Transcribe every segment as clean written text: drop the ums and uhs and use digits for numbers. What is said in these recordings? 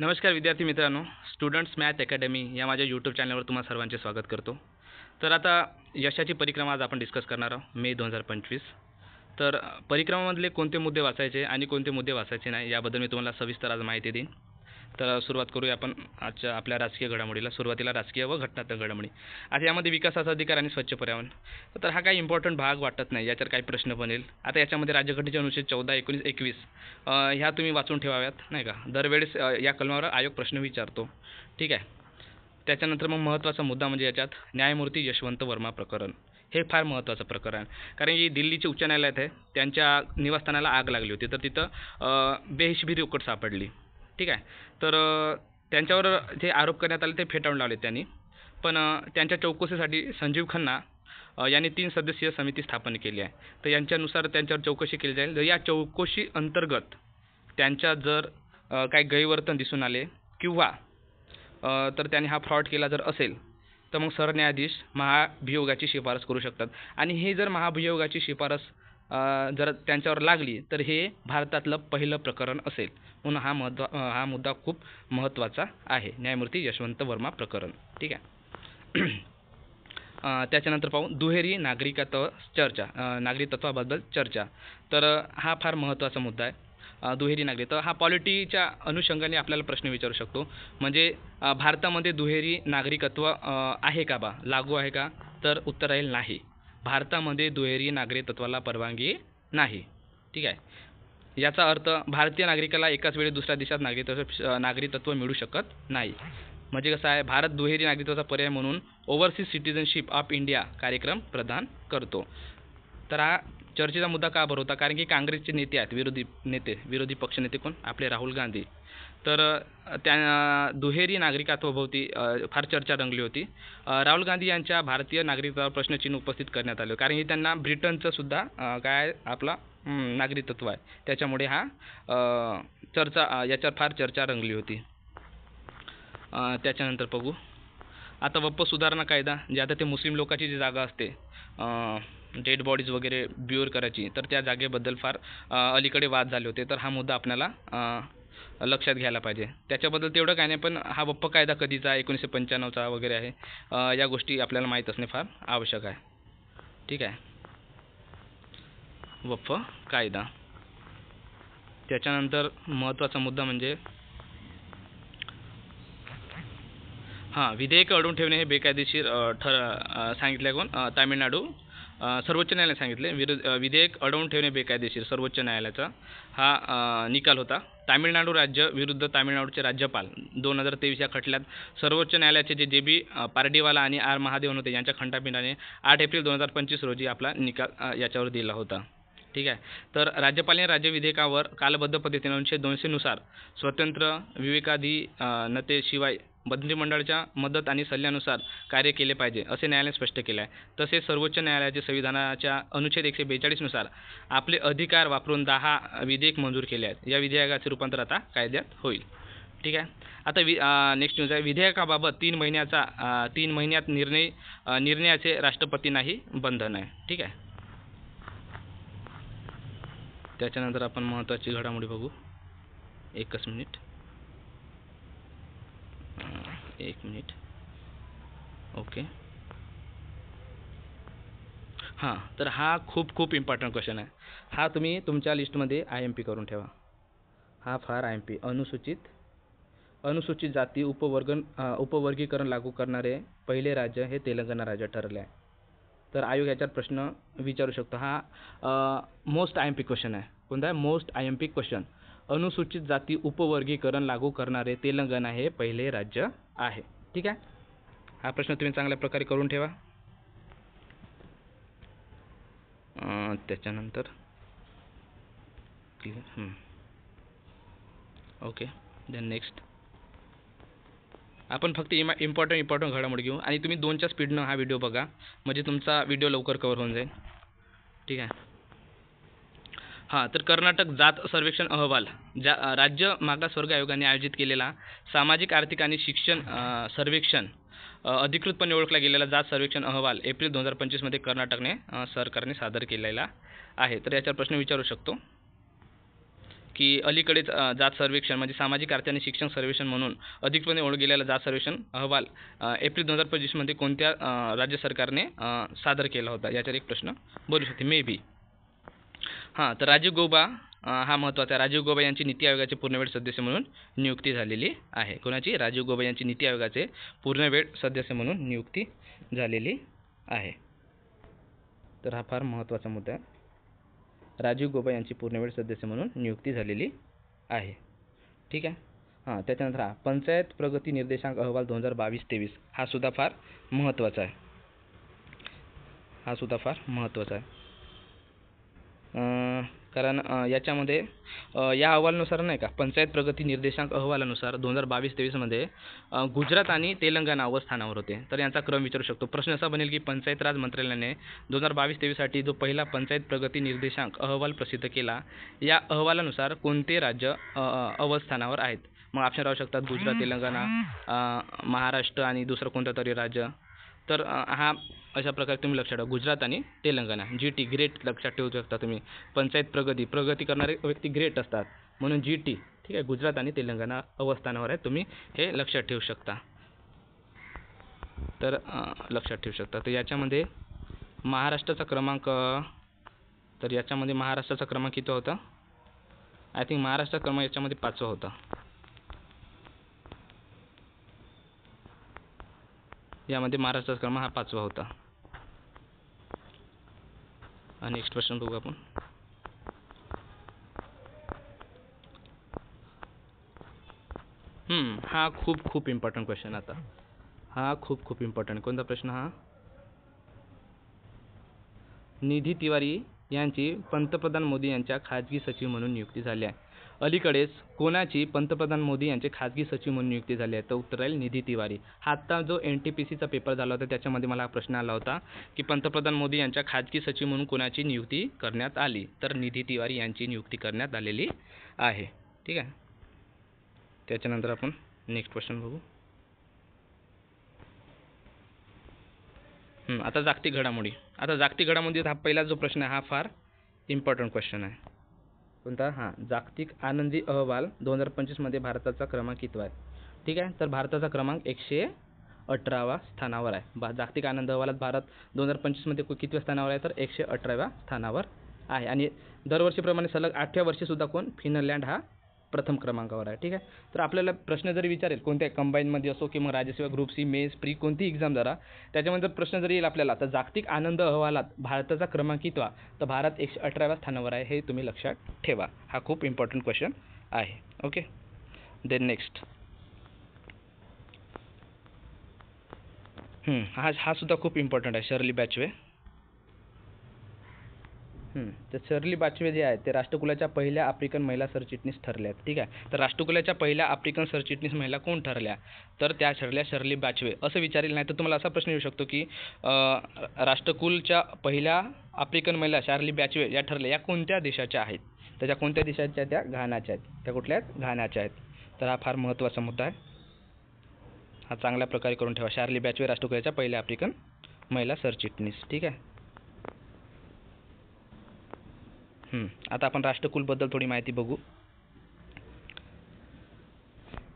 नमस्कार विद्यार्थी मित्रांनो, स्टुडंट्स मॅथ अकॅडमी या माझ्या यूट्यूब चॅनलवर तुम्हा सर्वांचे स्वागत करतो. तर आता यशाची परिक्रमा आज आपण डिस्कस करणार आहोत मे 2025. तर परिक्रमामधले कोणते मुद्दे वाचायचे आणि कोणते मुद्दे वाचायचे नाही याबद्दल मी तुम्हाला सविस्तर आज माहिती देईन. तर सुरुवात करूया आपण आजच्या आपल्या राजकीय घडामोडीला. सुरुवातीला राजकीय व घटनात्मक घडामोडी. आता यामध्ये विकासाचा अधिकार आणि स्वच्छ पर्यावरण. तर हा काही इम्पॉर्टंट भाग वाटत नाही, याच्यावर काही प्रश्न बनेल. आता याच्यामध्ये राज्यघटनेचे अनुच्छेद 14, 19, 21 ह्या तुम्ही वाचून ठेवाव्यात, नाही का. दरवेळेस या कलमावर आयोग प्रश्न विचारतो, ठीक आहे. त्याच्यानंतर मग महत्त्वाचा मुद्दा म्हणजे याच्यात न्यायमूर्ती यशवंत वर्मा प्रकरण. हे फार महत्त्वाचं प्रकरण आहे, कारण की दिल्लीचे उच्च न्यायालयात आहे, त्यांच्या निवासस्थानाला आग लागली होती, तर तिथं बेहिशोबी रोकड सापडली, ठीक आहे. तर त्यांच्यावर जे आरोप करण्यात आले ते फेटाळून लावले त्यांनी. पण त्यांच्या चौकशीसाठी संजीव खन्ना यांनी 3 सदस्यीय समिती स्थापन केली आहे. तर यांच्यानुसार त्यांच्यावर चौकशी केली जाईल. तर या चौकशी अंतर्गत त्यांच्या जर काही गैरवर्तन दिसून आले किंवा तर त्यांनी हा फ्रॉड केला जर असेल तर मग सरन्यायाधीश महाभियोगाची शिफारस करू शकतात. आणि हे जर महाभियोगाची शिफारस जर त्यांच्यावर लागली तर हे भारतातलं पहिलं प्रकरण असेल. म्हणून हा मुद्दा खूप महत्त्वाचा आहे, न्यायमूर्ती यशवंत वर्मा प्रकरण, ठीक आहे. त्याच्यानंतर पाहू दुहेरी नागरिकत्व चर्चा, नागरिकत्वाबद्दल चर्चा. तर हा फार महत्त्वाचा मुद्दा आहे. दुहेरी नागरिकत्व हा पॉलिटीच्या अनुषंगाने आपल्याला प्रश्न विचारू शकतो. म्हणजे भारतामध्ये दुहेरी नागरिकत्व आहे का बा, लागू आहे का? तर उत्तर राहील नाही. भारतामध्ये दुहेरी नागरिकत्वाला परवानगी नाही, ठीक आहे. याचा अर्थ भारतीय नागरिकाला एकाच वेळी दुसऱ्या देशात नागरिकत्व मिळू शकत नाही. म्हणजे कसं आहे, भारत दुहेरी नागरिकत्वाचा पर्याय म्हणून ओव्हरसीज सिटिझनशिप ऑफ इंडिया कार्यक्रम प्रदान करतो. तर हा चर्चेचा मुद्दा का बरं होता? कारण की काँग्रेसचे नेते आहेत, विरोधी पक्षनेते कोण? आपले राहुल गांधी. तर त्या दुहेरी नागरिकत्वाभोवती फार चर्चा रंगली होती. राहुल गांधी यांच्या भारतीय नागरिकत्वावर प्रश्नचिन्ह उपस्थित करण्यात आले, कारण की त्यांना ब्रिटनचं सुद्धा काय आपला नागरिकत्व आहे. त्याच्यामुळे हा याच्यावर फार चर्चा रंगली होती. त्याच्यानंतर बघू आता वक्फ सुधारणा कायदा. जे आता ते मुस्लिम लोकांची जी जागा असते डेड बॉडीज वगैरे ब्युअर करायची, तर त्या जागेबद्दल फार अलीकडे वाद झाले होते. तर हा मुद्दा आपल्याला लक्षात घ्यायला पाहिजे. त्याच्याबद्दल तेवढं काय नाही, पण हा वक्फ कायदा कधीचा, 1995चा वगैरे आहे. या गोष्टी आपल्याला माहीत असणे फार आवश्यक आहे, ठीक आहे. वक्फ कायदा. त्याच्यानंतर महत्त्वाचा मुद्दा म्हणजे विधेयक अडवून ठेवणे हे बेकायदेशीर सांगितले कोण? तामिळनाडू सर्वोच्च न्यायालयाने सांगितले. विधेयक अडवून ठेवणे बेकायदेशीर, सर्वोच्च न्यायालयाचा हा निकाल होता. तामिळनाडू राज्य विरुद्ध तामिळनाडूचे राज्यपाल 2023 या खटल्यात सर्वोच्च न्यायालयाचे जे बी पारडीवाला आणि आर महादेवन होते यांच्या खंडपीठाने 8 एप्रिल 2025 रोजी आपला निकाल याच्यावर दिला होता, ठीक आहे. तर राज्यपालाने राज्य विधेयकावर कालबद्ध पद्धतीने 200 नुसार स्वतंत्र विवेकाधीनतेशिवाय मंत्रिमंडळाच्या मदत आणि सल्ल्यानुसार कार्य केले पाहिजे, असे न्यायालयाने स्पष्ट केले आहे. तसेच सर्वोच्च न्यायालयाचे संविधानाच्या अनुच्छेद 142 नुसार आपले अधिकार वापरून 10 विधेयक मंजूर केले आहेत. या विधेयकाचे रूपांतर आता कायद्यात होईल, ठीक आहे. आता नेक्स्ट न्यूज आहे. विधेयकाबाबत 3 महिन्यात निर्णयाचे राष्ट्रपतींनाही बंधन आहे, ठीक आहे. त्याच्यानंतर आपण महत्त्वाची घडामोडी बघू. एक मिनिट ओके. तर हा खूप इम्पॉर्टंट क्वेश्चन आहे. हा तुम्ही तुमच्या लिस्टमध्ये IMP करून ठेवा. हा फार IMP. अनुसूचित जाती उपवर्गीकरण लागू करणारे पहिले राज्य हे तेलंगणा राज्य ठरले आहे. तर आयोग याच्यात प्रश्न विचारू शकतो. हा मोस्ट IMP क्वेश्चन आहे. कोणता आहे? Most IMP question. अनुसूचित जाती उपवर्गीकरण लागू करणारे तेलंगणा हे पहिले राज्य आहे, ठीक आहे. हा प्रश्न तुम्ही चांगल्या प्रकारे करून ठेवा. त्याच्यानंतर ओके. देन नेक्स्ट आपण फक्त इम्पॉर्टंट घडामोडी घेऊ आणि तुम्ही 2च्या स्पीडनं हा व्हिडिओ बघा, म्हणजे तुमचा व्हिडिओ लवकर कव्हर होऊन जाईल, ठीक आहे. तर कर्नाटक जात सर्वेक्षण अहवाल. राज्य मागासवर्ग आयोगाने आयोजित केलेला सामाजिक, आर्थिक आणि शिक्षण सर्वेक्षण अधिकृतपणे ओळखला गेलेला जात सर्वेक्षण अहवाल एप्रिल 2025 मध्ये सरकारने सादर केलेला आहे. तर याच्यावर प्रश्न विचारू शकतो की अलीकडेच जात सर्वेक्षण म्हणजे सामाजिक आर्थिक आणि शिक्षण सर्वेक्षण म्हणून अधिकपणे ओळखला गेलेला जात सर्वेक्षण अहवाल एप्रिल 2025 मध्ये कोणत्या राज्य सरकारने सादर केला होता, याच्यावर एक प्रश्न बोलू शकते मे बी. हां, तर राजीव गौबा हा महत्त्वाचा आहे. राजीव गौबा यांची नीती आयोगाचे पूर्णवेळ सदस्य म्हणून नियुक्ती झालेली आहे. कोणाची? राजीव गौबा यांची नीती आयोगाचे पूर्णवेळ सदस्य म्हणून नियुक्ती झालेली आहे. तर हा फार महत्त्वाचा मुद्दा आहे. राजीव गौबा यांची पूर्णवेळ सदस्य म्हणून नियुक्ती झालेली आहे. ठीक आहे. हां, त्याच्यानंतर हा पंचायत प्रगती निर्देशांक अहवाल 2022-23 हा सुद्धा फार महत्त्वाचा आहे. हा सुद्धा फार महत्त्वाचा आहे. कारण याच्यामध्ये या अहवालानुसार नाही का, पंचायत प्रगती निर्देशांक अहवालानुसार 2022-23 मध्ये गुजरात आणि तेलंगणा अव्वल स्थानावर होते. तर यांचा क्रम विचारू शकतो. प्रश्न असा बनेल की पंचायत राज मंत्रालयाने 2022-23 साठी जो पहिला पंचायत प्रगती निर्देशांक अहवाल प्रसिद्ध केला, या अहवालानुसार कोणते राज्य अव्वल स्थानावर आहेत? मग ऑप्शन राहू शकतात गुजरात, तेलंगणा, महाराष्ट्र आणि दुसरं कोणतं तरी राज्य. तर हा अशा प्रकारे तुम्ही लक्षात ठेवा, गुजरात आणि तेलंगणा. GT ग्रेट लक्षात ठेवू शकता तुम्ही. पंचायत प्रगती करणारे व्यक्ती ग्रेट असतात म्हणून GT. ठीक आहे, गुजरात आणि तेलंगणा अवस्थानावर आहे, तुम्ही हे लक्षात ठेवू शकता. तर लक्षात ठेवू शकता. तर याच्यामध्ये महाराष्ट्राचा क्रमांक, तर याच्यामध्ये महाराष्ट्राचा क्रमांक किती होता? आय थिंक महाराष्ट्राचा क्रमांक याच्यामध्ये 5वा होता. यामध्ये महाराष्ट्राचा क्रमांक हा 5वा होता. आणि नेक्स्ट क्वेश्चन बघू आपण. हा खूप इम्पॉर्टंट क्वेश्चन. आता हा खूप इम्पॉर्टंट. कोणता प्रश्न हा? निधी तिवारी यांची पंतप्रधान मोदी यांच्या खाजगी सचिव म्हणून नियुक्ती झाली आहे. अलीकडेच कोणाची पंतप्रधान मोदी यांचे खाजगी सचिव म्हणून नियुक्ती झाली आहे? तर उत्तर राहील निधी तिवारी. हा आता जो NTPCचा पेपर झाला होता त्याच्यामध्ये मला हा प्रश्न आला होता की पंतप्रधान मोदी यांच्या खाजगी सचिव म्हणून कोणाची नियुक्ती करण्यात आली? तर निधी तिवारी यांची नियुक्ती करण्यात आलेली आहे. ठीक आहे. त्याच्यानंतर आपण नेक्स्ट क्वेश्चन बघू. आता जागतिक घडामोडी. आता जागतिक घडामोडीत हा पहिला जो प्रश्न आहे हा फार इम्पॉर्टंट क्वेश्चन आहे. कोणता? हां, जागतिक आनंदी अहवाल 2025 मध्ये भारताचा क्रमांक कितवा आहे? ठीक आहे, तर भारताचा क्रमांक 118वा स्थानावर आहे. जागतिक आनंद अहवालात भारत 2025 मध्ये कितव्या स्थानावर आहे? तर 118व्या स्थानावर आहे. आणि दरवर्षीप्रमाणे सलग 8व्या वर्षी सुद्धा कोण? फिनलँड हा प्रथम क्रमांकावर आहे. ठीक आहे. तर आपल्याला प्रश्न जरी विचारेल कोणत्या कंबाईनमध्ये असो किंवा राज्यसेवा ग्रुप C, मेन्स, प्री कोणतीही एक्झाम जरा, त्याच्यामध्ये प्रश्न जरी येईल आपल्याला, तर जागतिक आनंद अहवालात भारताचा क्रमांक कितवा? तर भारत 118व्या स्थानावर आहे. हे तुम्ही लक्षात ठेवा. हा खूप इम्पॉर्टंट क्वेश्चन आहे. ओके. Then next. हा सुद्धा खूप इम्पॉर्टंट आहे. शर्ली बॅचवे. तर शर्ली बॅचवे जे आहेत ते राष्ट्रकुलाच्या पहिल्या आफ्रिकन महिला सरचिटणीस ठरल्या. ठीक आहे. तर राष्ट्रकुलाच्या पहिल्या आफ्रिकन सरचिटणीस महिला कोण ठरल्या? तर त्या ठरल्या शर्ली बॅचवे. असं विचारेल. नाही तर तुम्हाला असा प्रश्न येऊ शकतो की राष्ट्रकुलच्या पहिल्या आफ्रिकन महिला शर्ली बॅचवे या ठरल्या, या कोणत्या देशाच्या आहेत? त्याच्या कोणत्या देशाच्या? त्या घानाच्या आहेत. त्या कुठल्या आहेत? घानाच्या आहेत. तर हा फार महत्त्वाचा मुद्दा आहे. हा चांगल्या प्रकारे करून ठेवा. शर्ली बॅचवे राष्ट्रकुलाच्या पहिल्या आफ्रिकन महिला सरचिटणीस. ठीक आहे. आता आपण राष्ट्रकुलबद्दल थोडी माहिती बघू.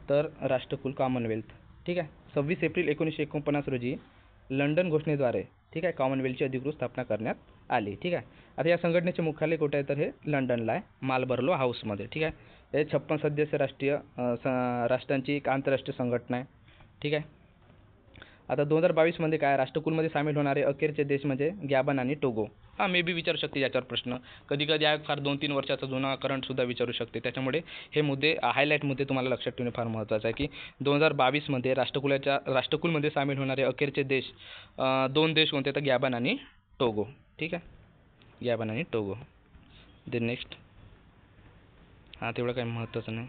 तर राष्ट्रकुल कॉमनवेल्थ. ठीक आहे. 26 एप्रिल 1949 रोजी लंडन घोषणेद्वारे, ठीक आहे, कॉमनवेल्थची अधिकृत स्थापना करण्यात आली. ठीक आहे. आता या संघटनेचे मुख्यालय कुठे आहे? तर हे लंडनला आहे, मार्लबरो हाऊसमध्ये. ठीक आहे. हे 56 सदस्य राष्ट्रांची एक आंतरराष्ट्रीय संघटना आहे. ठीक आहे. आता 2022 मध्ये काय? राष्ट्रकुलमध्ये सामील होणारे अखेरचे देश म्हणजे गॅबन आणि टोगो. मे बी विचारू शकते याच्यावर प्रश्न. कधी फार 2-3 वर्षाचा जुना करंट सुद्धा विचारू शकते. त्याच्यामुळे हे मुद्दे, हायलाईट मुद्दे तुम्हाला लक्षात ठेवणे फार महत्त्वाचं आहे की 2022 मध्ये राष्ट्रकुलमध्ये सामील होणारे अखेरचे देश 2 देश कोणते? तर गॅबन आणि टोगो. ठीक आहे. गॅबन आणि टोगो. Then next. तेवढं काही महत्त्वाचं नाही.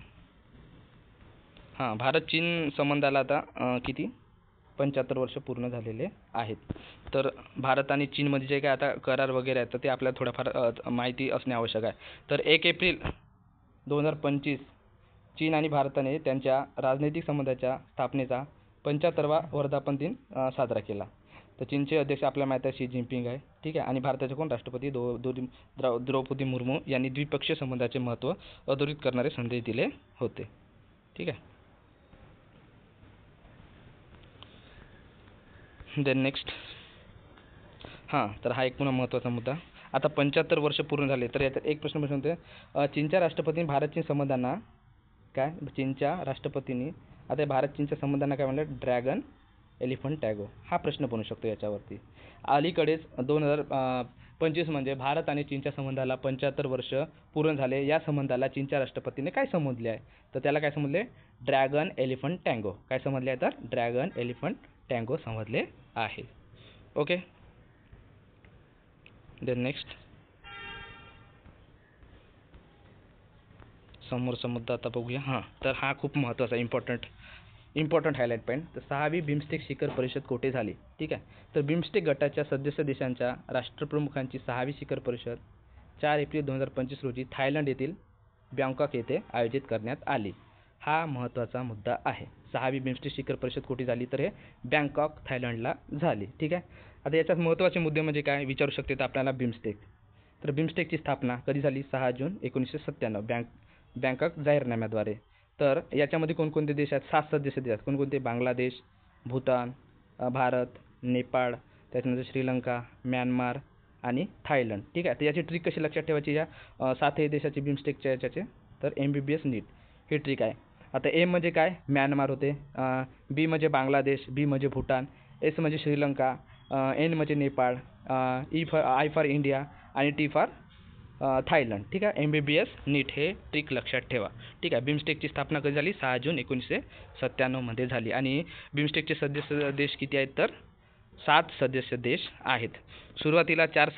भारत चीन संबंधाला आता किती? 75 वर्ष पूर्ण झालेले आहेत. तर भारत आणि चीनमध्ये जे काय आता करार वगैरे आहेत तर ते आपल्याला थोडंफार माहिती असणे आवश्यक आहे. तर 1 एप्रिल 2025 चीन आणि भारताने त्यांच्या राजनैतिक संबंधाच्या स्थापनेचा 75वा वर्धापन दिन साजरा केला. तर चीनचे अध्यक्ष आपल्याला माहीत आहे शी जिनपिंग आहे, ठीक आहे. आणि भारताचे कोण राष्ट्रपती द्रौपदी मुर्मू यांनी द्विपक्षीय संबंधाचे महत्त्व अधोरेखित करणारे संदेश दिले होते, ठीक आहे. देन नेक्स्ट, तर हा एक पुन्हा महत्त्वाचा मुद्दा. आता 75 वर्ष पूर्ण झाले, तर याच्यात एक प्रश्न होते, चीनच्या राष्ट्रपतींनी भारत चीन संबंधांना चीनच्या राष्ट्रपतींनी आता भारत चीनच्या संबंधांना काय म्हणलं, ड्रॅगन एलिफंट टॅगो, हा प्रश्न बनू शकतो याच्यावरती. अलीकडेच 2025 म्हणजे भारत आणि चीनच्या संबंधाला 75 वर्ष पूर्ण झाले. या संबंधाला चीनच्या राष्ट्रपतीने काय संबोधले आहे, तर त्याला काय संबोधले, ड्रॅगन एलिफंट टँगो. काय संबोधले आहे, तर ड्रॅगन एलिफंट टँगो संबोधले आहे. ओके. देन नेक्स्ट, समोरचा मुद्दा आता बघूया. तर हा खूप महत्त्वाचा इम्पॉर्टंट हायलाईट पॉईंट. तर 6वी बिमस्टेक शिखर परिषद कोठे झाली, ठीक आहे. तर बिमस्टेक गटाच्या सदस्य देशांच्या राष्ट्रप्रमुखांची 6वी शिखर परिषद 4 एप्रिल 2025 रोजी थायलंड येथील बँकॉक येथे आयोजित करण्यात आली. हा महत्त्वाचा मुद्दा आहे. 6वी बिमस्टेक शिखर परिषद कुठे झाली, तर हे बँकॉक थायलंडला झाली, ठीक आहे. आता याच्यात महत्त्वाचे मुद्दे म्हणजे काय विचारू शकते तर आपल्याला बिमस्टेक. तर बिमस्टेकची स्थापना कधी झाली, 6 जून 1997 बँकॉक जाहीरनाम्याद्वारे. तर याच्यामध्ये कोणकोणते देश आहेत, 7 सदस्य देश आहेत. कोणकोणते, बांगलादेश, भूतान, भारत, नेपाळ, त्याच्यानंतर श्रीलंका, म्यानमार आणि थायलंड, ठीक आहे. तर याची ट्रिक कशी लक्षात ठेवायची, या 7 देशाची बिमस्टेकच्या याच्याचे, तर MBBS नीट ही ट्रिक आहे. आता ए म्हणजे काय, म्यानमार होते, बी म्हणजे बांगलादेश, बी म्हणजे भूटान, एस म्हणजे श्रीलंका, एन म्हणजे नेपाळ, आय फॉर इंडिया आणि टी फॉर थायलंड, ठीक आहे. MBBS नीट हे ट्रिक लक्षात ठेवा, ठीक आहे. बिमस्टेकची स्थापना कधी झाली, 6 जून 1997 मध्ये झाली. आणि बिमस्टेकचे सदस्य देश किती आहेत, तर 7 सदस्य देश आहेत. सुरुवातीला 4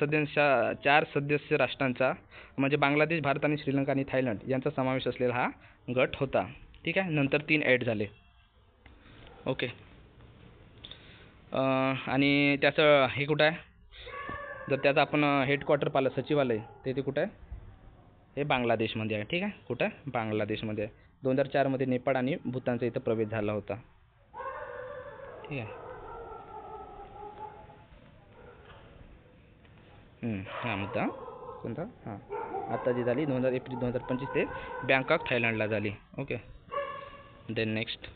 सदस्य राष्ट्रांचा म्हणजे बांगलादेश, भारत आणि श्रीलंका आणि थायलंड यांचा समावेश असलेला हा गट होता, ठीक आहे. नंतर 3 ॲड झाले. ओके. आणि त्याचं हे कुठं आहे, जर त्याचं आपण हेडक्वार्टर पाहिलं, सचिवालय, ते कुठं आहे, हे बांगलादेशमध्ये आहे, ठीक आहे. कुठं आहे, बांगलादेशमध्ये आहे. 2004 मध्ये नेपाळ आणि भूतानचा इथं प्रवेश झाला होता, ठीक आहे. हा मुद्दा कोणता, आता जी झाली 2000 एप्रिल 2025 ते बँकॉक थायलंडला झाली. ओके. देन नेक्स्ट,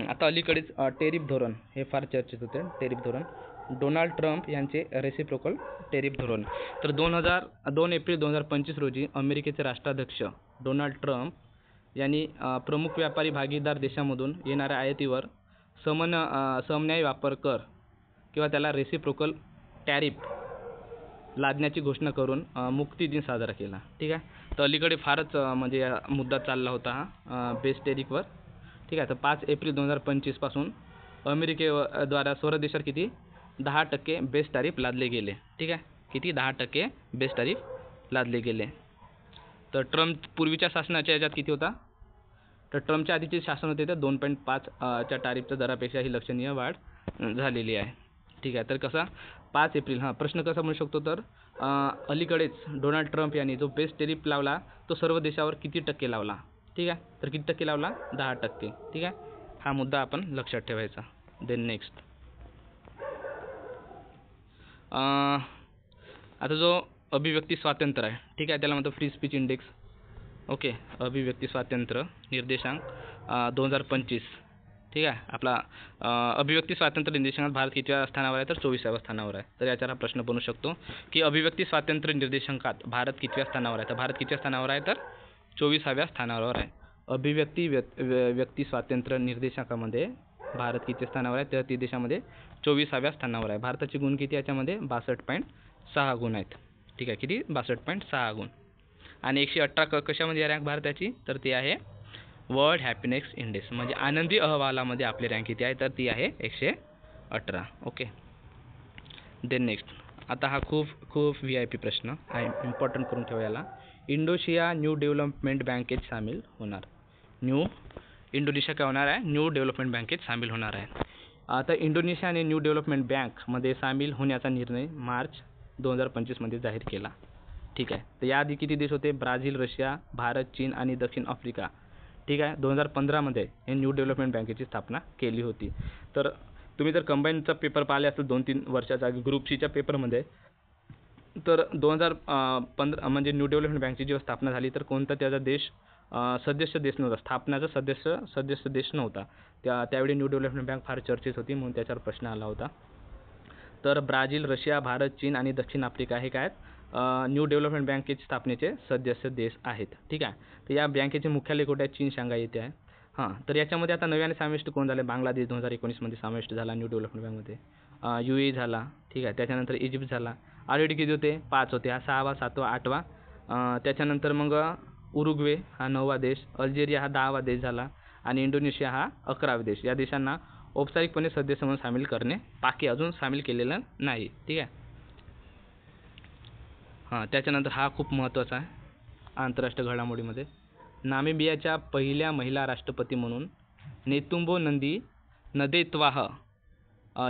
आता अलीकडेच टेरिफ धोरण हे फार चर्चेत होते. टेरिफ धोरण, डोनाल्ड ट्रम्प यांचे रेसिप्रोकल टेरिफ धोरण. तर 2 एप्रिल 2025 रोजी अमेरिकेचे राष्ट्राध्यक्ष डोनाल्ड ट्रम्प यांनी प्रमुख व्यापारी भागीदार देशांमधून येणाऱ्या आयातीवर समन्यायी वापर कर किंवा त्याला रेसिप्रोकल टॅरिफ लादण्याची घोषणा करून मुक्ती दिन साजरा केला, ठीक आहे. तर अलीकडे फारच म्हणजे मुद्दा चालला होता हा बेस टेरिफवर, ठीक आहे. तर 5 एप्रिल 2025 पासून अमेरिकेद्वारा सर्व देशात किती 10% बेस टॅरिफ लादले गेले, ठीक आहे. किती 10% बेस टॅरिफ लादले गेले. तर ट्रम्प पूर्वीच्या शासनाच्या याच्यात किती होता, तर ट्रम्पच्या आधीचे शासन होते तर 2.5 च्या टॅरिफच्या दरापेक्षा ही लक्षणीय वाढ झालेली आहे, ठीक आहे. तर कसा 5 एप्रिल प्रश्न कसा म्हणू शकतो, तर अलीकडेच डोनाल्ड ट्रम्प यांनी जो बेस टॅरिफ लावला तो सर्व देशावर किती टक्के लावला, ठीक आहे. तर किती टक्के लावला, 10%, ठीक आहे. हा मुद्दा आपण लक्षात ठेवायचा. देन नेक्स्ट, आता जो अभिव्यक्ती स्वातंत्र्य आहे, ठीक आहे, त्याला म्हणतो फ्री स्पीच इंडेक्स. ओके. अभिव्यक्ती स्वातंत्र्य निर्देशांक 2025, ठीक आहे. आपला अभिव्यक्ती स्वातंत्र्य निर्देशांकात भारत कितव्या स्थानावर आहे, तर 24व्या स्थानावर आहे. तर याचा हा प्रश्न बनू शकतो की अभिव्यक्ती स्वातंत्र्य निर्देशांकात भारत कितव्या स्थानावर आहे, तर भारत कितव्या स्थानावर आहे, तर 24व्या स्थानावर आहे. व्यक्ती स्वातंत्र्य निर्देशांकामध्ये भारत किती स्थानावर आहे, तर ती देशामध्ये 24व्या स्थानावर आहे. भारताचे गुण किती याच्यामध्ये 62.6 गुण आहेत, ठीक आहे. किती 62.6 गुण. आणि 118 कशामध्ये रँक भारताची, तर ती आहे वर्ल्ड हॅपीनेस इंडेक्स म्हणजे आनंदी अहवालामध्ये आपली रँक किती आहे, तर ती आहे 118. ओके. देन नेक्स्ट, आता हा खूप VIP प्रश्न आहे, इम्पॉर्टंट करून ठेवा याला. इंडोनेशिया न्यू डेव्हलपमेंट बँकेत सामील होणार. इंडोनेशिया काय होणार आहे, न्यू डेव्हलपमेंट बँकेत सामील होणार आहे. आता इंडोनेशिया आणि न्यू डेव्हलपमेंट बँकमध्ये सामील होण्याचा निर्णय मार्च 2025 मध्ये जाहीर केला, ठीक आहे. तर याआधी किती देश होते, ब्राझील, रशिया, भारत, चीन आणि दक्षिण आफ्रिका ठीक आहे. 2015मध्ये हे न्यू डेव्हलपमेंट बँकेची स्थापना केली होती. तर तुम्ही जर कंबाईनचा पेपर पाहिले असेल 2-3 वर्षाचा ग्रुप सीच्या पेपरमध्ये, तर 2015 म्हणजे न्यू डेव्हलपमेंट बँकेची जेव्हा स्थापना झाली तर कोणता त्याचा देश सदस्य देश नव्हता, स्थापनाचा सदस्य देश नव्हता. त्यावेळी न्यू डेव्हलपमेंट बँक फार चर्चेत होती, म्हणून त्याच्यावर प्रश्न आला होता. तर ब्राझील, रशिया, भारत, चीन आणि दक्षिण आफ्रिका हे काय न्यू डेव्हलपमेंट बँकेच्या स्थापनेचे सदस्य देश आहेत. ठीक आहे. तर या बँकेचे मुख्यालय कुठे आहे? चीन, शांघाय येथे आहे. हां, तर याच्यामध्ये आता नव्याने समाविष्ट कोण झाले? बांगलादेश 2019मध्ये समाविष्ट झाला न्यू डेव्हलपमेंट बँकमध्ये. UAE झाला. ठीक आहे. त्याच्यानंतर इजिप्त झाला. ऑलरेडी किती होते? 5 होते. हा 6वा, 7वा, 8वा. त्याच्यानंतर मग उरुग्वे हा 9वा देश, अल्जेरिया हा 10वा देश झाला आणि इंडोनेशिया हा 11वा देश. या देशांना औपचारिकपणे सदस्य म्हणून सामील करणे बाकी, अजून सामील केलेलं नाही. ठीक आहे. हां, त्याच्यानंतर हा खूप महत्त्वाचा आहे आंतरराष्ट्रीय घडामोडीमध्ये. नामिबियाच्या पहिल्या महिला राष्ट्रपती म्हणून नेतुम्बो नंदी नदेत्वाह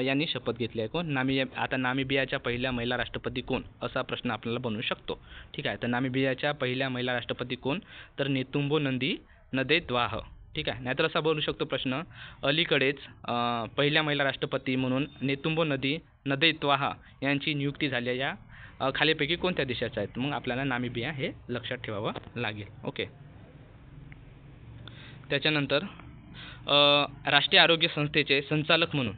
यांनी शपथ घेतली आहे. कोण? आता नामिबियाच्या पहिल्या महिला राष्ट्रपती कोण, असा प्रश्न आपल्याला बनवू शकतो. ठीक आहे. तर नामिबियाच्या पहिल्या महिला राष्ट्रपती कोण? तर नेतुम्बो नंदी नदेत्वाह. ठीक आहे. नाहीतर असा बनवू शकतो प्रश्न, अलीकडेच पहिल्या महिला राष्ट्रपती म्हणून नेतुम्बो नदी नदेत्वाह यांची नियुक्ती झालेल्या खालीपैकी कोणत्या देशाच्या आहेत? मग आपल्याला नामिबिया हे लक्षात ठेवावं लागेल. ओके. त्याच्यानंतर राष्ट्रीय आरोग्य संस्थेचे संचालक म्हणून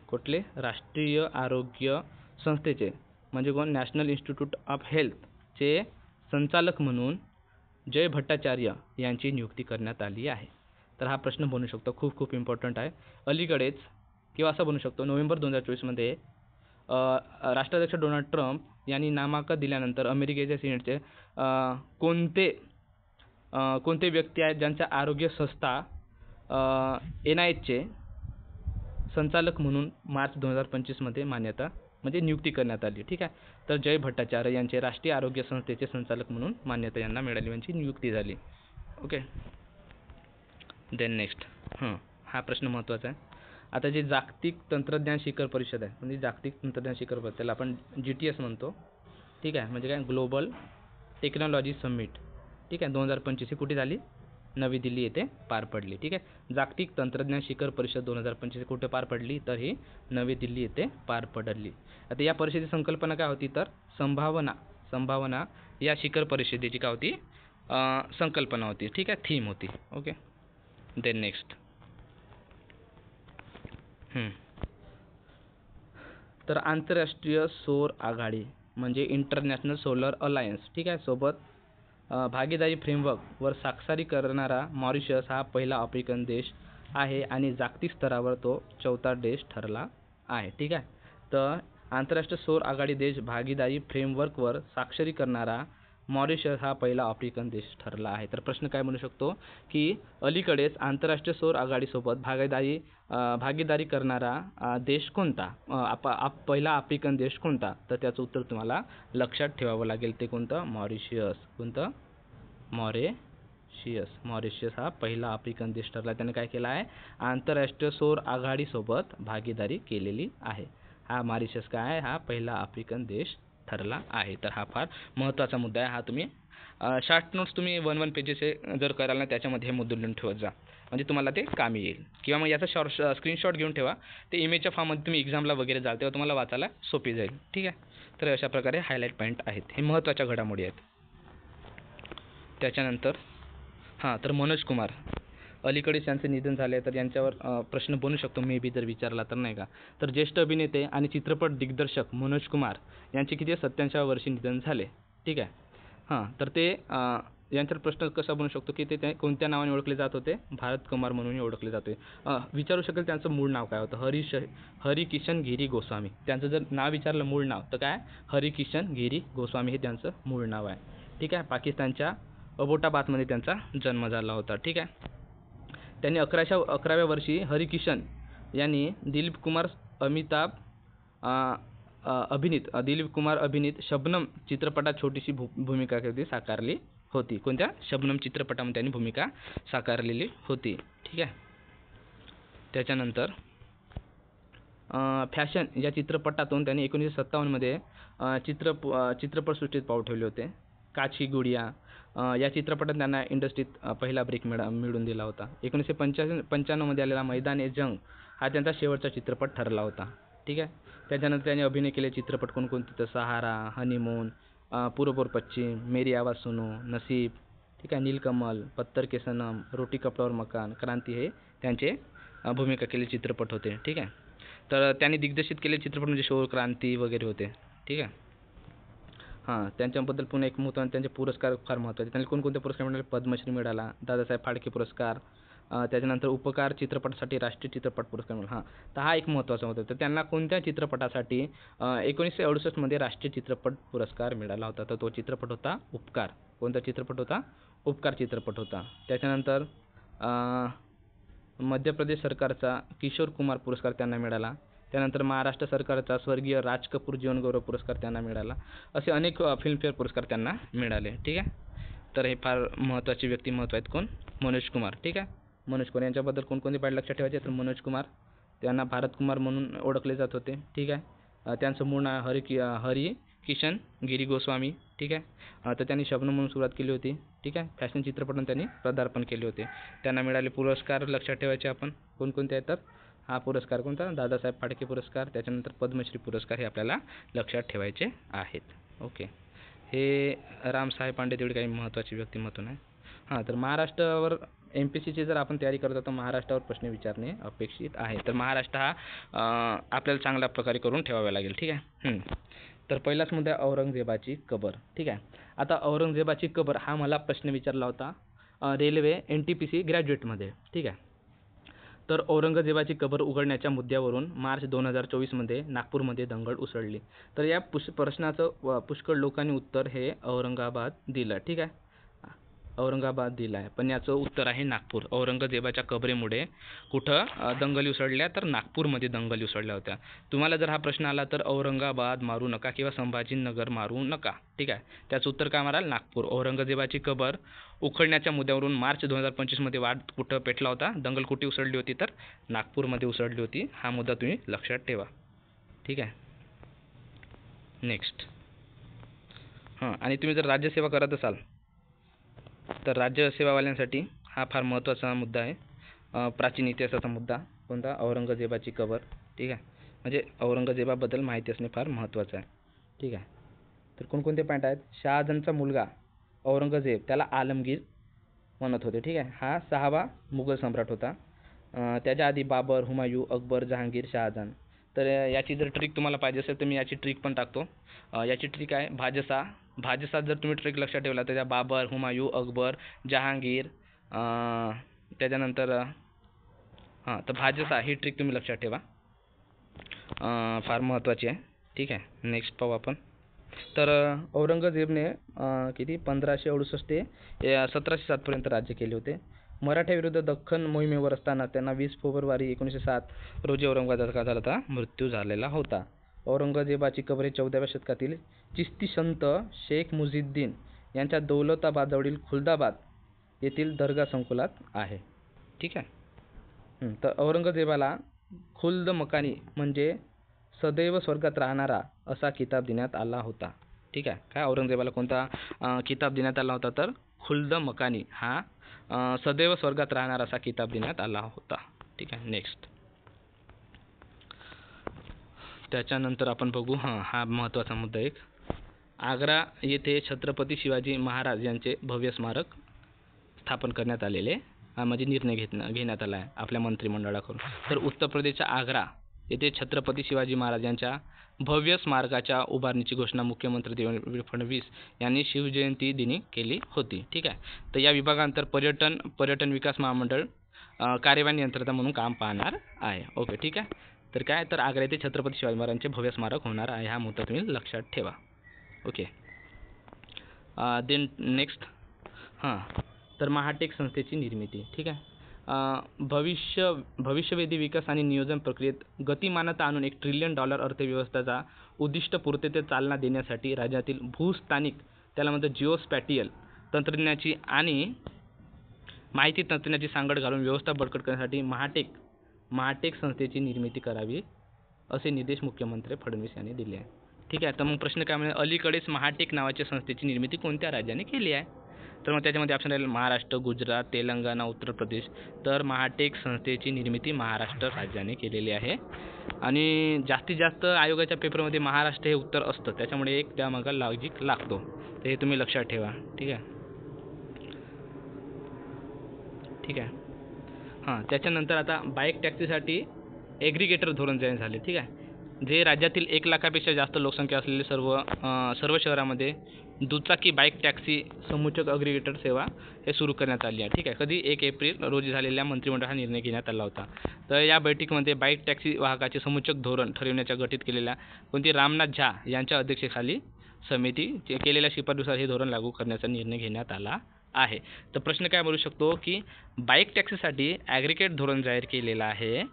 कुठले? राष्ट्रीय आरोग्य संस्थेचे म्हणजे कोण? नॅशनल इन्स्टिट्यूट ऑफ हेल्थचे संचालक म्हणून जय भट्टाचार्य यांची नियुक्ती करण्यात आली आहे. तर हा प्रश्न बनू शकतो, खूप इम्पॉर्टंट आहे. अलीकडेच किंवा असं बनू शकतो, नोव्हेंबर 2024मध्ये राष्ट्राध्यक्ष डोनाल्ड ट्रम्प यांनी नामांकन दिल्यानंतर अमेरिकेच्या सिनेटचे कोणते व्यक्ती आहेत ज्यांच्या आरोग्य संस्था NIHचे संचालक म्हणून मार्च 2025मध्ये मान्यता म्हणजे नियुक्ती करण्यात आली. ठीक आहे. तर जय भट्टाचार्य यांचे राष्ट्रीय आरोग्य संस्थेचे संचालक म्हणून मान्यता यांना मिळाली, यांची नियुक्ती झाली. ओके. देन नेक्स्ट हा प्रश्न महत्त्वाचा आहे. आता जे जागतिक तंत्रज्ञान शिखर परिषद आहे, म्हणजे जागतिक तंत्रज्ञान शिखर परिषद, त्याला आपण GTS म्हणतो. ठीक आहे. म्हणजे काय? Global technology summit. ठीक आहे. 2025 ही कुठे झाली? नवी दिल्ली येथे पार पडली. ठीक आहे. जागतिक तंत्रज्ञान शिखर परिषद 2025 कुठे पार पडली? तर ही नवी दिल्ली येथे पार पडली. आता या परिषदेची संकल्पना काय होती? तर संभावना या शिखर परिषदेची काय होती? संकल्पना होती. ठीक आहे. थीम होती. ओके. देन नेक्स्ट तर आंतरराष्ट्रीय सौर आघाडी म्हणजे इंटरनॅशनल सोलर अलायन्स. ठीक आहे. सोबत भागीदारी फ्रेमवर्कवर स्वाक्षरी करणारा मॉरिशस हा पहिला आफ्रिकन देश आहे आणि जागतिक स्तरावर तो 4था देश ठरला आहे. ठीक आहे. तर आंतरराष्ट्रीय सौर आघाडी देश भागीदारी फ्रेमवर्कवर स्वाक्षरी करणारा मॉरिशस हा पहिला आफ्रिकन देश ठरला आहे. तर प्रश्न काय म्हणू शकतो की अलीकडेच आंतरराष्ट्रीय सौर आघाडीसोबत भागीदारी करणारा देश कोणता? पहिला आफ्रिकन देश कोणता? तर त्याचं उत्तर तुम्हाला लक्षात ठेवावं लागेल. ते कोणतं? मॉरिशस. कोणतं? मॉरिशस हा पहिला आफ्रिकन देश ठरला. त्याने काय केला आहे? आंतरराष्ट्रीय सौर आघाडीसोबत भागीदारी केलेली आहे. हा मॉरिशस काय आहे? हा पहिला आफ्रिकन देश ठरला आहे. तर हा फार महत्त्वाचा मुद्दा आहे. हा तुम्ही शॉर्ट नोट्स तुम्ही 1 पेजेस जर कराल ना, त्याच्यामध्ये हे मुद्दे लिहून ठेवत जा, म्हणजे तुम्हाला ते कामी येईल. किंवा मग याचा स्क्रीनशॉट घेऊन ठेवा. ते इमेजच्या फॉर्ममध्ये तुम्ही एक्झामला वगैरे जाल तेव्हा तुम्हाला वाचायला सोपी जाईल. ठीक आहे. तर अशा प्रकारे हायलाईट पॉईंट आहेत, हे महत्त्वाच्या घडामोडी आहेत. त्याच्यानंतर तर मनोज कुमार अलीकडेच यांचे निधन झाले. तर यांच्यावर प्रश्न बनू शकतो मे बी जर विचारला तर, नाही का? तर ज्येष्ठ अभिनेते आणि चित्रपट दिग्दर्शक मनोज कुमार यांचे किती 87व्या वर्षी निधन झाले. ठीक आहे. तर ते यांच्यावर प्रश्न कसा बनू शकतो की ते कोणत्या नावाने ओळखले जात होते? भारत कुमार म्हणून ओळखले जाते. विचारू शकेल त्यांचं मूळ नाव काय होतं? हरिकिशन गिरी गोस्वामी. त्यांचं जर नाव विचारलं मूळ नाव तर काय? हरिकिशन गिरी गोस्वामी हे त्यांचं मूळ नाव आहे. ठीक आहे. पाकिस्तानच्या अबोटाबादमध्ये त्यांचा जन्म झाला होता. ठीक आहे. त्यांनी 11व्या वर्षी हरिकिशन यांनी दिलीप कुमार अभिनीत शबनम चित्रपटात छोटीशी भूमिका साकारली होती. कोणत्या? शबनम चित्रपटामध्ये त्यांनी भूमिका साकारलेली होती. ठीक आहे. त्याच्यानंतर फॅशन या चित्रपटातून त्यांनी 1957मध्ये चित्रपटसृष्टीत पाऊल ठेवले होते. काची गुडिया, या चित्रपटात त्यांना इंडस्ट्रीत पहिला ब्रेक मिळवून दिला होता. 1995मध्ये आलेला मैदान-ए जंग हा त्यांचा शेवटचा चित्रपट ठरला होता. ठीक आहे. त्याच्यानंतर त्यांनी अभिनय केलेले चित्रपट कोणकोणते तर सहारा, हनीमून, पूरब और पश्चिम, मेरी आवाज़ सुनो, नसीब, ठीक आहे, नीलकमल, पत्थर के सनम, रोटी कपडा और मकान, क्रांती हे त्यांचे भूमिका केलेले चित्रपट होते. ठीक आहे. तर त्यांनी दिग्दर्शित केलेले चित्रपट म्हणजे शोर, क्रांती वगैरे होते. ठीक आहे. त्यांच्याबद्दल पुन्हा एक महत्त्वाचे त्यांचे पुरस्कार फार महत्त्वाचे. त्यांना कोणकोणते पुरस्कार मिळाले? पद्मश्री मिळाला, दादासाहेब फाळके पुरस्कार, त्याच्यानंतर उपकार चित्रपटासाठी राष्ट्रीय चित्रपट पुरस्कार मिळाला. तर हा एक महत्त्वाचा होता. तर त्यांना कोणत्या चित्रपटासाठी 1968मध्ये राष्ट्रीय चित्रपट पुरस्कार मिळाला होता? तर तो चित्रपट होता उपकार. कोणता चित्रपट होता? उपकार चित्रपट होता. त्याच्यानंतर मध्य प्रदेश सरकारचा किशोर कुमार पुरस्कार त्यांना मिळाला. त्यानंतर महाराष्ट्र सरकारचा स्वर्गीय राज कपूर जीवनगौरव पुरस्कार त्यांना मिळाला. असे अनेक फिल्मफेअर पुरस्कार त्यांना मिळाले. ठीक आहे. तर हे फार महत्त्वाचे व्यक्तिमत्व आहेत. कोण? मनोज कुमार. ठीक आहे. मनोज कुमार यांच्याबद्दल कोणकोणते पॉईंट लक्षात ठेवायचे? तर मनोज कुमार, त्यांना भारत कुमार म्हणून ओळखले जात होते. ठीक आहे. त्यांचं मूळ नाव हरी किशन गिरी गोस्वामी. ठीक आहे. तर त्यांनी शबनम म्हणून सुरुवात केली होती. ठीक आहे. फॅशन चित्रपटातून त्यांनी पदार्पण केले होते. त्यांना मिळाले पुरस्कार लक्षात ठेवायचे आपण कोणकोणते आहेत? तर हा पुरस्कार कोणता? दादासाहेब फाळके पुरस्कार, त्याच्यानंतर पद्मश्री पुरस्कार हे आपल्याला लक्षात ठेवायचे आहेत. ओके. हे रामसाहेब पांडे तेवढे काही महत्त्वाचे व्यक्तिमत्व नाही. तर महाराष्ट्रावर MPSCची जर आपण तयारी करत होतो महाराष्ट्रावर प्रश्न विचारणे अपेक्षित आहे. तर महाराष्ट्र हा आपल्याला चांगल्या प्रकारे करून ठेवावा लागेल. ठीक आहे. तर पहिलाच मुद्दा औरंगजेबाची कबर. ठीक आहे. आता औरंगजेबाची कबर हा मला प्रश्न विचारला होता रेल्वे NTPC ग्रॅज्युएटमध्ये. ठीक आहे. तर औरंगजेबाची कबर उघडण्याच्या मुद्द्यावरून मार्च 2024मध्ये नागपूरमध्ये दंगल उसळली. तर या प्रश्नाचं पुष्कळ लोकांनी उत्तर हे औरंगाबाद दिलं. ठीक आहे. औरंगाबाद दिला आहे, पण याचं उत्तर आहे नागपूर. औरंगजेबाच्या कबरेमुळे कुठं दंगली उसळल्या? तर नागपूरमध्ये दंगली उसळल्या होत्या. तुम्हाला जर हा प्रश्न आला तर औरंगाबाद मारू नका किंवा संभाजीनगर मारू नका. ठीक आहे. त्याचं उत्तर काय माराल? नागपूर. औरंगजेबाची कबर उखडण्याच्या मुद्द्यावरून मार्च 2025मध्ये वाद कुठं पेटला होता? दंगल कुठे उसळली होती? तर नागपूरमध्ये उसळली होती. हा मुद्दा तुम्ही लक्षात ठेवा. ठीक आहे. नेक्स्ट. आणि तुम्ही जर राज्यसेवा करत असाल तर राज्यसेवावाल्यांसाठी हा फार महत्त्वाचा मुद्दा आहे. प्राचीन इतिहासाचा मुद्दा कोणता? औरंगजेबाची कबर. ठीक आहे. म्हणजे औरंगजेबाबद्दल माहिती असणे फार महत्त्वाचं आहे. ठीक आहे. तर कोणकोणते पॉईंट आहेत? शहाजहानचा मुलगा औरंगजेब त्याला आलमगीर म्हणत होते. ठीक आहे. हा 6वा मुघल सम्राट होता. त्याच्या आधी बाबर, हुमायूं, अकबर, जहांगीर, शहाजहान. तर याची जर ट्रिक तुम्हाला पाहिजे असेल तर मी याची ट्रिक पण टाकतो. याची ट्रिक आहे भाजसा जर तुम्ही ट्रिक लक्षात ठेवला तर त्या बाबर, हुमायूं, अकबर, जहांगीर, त्याच्यानंतर तर भाजसा ही ट्रिक तुम्ही लक्षात ठेवा. फार महत्त्वाची आहे. ठीक आहे. नेक्स्ट पाहू आपण. तर औरंगजेबने किती 1568 ते 1707 पर्यंत राज्य केले होते. मराठ्याविरुद्ध दख्खन मोहिमेवर असताना त्यांना 20 फेब्रुवारी 1907 रोजी औरंगाबाद झाला मृत्यू झालेला होता. औरंगजेबाची कबर 14व्या शतकातील चिश्ती संत शेख मुझीद्दीन यांच्या दौलताबादजवळील खुलदाबाद येथील दर्गा संकुलात आहे. ठीक आहे. तर औरंगजेबाला खुल्द मकानी म्हणजे सदैव स्वर्गात राहणारा असा किताब देण्यात आला होता. ठीक आहे. काय औरंगजेबाला कोणता किताब देण्यात आला होता? तर खुल्द मकानी हा सदैव स्वर्गात राहणारा असा किताब देण्यात आला होता. ठीक आहे. नेक्स्ट. त्याच्यानंतर आपण बघू हा महत्त्वाचा मुद्दा एक. आग्रा येथे छत्रपती शिवाजी महाराज यांचे भव्य स्मारक स्थापन करण्यात आलेले म्हणजे निर्णय घेण्यात आला आहे आपल्या मंत्रिमंडळाकडून. तर उत्तर प्रदेशच्या आग्रा येथे छत्रपती शिवाजी महाराज यांच्या भव्य स्मारकाच्या उभारणीची घोषणा मुख्यमंत्री देवेंद्र फडणवीस यांनी शिवजयंती दिनी केली होती. ठीक आहे. तर या विभागांतर पर्यटन विकास महामंडळ कार्यवाही यंत्रणा म्हणून काम पाहणार आहे. ओके. ठीक आहे. तर काय तर आग्रा येथे छत्रपती शिवाजी महाराजांचे भव्य स्मारक होणार आहे. हा मुद्दा तुम्ही लक्षात ठेवा. ओके. Then next. तर महाटेक संस्थेची निर्मिती. ठीक आहे. भविष्यवेधी विकास आणि नियोजन प्रक्रियेत गतिमानता आणून $1 ट्रिलियन अर्थव्यवस्थेचा उद्दिष्टपूर्ततेत चालना देण्यासाठी राज्यातील भूस्थानिक त्याला म्हणतात जिओस्पॅटियल तंत्रज्ञानाची आणि माहिती तंत्रज्ञानाची सांगड घालून व्यवस्था बळकट करण्यासाठी महाटेक संस्थेची निर्मिती करावी असे निर्देश मुख्यमंत्री फडणवीस यांनी दिले आहे. ठीक आहे. तर मग प्रश्न काय म्हणजे अलीकडेच महाटेक नावाच्या संस्थेची निर्मिती कोणत्या राज्याने केली आहे? तर मग त्याच्यामध्ये ऑप्शन राहील महाराष्ट्र, गुजरात, तेलंगणा, उत्तर प्रदेश. तर महाटेक संस्थेची निर्मिती महाराष्ट्र राज्याने केलेली आहे आणि जास्तीत जास्त आयोगाच्या पेपरमध्ये महाराष्ट्र हे उत्तर असतं, त्याच्यामुळे एक त्यामागं लॉजिक लागतो. तर हे तुम्ही लक्षात ठेवा. ठीक आहे. ठीक आहे. हां, त्याच्यानंतर आता बाईक टॅक्सीसाठी ॲग्रिगेटर धोरण जाहीर झाले. ठीक आहे. जे राज्यातील 1 लाखापेक्षा जास्त लोकसंख्या असलेले सर्व शहरामध्ये दुचाकी बाईक टॅक्सी समुच्चक ॲग्रिगेटर सेवा हे सुरू करण्यात आली आहे. ठीक आहे. कधी 1 एप्रिल रोजी झालेल्या मंत्रिमंडळ हा निर्णय घेण्यात आला होता. तर या बैठकीमध्ये बाईक टॅक्सी वाहकाचे समुच्चक धोरण ठरविण्याच्या गठीत केलेल्या कोणती रामनाथ झा यांच्या अध्यक्षतेखाली समिती केलेल्या शिफारसीनुसार हे धोरण लागू करण्याचा निर्णय घेण्यात आला आहे. तर प्रश्न काय बोलू शकतो की बाईक टॅक्सीसाठी ॲग्रिगेट धोरण जाहीर केलेलं आहे.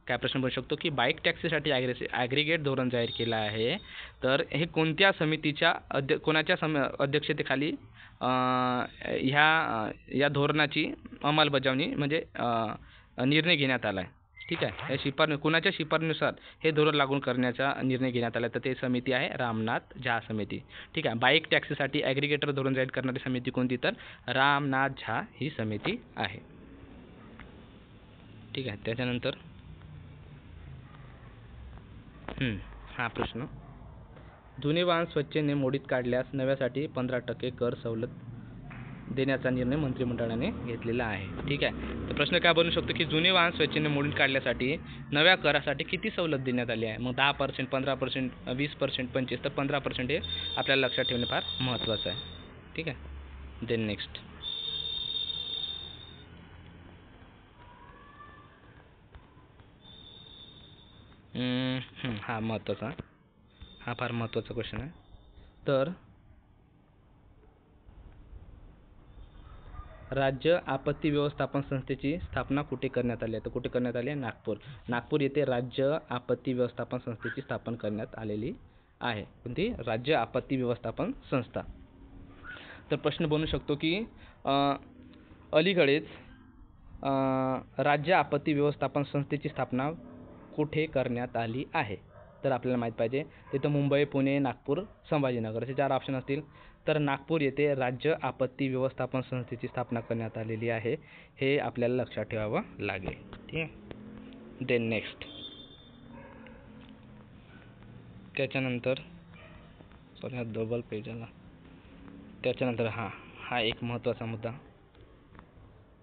काय प्रश्न बनू शकतो की बाईक टॅक्सीसाठी ॲग्रिगेट धोरण जाहीर केलं आहे. तर हे कोणत्या समितीच्या कोणाच्या अध्यक्षतेखाली या धोरणाची अंमलबजावणी म्हणजे निर्णय घेण्यात आला आहे. ठीक आहे. या कोणाच्या शिफारसीनुसार हे धोरण लागू करण्याचा निर्णय घेण्यात आला, तर ते समिती आहे रामनाथ झा समिती. ठीक आहे. बाईक टॅक्सीसाठी ॲग्रिगेटर धोरण जाहीर करणारी समिती कोणती, तर रामनाथ झा ही समिती आहे. ठीक आहे. त्याच्यानंतर हा प्रश्न, जुने वाहन स्वच्छेने मोडीत काढल्यास नव्यासाठी 15% कर सवलत देण्याचा निर्णय मंत्रिमंडळाने घेतलेला आहे. ठीक आहे. तर प्रश्न काय बनू शकतो की जुने वाहन स्वच्छेने मोडीत काढल्यासाठी नव्या करासाठी किती सवलत देण्यात आली आहे. मग 10%, 15%, 20%, 25%, तर 15% हे आपल्याला लक्षात ठेवणे फार महत्त्वाचं आहे. ठीक आहे. देन नेक्स्ट, हा महत्त्वाचा, हा फार महत्त्वाचा क्वेश्चन आहे. तर राज्य आपत्ती व्यवस्थापन संस्थेची स्थापना कुठे करण्यात आली आहे, तर कुठे करण्यात आली आहे, नागपूर येथे राज्य आपत्ती व्यवस्थापन संस्थेची स्थापना करण्यात आलेली आहे. कोणती, राज्य आपत्ती व्यवस्थापन संस्था. तर प्रश्न बनू शकतो की अलीकडेच राज्य आपत्ती व्यवस्थापन संस्थेची स्थापना कुठे करण्यात आली आहे. तर आपल्याला माहीत पाहिजे, तिथं मुंबई, पुणे, नागपूर, संभाजीनगर असे 4 ऑप्शन असतील. तर नागपूर येथे राज्य आपत्ती व्यवस्थापन संस्थेची स्थापना करण्यात आलेली आहे, हे आपल्याला लक्षात ठेवावं लागेल. ठीक आहे. देन नेक्स्ट, त्याच्यानंतर सॉरी डबल पेज आला. त्याच्यानंतर हा एक महत्त्वाचा मुद्दा,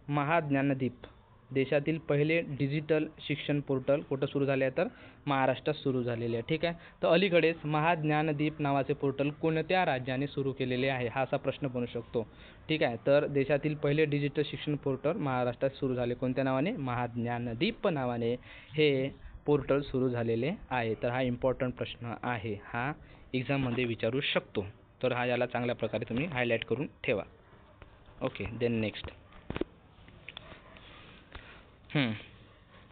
महाज्ञानदीप देशातील पहिले डिजिटल शिक्षण पोर्टल कुठं सुरू झाले आहे, तर महाराष्ट्रात सुरू झालेले आहे. ठीक आहे. तर अलीकडेच महाज्ञानदीप नावाचे पोर्टल कोणत्या राज्याने सुरू केलेले आहे, हा असा प्रश्न बनू शकतो. ठीक आहे. तर देशातील पहिले डिजिटल शिक्षण पोर्टल महाराष्ट्रात सुरू झाले, कोणत्या नावाने, महाज्ञानदीप नावाने हे पोर्टल सुरू झालेले आहे. तर हा इम्पॉर्टंट प्रश्न आहे, हा एक्झाममध्ये विचारू शकतो. तर याला चांगल्या प्रकारे तुम्ही हायलाईट करून ठेवा. ओके. देन नेक्स्ट,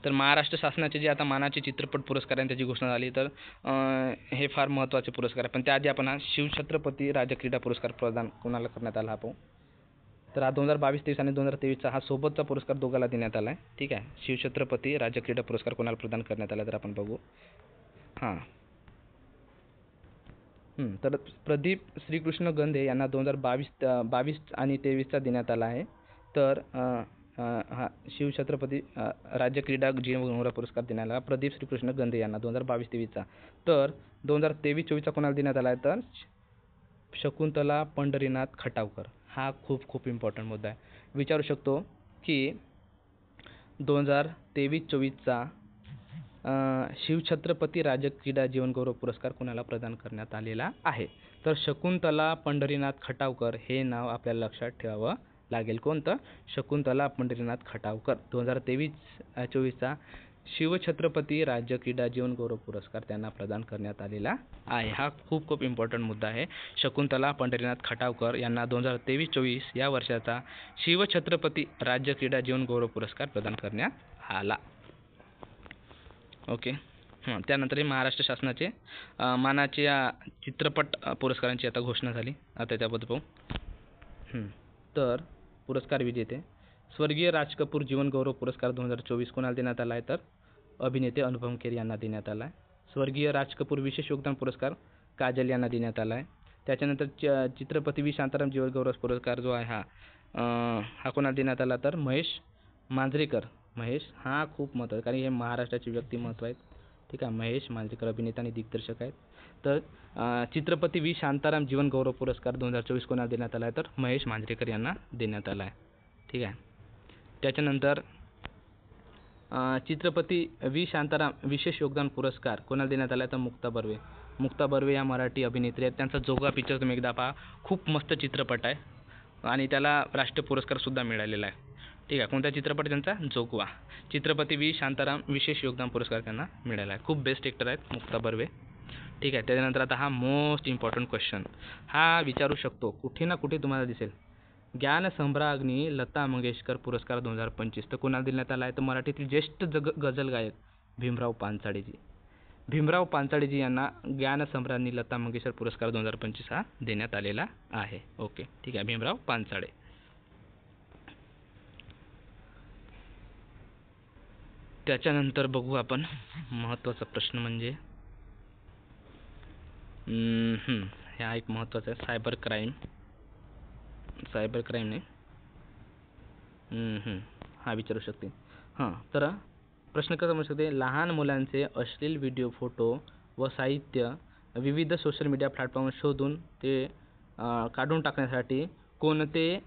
तर महाराष्ट्र शासनाचे जे आता मानाचे चित्रपट पुरस्कार आहे त्याची घोषणा झाली. तर हे फार महत्त्वाचे पुरस्कार आहे, पण त्याआधी आपण हा शिवछत्रपती राज्य क्रीडा पुरस्कार प्रदान कोणाला करण्यात आला हा पाहू. तर हा 2022-23 आणि 2023चा हा सोबतचा पुरस्कार दोघाला देण्यात आला आहे. ठीक आहे. शिवछत्रपती राज्य क्रीडा पुरस्कार कोणाला प्रदान करण्यात आला, तर आपण बघू. तर प्रदीप श्रीकृष्ण गंधे यांना 2022 आणि 23चा देण्यात आला आहे. तर हा शिवछत्रपती राज्य क्रीडा जीवनगौरव पुरस्कार देण्यात आला प्रदीप श्रीकृष्ण गंधे यांना 2022-23चा. तर 2023-24चा कोणाला देण्यात आला आहे, तर शकुंतला पंढरीनाथ खटावकर. हा खूप इम्पॉर्टंट मुद्दा आहे, विचारू शकतो की 2023-24चा शिवछत्रपती राज्य क्रीडा जीवनगौरव पुरस्कार कोणाला प्रदान करण्यात आलेला आहे, तर शकुंतला पंढरीनाथ खटावकर हे नाव आपल्याला लक्षात ठेवावं लागेल. कोणतं, शकुंतला पंढरीनाथ खटावकर. 2023-24चा शिवछत्रपती राज्य क्रीडा जीवनगौरव पुरस्कार त्यांना प्रदान करण्यात आलेला आहे. हा खूप इम्पॉर्टंट मुद्दा आहे. शकुंतला पंढरीनाथ खटावकर यांना 2023-24 या वर्षाचा शिवछत्रपती राज्य क्रीडा जीवनगौरव पुरस्कार प्रदान करण्यात आला. ओके. त्यानंतर हे महाराष्ट्र शासनाचे मानाचे चित्रपट पुरस्कारांची आता घोषणा झाली. आता त्याबद्दल पाहू. तर पुरस्कार विजेते, स्वर्गीय राज कपूर जीवनगौरव पुरस्कार 2024 कोणाला देण्यात आला आहे, तर अभिनेते अनुपम खेर यांना देण्यात आला आहे. स्वर्गीय राज कपूर विशेष योगदान पुरस्कार काजल यांना देण्यात आला आहे. त्याच्यानंतर चित्रपती व्ही शांताराम जीवनगौरव पुरस्कार जो आहे हा कोणाला देण्यात आला तर महेश मांजरेकर. महेश हा खूप महत्त्वाचा, कारण हे महाराष्ट्राचे व्यक्तिमत्व आहेत. ठीक आहे, महेश मांजरेकर अभिनेता आणि दिग्दर्शक आहेत. तर चित्रपती व्ही शांताराम जीवनगौरव पुरस्कार 2024 कोणाला देण्यात आला आहे तर महेश मांजरेकर यांना देण्यात आला आहे. ठीक आहे. त्याच्यानंतर चित्रपती व्ही शांताराम विशेष योगदान पुरस्कार कोणाला देण्यात आला तर मुक्ता बर्वे. मुक्ता बर्वे या मराठी अभिनेत्री आहेत. त्यांचा जोगा पिक्चर तुम्ही एकदा पहा, खूप मस्त चित्रपट आहे आणि त्याला राष्ट्रीय पुरस्कारसुद्धा मिळालेला आहे. ठीक आहे, कोणता चित्रपट त्यांचा? जोगवा. चित्रपती व्ही शांताराम विशेष योगदान पुरस्कार त्यांना मिळाला आहे. खूप बेस्ट ॲक्टर आहेत मुक्ता बर्वे. ठीक आहे. त्याच्यानंतर आता हा मोस्ट इम्पॉर्टंट क्वेश्चन हा विचारू शकतो, कुठे ना कुठे तुम्हाला दिसेल. ज्ञानसम्राज्ञी लता मंगेशकर पुरस्कार 2025 तर कोणाला देण्यात आला आहे तर मराठीतील ज्येष्ठ गझल गायक भीमराव पानसरेजी. भीमराव पानसरेजी यांना ज्ञानसम्राज्ञी लता मंगेशकर पुरस्कार 2025 हा देण्यात आलेला आहे. ओके, ठीक आहे, भीमराव पानसरे. त्याच्यानंतर बघू आपण महत्त्वाचा प्रश्न म्हणजे हा एक महत्त्वाचा आहे, सायबर क्राईम नाही हा विचारू शकते. तर प्रश्न कसा म्हणू शकते, लहान मुलांचे अश्लील व्हिडिओ, फोटो व साहित्य विविध सोशल मीडिया प्लॅटफॉर्म शोधून ते काढून टाकण्यासाठी कोणते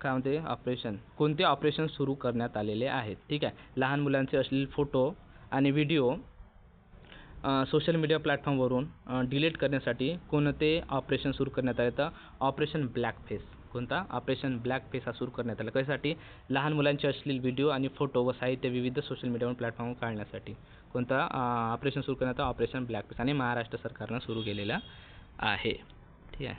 कोणते ऑपरेशन सुरू करण्यात आलेले आहेत. ठीक आहे, लहान मुलांचे अश्लील फोटो आणि व्हिडिओ सोशल मीडिया प्लॅटफॉर्मवरून डिलीट करण्यासाठी कोणते ऑपरेशन सुरू करण्यात आले तर ऑपरेशन ब्लॅकफेस. कोणता? ऑपरेशन ब्लॅकफेस हा सुरू करण्यात आला. कशासाठी? लहान मुलांचे अश्लील व्हिडिओ आणि फोटो व साहित्य विविध सोशल मीडियावर प्लॅटफॉर्मवर काढण्यासाठी कोणता ऑपरेशन सुरू करण्यात आला? ऑपरेशन ब्लॅकफेस, आणि महाराष्ट्र सरकारनं सुरू केलेला आहे. ठीक आहे.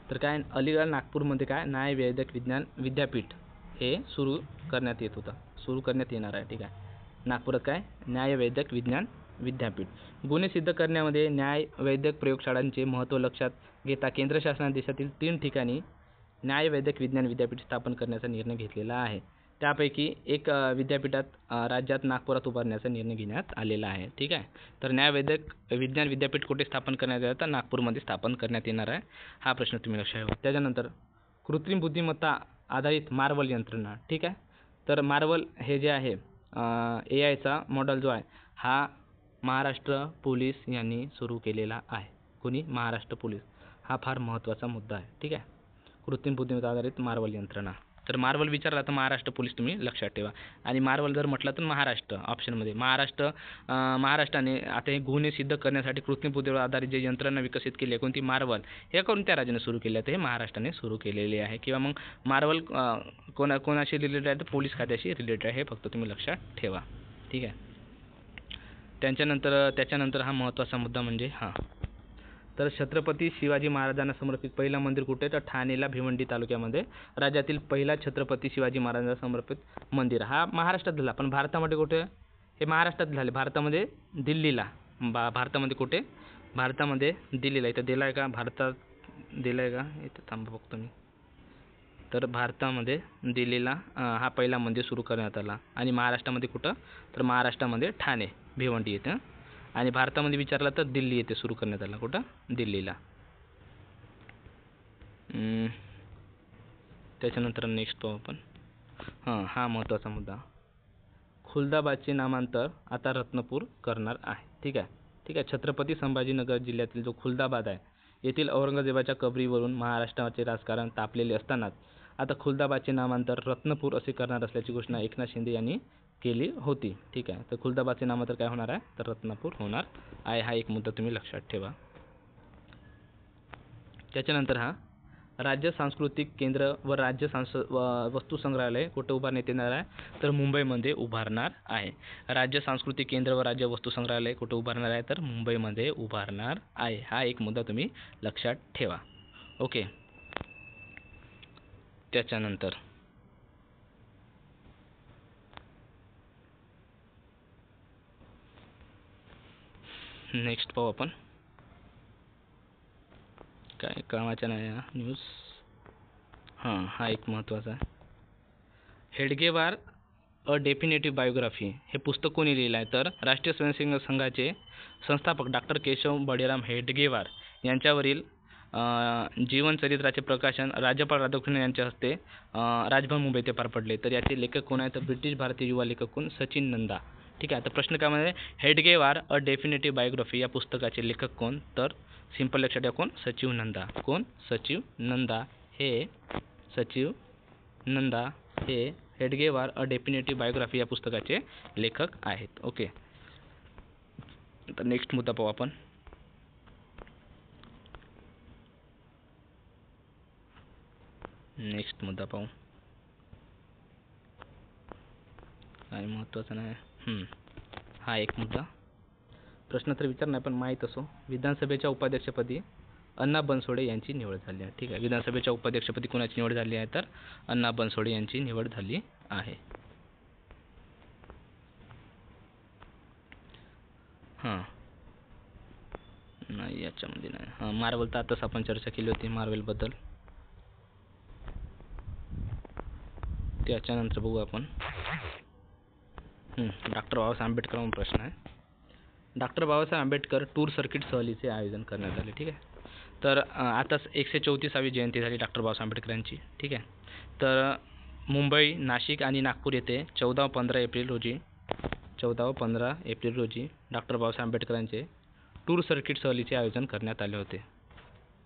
तर काय, अलीगढ नागपूरमध्ये काय न्याय वैद्यक विज्ञान विद्यापीठ हे सुरू करण्यात येणार आहे. ठीक आहे, नागपुरात काय न्याय वैद्यक विज्ञान विद्यापीठ. गुन्हे सिद्ध करण्यामध्ये न्याय वैद्यक प्रयोगशाळांचे महत्त्व लक्षात घेता केंद्र शासनाने देशातील 3 ठिकाणी न्याय वैद्यक विज्ञान विद्यापीठ स्थापन करण्याचा निर्णय घेतलेला आहे. त्यापैकी एक विद्यापीठात राज्यात नागपुरात उभारण्याचा निर्णय घेण्यात आलेला आहे. ठीक आहे, तर न्याय वैद्यक विज्ञान विद्यापीठ कुठे स्थापन करण्यात येणार तर नागपूरमध्ये स्थापन करण्यात येणार आहे. हा प्रश्न तुम्ही लक्षात ठेवा. त्याच्यानंतर कृत्रिम बुद्धिमत्ता आधारित मार्वल यंत्रणा. ठीक आहे, तर मार्वल हे जे आहे AIचा मॉडेल जो आहे हा महाराष्ट्र पोलीस यांनी सुरू केलेला आहे. कोणी? महाराष्ट्र पोलीस. हा फार महत्त्वाचा मुद्दा आहे. ठीक आहे, कृत्रिम बुद्धिमत्ता आधारित मार्वल यंत्रणा. तर मार्वल विचारला तर महाराष्ट्र पोलीस तुम्ही लक्षात ठेवा. आणि मार्वल जर म्हटलं तर महाराष्ट्र ऑप्शनमध्ये महाराष्ट्राने आता हे गुन्हे सिद्ध करण्यासाठी कृत्रिम बुद्धिमत्ता आधारित जे यंत्रणा विकसित केली आहे कोणती? मार्वल. हे कोणत्या राज्याने सुरू केले आहे? हे महाराष्ट्राने सुरू केलेले आहे. किंवा मग मार्वल कोणाशी रिलेटेड आहे तर पोलीस खात्याशी रिलेटेड आहे. हे फक्त तुम्ही लक्षात ठेवा. ठीक आहे. त्याच्यानंतर हा महत्त्वाचा मुद्दा म्हणजे तर छत्रपती शिवाजी महाराजांना समर्पित पहिलं मंदिर कुठे? तर ठाणेला भिवंडी तालुक्यामध्ये राज्यातील पहिला छत्रपती शिवाजी महाराजांना समर्पित मंदिर हा महाराष्ट्रात झाला. पण भारतामध्ये कुठे? हे महाराष्ट्रात झाले. भारतामध्ये दिल्लीला. भारतामध्ये कुठे? भारतामध्ये दिल्लीला. इथं दिलं आहे का? भारतात दिलं आहे का? इथं थांबा बघतो मी. तर भारतामध्ये दिल्लीला हा पहिला मंदिर सुरू करण्यात आला. आणि महाराष्ट्रामध्ये कुठं? तर महाराष्ट्रामध्ये ठाणे भिवंडी येथे. आणि भारतामध्ये विचारला तर दिल्ली येथे सुरू करण्यात आला. कुठं? दिल्लीला. त्याच्यानंतर नेक्स्ट पाहू आपण. हा महत्त्वाचा मुद्दा, खुलदाबादचे नामांतर आता रत्नपूर करणार आहे. ठीक आहे. छत्रपती संभाजीनगर जिल्ह्यातील जो खुलदाबाद आहे येथील औरंगजेबाच्या कबरीवरून महाराष्ट्राचे राजकारण तापलेले असतानाच आता खुलदाबादचे नामांतर रत्नपूर असे करणार असल्याची घोषणा एकनाथ शिंदे यांनी केली होती. ठीक आहे, तर खुलदाबादचे नामांतर काय होणार आहे तर रत्नापूर होणार आहे. हा एक मुद्दा तुम्ही लक्षात ठेवा. त्याच्यानंतर राज्य सांस्कृतिक केंद्र व राज्य वस्तू संग्रहालय कुठे उभारण्यात येणार आहे तर मुंबईमध्ये उभारणार आहे. राज्य सांस्कृतिक केंद्र व राज्य वस्तू संग्रहालय कुठे उभारणार आहे तर मुंबईमध्ये उभारणार आहे. हा एक मुद्दा तुम्ही लक्षात ठेवा. ओके. त्याच्यानंतर नेक्स्ट पाहू आपण. काय कामाच्या नाही न्यूज. हा एक महत्त्वाचा आहे. हेडगेवार अ डेफिनेटिव्ह बायोग्राफी हे पुस्तक कोणी लिहिलं आहे तर राष्ट्रीय स्वयंसेवक संघाचे संस्थापक डॉक्टर केशव बळीराम हेडगेवार यांच्यावरील जीवनचरित्राचे प्रकाशन राज्यपाल राधाकृष्णन यांच्या हस्ते राजभवन मुंबई येथे पार पडले. तर याचे लेखक कोण आहेत तर ब्रिटिश भारतीय युवा लेखक कोण सचिन नंदा. ठीक आहे. तर प्रश्न काय म्हणजे हेडगेवार अ डेफिनेटिव्ह बायोग्राफी या पुस्तकाचे लेखक कोण तर सिंपल लक्षात ठेवा कोण सचिव नंदा. कोण सचिव नंदा हे सचिव नंदा हे हेडगेवार अ डेफिनेटिव्ह बायोग्राफी या पुस्तकाचे लेखक आहेत. ओके. तर नेक्स्ट मुद्दा पाहू आपण. नेक्स्ट मुद्दा पाहू काय महत्त्वाचं नाही. हा एक मुद्दा प्रश्न तर विचार नाही पण माहीत असो. विधानसभेच्या उपाध्यक्षपदी अण्णा बनसोडे यांची निवड झाली आहे. ठीक आहे. विधानसभेच्या उपाध्यक्षपदी कोणाची निवड झाली आहे तर अण्णा बनसोडे यांची निवड झाली आहे. हां नाही याच्यामध्ये नाही. हां मार्वल तर आताच आपण चर्चा केली होती मार्वेलबद्दल. त्याच्यानंतर बघू आपण डॉक्टर बाबासाहेब आंबेडकर म्हणून प्रश्न आहे. Doctor Babasaheb Ambedkar tour circuit सहलीचे आयोजन करण्यात आले. ठीक आहे. तर आताच 134वी जयंती झाली डॉक्टर बाबासाहेब आंबेडकर यांची. ठीक आहे. तर मुंबई, नाशिक आणि नागपूर येथे 14 व 15 एप्रिल रोजी डॉक्टर बाबासाहेब आंबेडकर यांचे टूर सर्किट सहलीचे आयोजन करण्यात आले होते.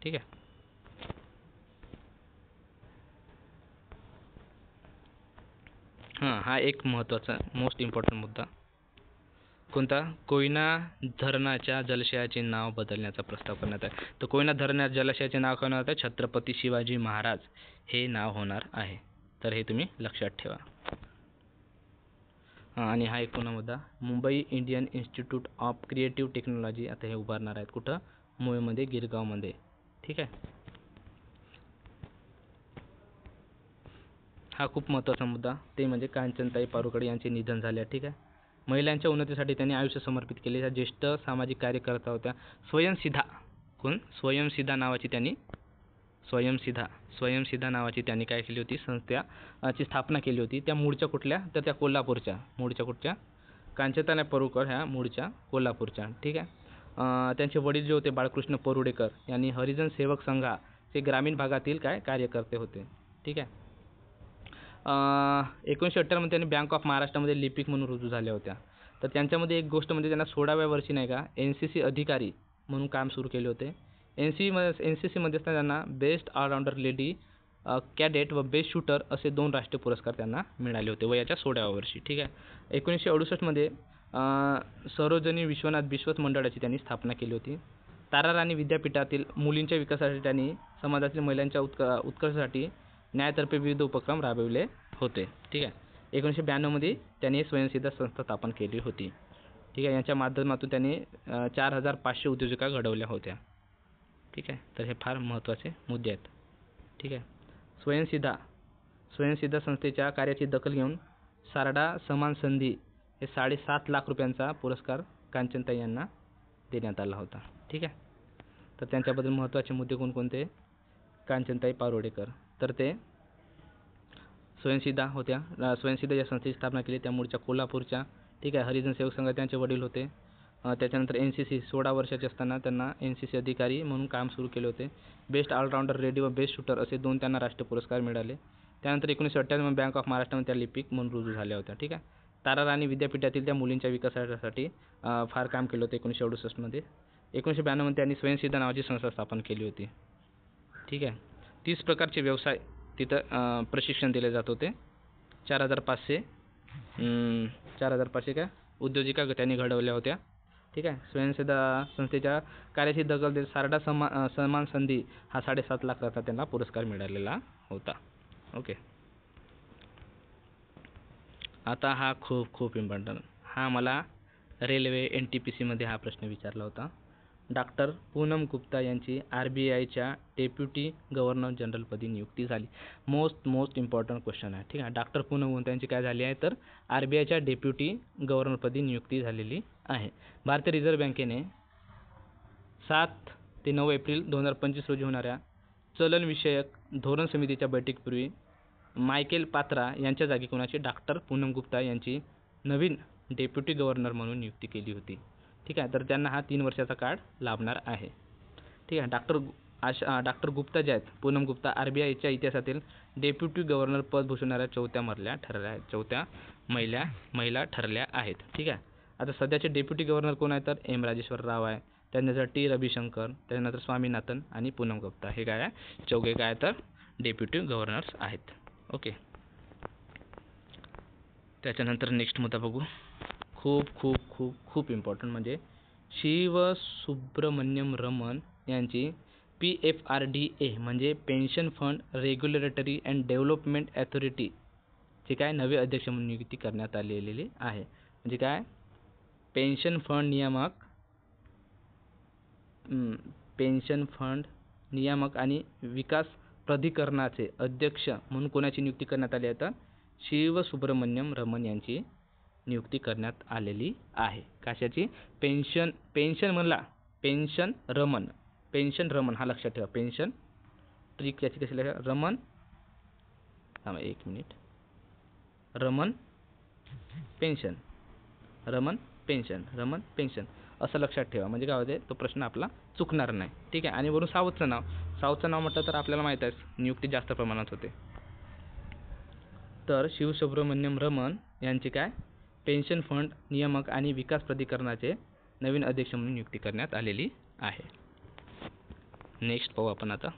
ठीक आहे. हा एक महत्त्वाचा मोस्ट इम्पॉर्टंट मुद्दा कोणता कोयना धरणाच्या जलाशयाचे नाव बदलण्याचा प्रस्ताव करण्यात आहे. तर कोयना धरण जलाशयाचे नाव काय होणार आहे छत्रपती शिवाजी महाराज हे नाव होणार आहे. तर हे तुम्ही लक्षात ठेवा. आणि हा एक पुन्हा मुद्दा Mumbai Indian institute of creative technology आता हे उभारणार आहेत कुठं मुंबईमध्ये गिरगावमध्ये. ठीक आहे. हा खूप महत्त्वाचा मुद्दा ते म्हणजे कांचनताई पारुकडे यांचे निधन झाले. ठीक आहे. महिलांच्या उन्नतीसाठी त्यांनी आयुष्य समर्पित केले. ह्या ज्येष्ठ सामाजिक कार्यकर्त्या होत्या. स्वयंसिद्धा नावाची त्यांनी काय केली होती संस्थेची स्थापना केली होती. त्या मूळच्या कुठल्या तर त्या कोल्हापूरच्या कांचनताई पारुकर ह्या मूळच्या कोल्हापूरच्या. ठीक आहे. त्यांचे वडील जे होते बाळकृष्ण परुडेकर यांनी हरिजन सेवक संघाचे ग्रामीण भागातील कार्यकर्ते होते. ठीक आहे. 1958 मध्ये त्यांनी बँक ऑफ महाराष्ट्रामध्ये लिपिक म्हणून रुजू झाल्या होत्या. तर त्यांच्यामध्ये एक गोष्ट म्हणजे त्यांना 16व्या वर्षी नाही का NCC अधिकारी म्हणून काम सुरू केले होते. NCC मध्ये असताना त्यांना बेस्ट ऑलराऊंडर लेडी कॅडेट व बेस्ट शूटर असे 2 राष्ट्रीय पुरस्कार त्यांना मिळाले होते वयाच्या 16व्या वर्षी. ठीक आहे. 1968 मध्ये सरोजिनी विश्वनाथ बिश्वस्त मंडळाची त्यांनी स्थापना केली होती. ताराराणी विद्यापीठातील मुलींच्या विकासासाठी त्यांनी समाजातील महिलांच्या उत्कर्षासाठी न्यायातर्फे विविध उपक्रम राबविले होते. ठीक आहे. 1992 मध्ये त्यांनी स्वयंसिद्धा संस्था स्थापन केली होती. ठीक आहे. यांच्या माध्यमातून त्यांनी 4500 उद्योजिका घडवल्या होत्या. ठीक आहे. तर हे फार महत्त्वाचे मुद्दे आहेत. ठीक आहे. स्वयंसिद्धा संस्थेच्या कार्याची दखल घेऊन सारडा समान संधी हे 7.5 लाख रुपयांचा पुरस्कार कांचनताई यांना देण्यात आला होता. ठीक आहे. तर त्यांच्याबद्दल महत्त्वाचे मुद्दे कोणकोणते कांचनताई पारुडेकर तर ते स्वयंसिद्धा होत्या. स्वयंसिद्धा या संस्थेची स्थापना केली त्या मूळच्या कोल्हापूरच्या. ठीक आहे. हरिजन सेवक संघ त्यांचे वडील होते. त्याच्यानंतर NCC 16 वर्षाचे असताना त्यांना NCC अधिकारी म्हणून काम सुरू केले होते. बेस्ट ऑलराऊंडर लेडी व बेस्ट शूटर असे 2 त्यांना राष्ट्रीय पुरस्कार मिळाले. त्यानंतर 1998 मध्ये बँक ऑफ महाराष्ट्रामध्ये त्या लिपिक म्हणून रुजू झाल्या होत्या. ठीक आहे. ताराराणी विद्यापीठातील त्या मुलींच्या विकासासाठी फार काम केलं होतं 1968 मध्ये. 1992 मध्ये त्यांनी स्वयंसिद्धा नावाची संस्था स्थापन केली होती. ठीक आहे. 30 प्रकारचे व्यवसाय तिथं प्रशिक्षण दिले जात होते. 4500 काय उद्योजिका त्यांनी घडवल्या होत्या. ठीक आहे. स्वयंसिद्धा संस्थेच्या कार्याची दखल देत सारडा समान संधी हा 7.5 लाखाचा त्यांना पुरस्कार मिळालेला होता. ओके. आता हा खूप इम्पॉर्टंट हा मला रेल्वे NTPC मध्ये हा प्रश्न विचारला होता. डॉक्टर पूनम गुप्ता यांची RBIच्या डेप्युटी गव्हर्नर जनरलपदी नियुक्ती झाली. मोस्ट इम्पॉर्टंट क्वेश्चन आहे. ठीक आहे. डॉक्टर पूनम गुप्ता यांची काय झाली आहे तर RBIच्या डेप्युटी गव्हर्नरपदी नियुक्ती झालेली आहे. भारतीय रिझर्व्ह बँकेने 7 ते 9 एप्रिल 2025 रोजी होणाऱ्या चलनविषयक धोरण समितीच्या बैठकीपूर्वी मायकेल पात्रा यांच्या जागी कोणाची डॉक्टर पूनम गुप्ता यांची नवीन डेप्युटी गव्हर्नर म्हणून नियुक्ती केली होती. ठीक आहे, तर त्यांना हा 3 वर्षाचा काळ लाभणार आहे. ठीक आहे, डॉक्टर गुप्ता जे आहेत, पूनम गुप्ता, RBIच्या इतिहासातील डेप्युटी गव्हर्नर पद भूषवणाऱ्या चौथ्या महिला ठरल्या आहेत. ठीक आहे, आता सध्याचे डेप्युटी गव्हर्नर कोण आहेत तर एम राजेश्वर राव आहे, त्यानंतर टी रविशंकर, त्यानंतर स्वामीनाथन आणि पूनम गुप्ता. हे काय आहे, चौघे काय तर डेप्युटी गव्हर्नर्स आहेत. ओके, त्याच्यानंतर नेक्स्ट मुद्दा बघू. खूप खूप खूप खूप इम्पॉर्टंट म्हणजे शिवसुब्रमण्यम रमन यांची PFRDA म्हणजे pension fund regulatory and development authority चे काय नवे अध्यक्ष म्हणून नियुक्ती करण्यात आलेली आहे. म्हणजे काय, पेन्शन फंड नियामक आणि विकास प्राधिकरणाचे अध्यक्ष म्हणून कोणाची नियुक्ती करण्यात आली आहे तर शिवसुब्रमण्यम रमन यांची नियुक्ती करण्यात आलेली आहे. कशाची, पेन्शन रमन हा लक्षात ठेवा. पेन्शन ट्रिक याची कशी लक्षात, रमन पेन्शन असं लक्षात ठेवा. म्हणजे काय होते, तो प्रश्न आपला चुकणार नाही. ठीक आहे, आणि वरून साऊथचं नाव म्हटलं तर आपल्याला माहीत आहे नियुक्ती जास्त प्रमाणात होते. तर शिवसुब्रमण्यम रमन यांची काय पेन्शन फंड नियामक आणि विकास प्राधिकरणाचे नवीन अध्यक्ष म्हणून नियुक्ती करण्यात आलेली आहे. नेक्स्ट पाहू आपण आता.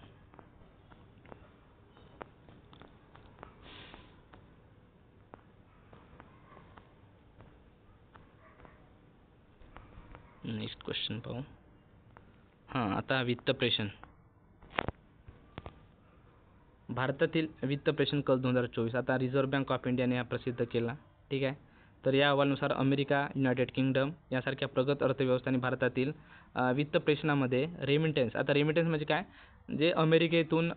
नेक्स्ट क्वेश्चन पाहू. आता वित्तप्रेषण. भारतातील वित्तप्रेषण कल 2024 आता रिझर्व्ह बँक ऑफ इंडियाने हा प्रसिद्ध केला. ठीक आहे, तर या अहवालानुसार अमेरिका, युनायटेड किंगडम यासारख्या प्रगत अर्थव्यवस्थांनी भारतातील वित्तप्रेषणामध्ये रेमिटन्स. आता रेमिटन्स म्हणजे काय, जे अमेरिकेतून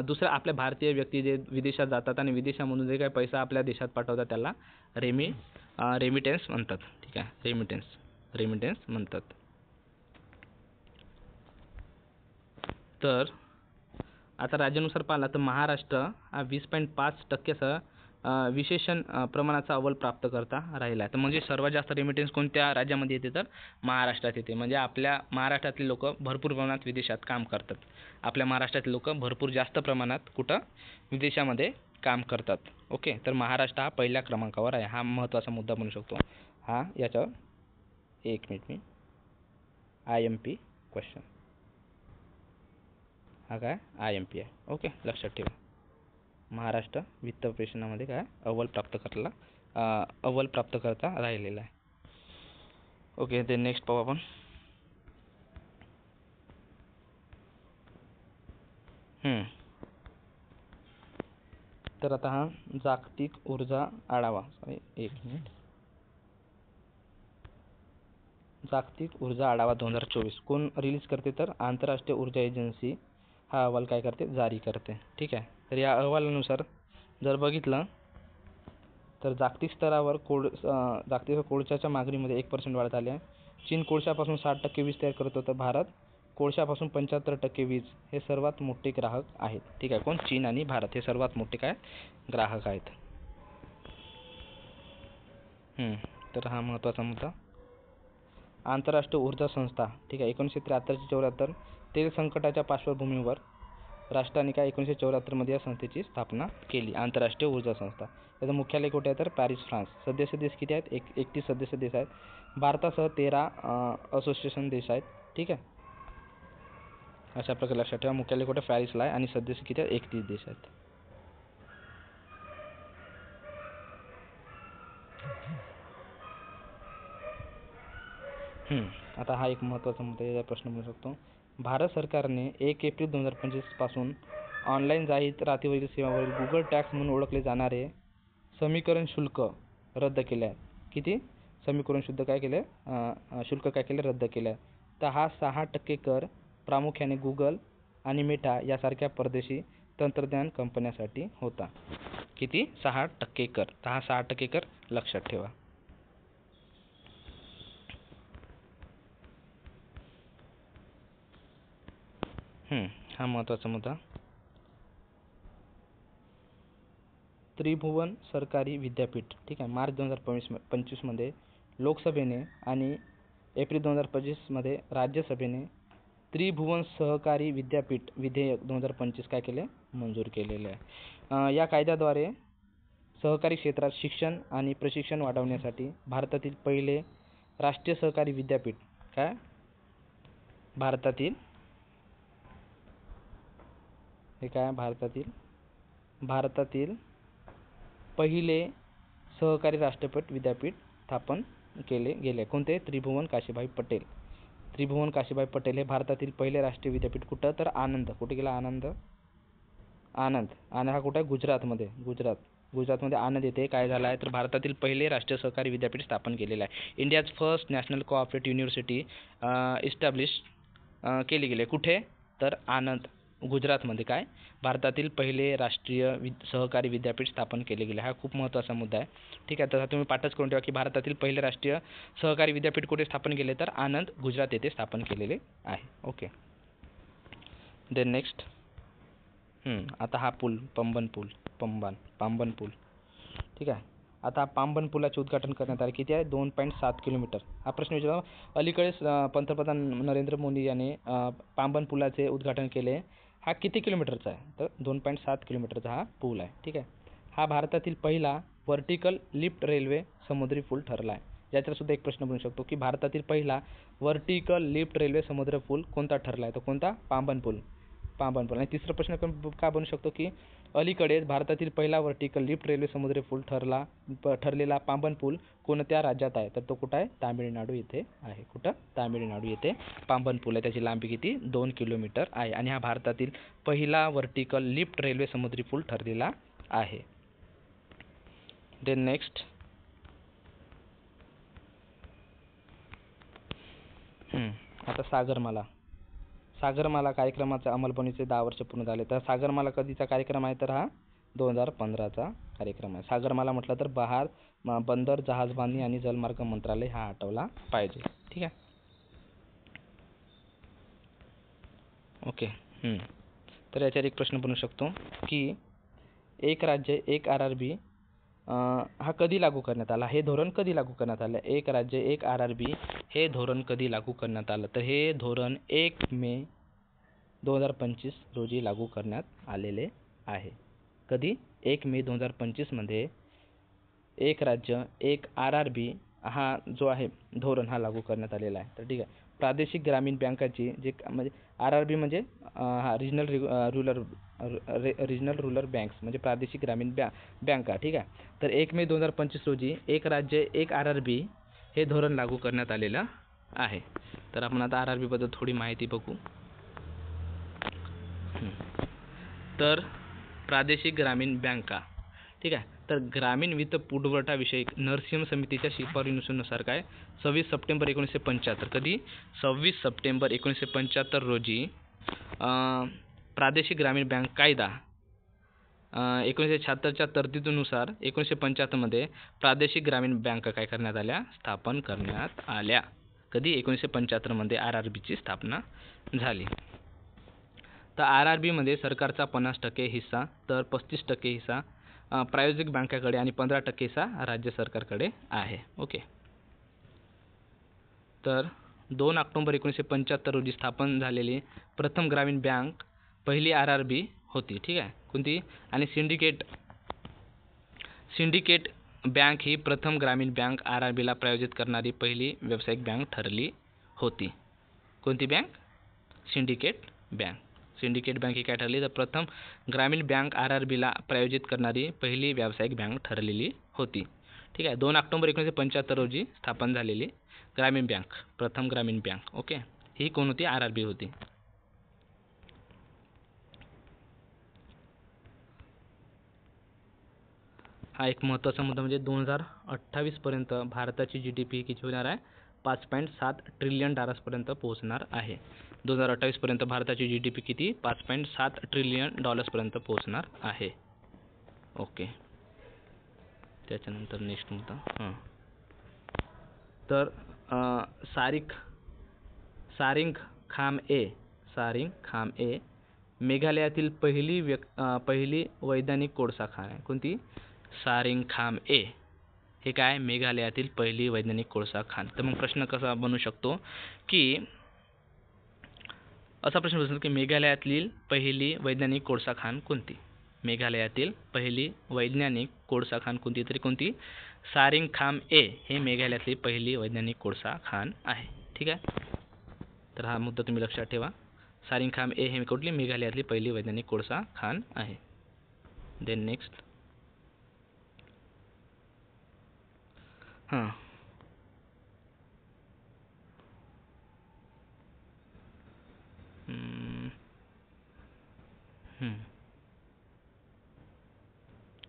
दुसऱ्या आपल्या भारतीय व्यक्ती जे विदेशात जातात आणि विदेशामधून जे काही पैसा आपल्या देशात पाठवतात त्याला रेमिटन्स म्हणतात. ठीक आहे, रेमिटन्स म्हणतात. तर आता राज्यानुसार पाहिला तर महाराष्ट्र हा 20.5% विशेषण प्रमाणाचा अव्वल प्राप्तकर्ता राहिला आहे. तर म्हणजे सर्वात जास्त रेमिटन्स कोणत्या राज्यामध्ये येते तर महाराष्ट्रात येते. म्हणजे आपल्या महाराष्ट्रातले लोक भरपूर प्रमाणात विदेशात काम करतात. आपल्या महाराष्ट्रातले लोक भरपूर जास्त प्रमाणात कुठं विदेशामध्ये काम करतात. ओके, तर महाराष्ट्र हा पहिल्या क्रमांकावर आहे. हा महत्त्वाचा मुद्दा म्हणू शकतो. हा याच्यावर एक मिनिट मी IMP क्वेश्चन हा काय IMP आहे. ओके, लक्षात ठेवा. महाराष्ट्र वित्तप्रेषणामध्ये काय अव्वल प्राप्तकर्ता राहिलेला आहे. ओके, ते नेक्स्ट पाहू आपण. तर आता हा जागतिक ऊर्जा आढावा. जागतिक ऊर्जा आढावा 2024 कोण रिलीज करते तर आंतरराष्ट्रीय ऊर्जा एजन्सी हा अहवाल काय करते, जारी करते. ठीक आहे, तर या अहवालानुसार जर बघितलं तर जागतिक स्तरावर कोळशाच्या मागणीमध्ये 1% वाढ झाली आहे. चीन कोळशापासून 60% वीज तयार करतो, तर भारत कोळशापासून 75% वीज हे सर्वात मोठे ग्राहक आहेत. ठीक आहे, कोण, चीन आणि भारत हे सर्वात मोठे काय ग्राहक आहेत. तर हा महत्त्वाचा मुद्दा. आंतरराष्ट्रीय ऊर्जा संस्था. ठीक आहे, 1973-74 तेल संकटाच्या पार्श्वभूमीवर राष्ट्राने काय 1974 मध्ये या संस्थेची स्थापना केली, आंतरराष्ट्रीय ऊर्जा संस्था. त्याचं मुख्यालय कुठे आहे तर पॅरिस, फ्रान्स. सदस्य देश किती आहेत, 31 सदस्य देश आहेत. भारतासह 13 असोसिएशन देश आहेत. ठीक आहे, अशा प्रकारे लक्षात ठेवा. मुख्यालय कुठे पॅरिसला आहे आणि सदस्य किती आहेत, 31 देश आहेत. आता हा एक महत्त्वाचा मुद्दा याचा प्रश्न म्हणू शकतो. भारत सरकारने 1 एप्रिल 2025 पासून ऑनलाईन जाहिरातीवरील सेवांवरील गुगल टॅक्स म्हणून ओळखले जाणारे समीकरण शुल्क रद्द केले आहे. किती समीकरण शुल्क काय केले, रद्द केले आहे. तर हा 6% कर प्रामुख्याने गुगल आणि मेटा यासारख्या परदेशी तंत्रज्ञान कंपन्यांसाठी होता. किती, 6% कर. तर हा 6% कर लक्षात ठेवा. हा महत्त्वाचा मुद्दा. त्रिभुवन सरकारी विद्यापीठ, ठीक आहे, मार्च 2025मध्ये लोकसभेने आणि एप्रिल 2025मध्ये राज्यसभेने त्रिभुवन सहकारी विद्यापीठ विधेयक 2025 काय केले, मंजूर केलेले आहे. या कायद्याद्वारे सहकारी क्षेत्रात शिक्षण आणि प्रशिक्षण वाढवण्यासाठी भारतातील पहिले राष्ट्रीय सहकारी विद्यापीठ काय, भारतातील हे काय, भारतातील पहिले सहकारी राष्ट्रपीठ विद्यापीठ स्थापन केले गेले. कोणते, त्रिभुवन काशीबाई पटेल. त्रिभुवन काशीबाई पटेल हे भारतातील पहिले राष्ट्रीय विद्यापीठ कुठं, तर आनंद. कुठे गेला, आनंद. आणि हा कुठे आहे, गुजरातमध्ये आनंद येथे काय झाला आहे, तर भारतातील पहिले राष्ट्रीय सहकारी विद्यापीठ स्थापन केलेले आहे. India's first national cooperative university establish केली गेली. कुठे, तर आनंद, गुजरातमध्ये काय, भारतातील पहिले राष्ट्रीय सहकारी विद्यापीठ स्थापन केले गेले. हा खूप महत्त्वाचा मुद्दा आहे, ठीक आहे. तसा तुम्ही पाठच करून ठेवा की भारतातील पहिले राष्ट्रीय सहकारी विद्यापीठ कुठे स्थापन केले, तर आनंद, गुजरात येथे स्थापन केलेले आहे. ओके. देन नेक्स्ट, आता हा पूल, पांबन पूल, ठीक आहे. आता पांबन पुलाचे उद्घाटन करण्यात आले. किती आहे, 2.7 किलोमीटर. हा प्रश्न विचारला. अलीकडेच पंतप्रधान नरेंद्र मोदी यांनी पांबन पुलाचे उद्घाटन केले. हा किती किलोमीटरचा आहे, तर 2.7 किलोमीटरचा हा पूल आहे, ठीक आहे. हा भारतातील पहिला व्हर्टिकल लिफ्ट रेल्वे समुद्री पूल ठरला आहे. याच्यावर सुद्धा एक प्रश्न बनू शकतो की भारतातील पहिला व्हर्टिकल लिफ्ट रेल्वे समुद्र पूल कोणता ठरला आहे, तर कोणता, पांबन पूल. आणि तिसरा प्रश्न का बनू शकतो की अलीकडेच भारतातील पहिला व्हर्टिकल लिफ्ट रेल्वे समुद्री पूल ठरलेला पांबन पूल कोणत्या राज्यात आहे, तर तो कुठं आहे, तामिळनाडू येथे आहे. कुठं, तामिळनाडू येथे पांबन पूल आहे. त्याची लांबी किती, 2 किलोमीटर आहे आणि हा भारतातील पहिला व्हर्टिकल लिफ्ट रेल्वे समुद्री पूल ठरलेला आहे. देन नेक्स्ट, आता सागरमाला कार्यक्रमाचा अंमलबजावणीचे 10 वर्ष पूर्ण झाले. तर सागरमाला कधीचा कार्यक्रम आहे, तर हा 2015चा कार्यक्रम आहे. सागरमाला म्हटलं तर बंदर, जहाजबांधणी आणि जलमार्ग मंत्रालय हा आठवला पाहिजे, ठीक आहे. ओके. तर याच्यावर एक प्रश्न बनू शकतो की एक राज्य एक RRB हा कधी लागू करण्यात आला, हे धोरण कधी लागू करण्यात आलं. एक राज्य एक RRB हे धोरण कधी लागू करण्यात आलं, तर हे धोरण 1 मे 2025 रोजी लागू करण्यात आलेले आहे. कधी, 1 मे 2025मध्ये एक राज्य एक RRB हा जो आहे धोरण हा लागू करण्यात आलेला आहे. तर ठीक आहे. प्रादेशिक ग्रामीण बँकाची जे म्हणजे RRB म्हणजे रिजनल रूरल बँक्स म्हणजे प्रादेशिक ग्रामीण बँका, ठीक आहे. तर 1 मे 2025 रोजी एक राज्य एक RRB हे धोरण लागू करण्यात आलेलं आहे. तर आपण आता RRB बद्दल थोडी माहिती बघू. तर प्रादेशिक ग्रामीण बँका, ठीक आहे. तर ग्रामीण वित्त पुरवठाविषयक नरसिंह समितीच्या शिफारशीनुसार काय, 26 सप्टेंबर 1975, कधी, 26 सप्टेंबर 1975 रोजी प्रादेशिक ग्रामीण बँक कायदा 1976च्या तरतुदीनुसार 1975मध्ये प्रादेशिक ग्रामीण बँका काय करण्यात आल्या, स्थापन करण्यात आल्या. कधी, 1975मध्ये RRBची स्थापना झाली. तर RRBमध्ये सरकारचा 50% हिस्सा, तर 35% हिस्सा प्रायोजिक बँकाकडे आणि 15% हिस्सा राज्य सरकारकडे आहे. ओके. तर 2 ऑक्टोबर 1975 रोजी स्थापन झालेली प्रथम ग्रामीण बँक पहिली RRB होती, ठीक आहे. कोणती, आणि सिंडिकेट बँक ही प्रथम ग्रामीण बँक RRBला प्रायोजित करणारी पहिली व्यावसायिक बँक ठरली होती. कोणती bank, syndicate bank. Syndicate bank ही काय ठरली, तर प्रथम ग्रामीण बँक RRBला प्रायोजित करणारी पहिली व्यावसायिक बँक ठरलेली होती, ठीक आहे. 2 ऑक्टोबर 1975 रोजी स्थापन झालेली ग्रामीण बँक, प्रथम ग्रामीण बँक. ओके. ही कोण होती, RRB होती. हा एक महत्त्वाचा मुद्दा म्हणजे 2028 पर्यंत भारताची GDP किती होणार आहे, $5.7 ट्रिलियन पर्यंत पोहोचणार आहे. 2028 पर्यंत भारताची GDP किती, $5.7 ट्रिलियन पर्यंत पोहोचणार आहे. ओके. त्याच्यानंतर नेक्स्ट मुद्दा, तर सारिंग खाम ए मेघालयातील पहिली वैज्ञानिक कोळसा खाण आहे. कोणती, सारिंगखाम ए हे काय मेघालयातील पहिली वैज्ञानिक कोळसा खाण. तर मग प्रश्न कसा बनू शकतो की असा प्रश्न असतो की मेघालयातील पहिली वैज्ञानिक कोळसा खाण कोणती. मेघालयातील पहिली वैज्ञानिक कोळसा खाण कोणती, तरी कोणती सारिंगखाम ए हे मेघालयातली पहिली वैज्ञानिक कोळसा खाण आहे. ठीक आहे, तर हा मुद्दा तुम्ही लक्षात ठेवा. सारिंगखाम ए हे कुठली मेघालयातली पहिली वैज्ञानिक कोळसा खाण आहे. देन नेक्स्ट हां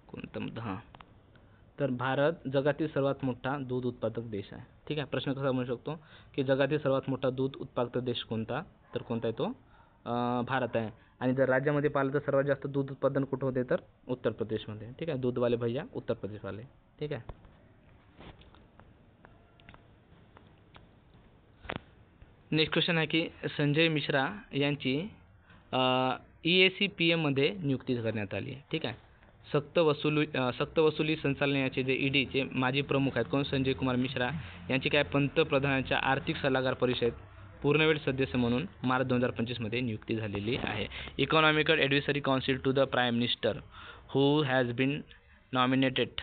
कोणता मुद्दा हां तर भारत जगातील सर्वात मोठा दूध उत्पादक देश आहे. ठीक आहे, प्रश्न कसा बनू शकतो की जगातील सर्वात मोठा दूध उत्पादक देश कोणता, तर कोणता आहे तो भारत आहे. आणि जर राज्यामध्ये पाहिलं तर सर्वात जास्त दूध उत्पादन कुठं होते, तर उत्तर प्रदेशमध्ये. ठीक आहे, दूधवाले भैया उत्तर प्रदेशवाले. ठीक आहे, नेक्स्ट क्वेश्चन आहे की संजय मिश्रा यांची EACPM मध्ये नियुक्ती करण्यात आली आहे. ठीक आहे, सक्त वसुली संचालनालयाचे जे ईडीचे माजी प्रमुख आहेत कोण, संजय कुमार मिश्रा यांची काय पंतप्रधानांच्या आर्थिक सल्लागार परिषद पूर्णवेळ सदस्य म्हणून मार्च 2025 मध्ये नियुक्ती झालेली आहे. Economical advisory council to the prime minister who has been nominated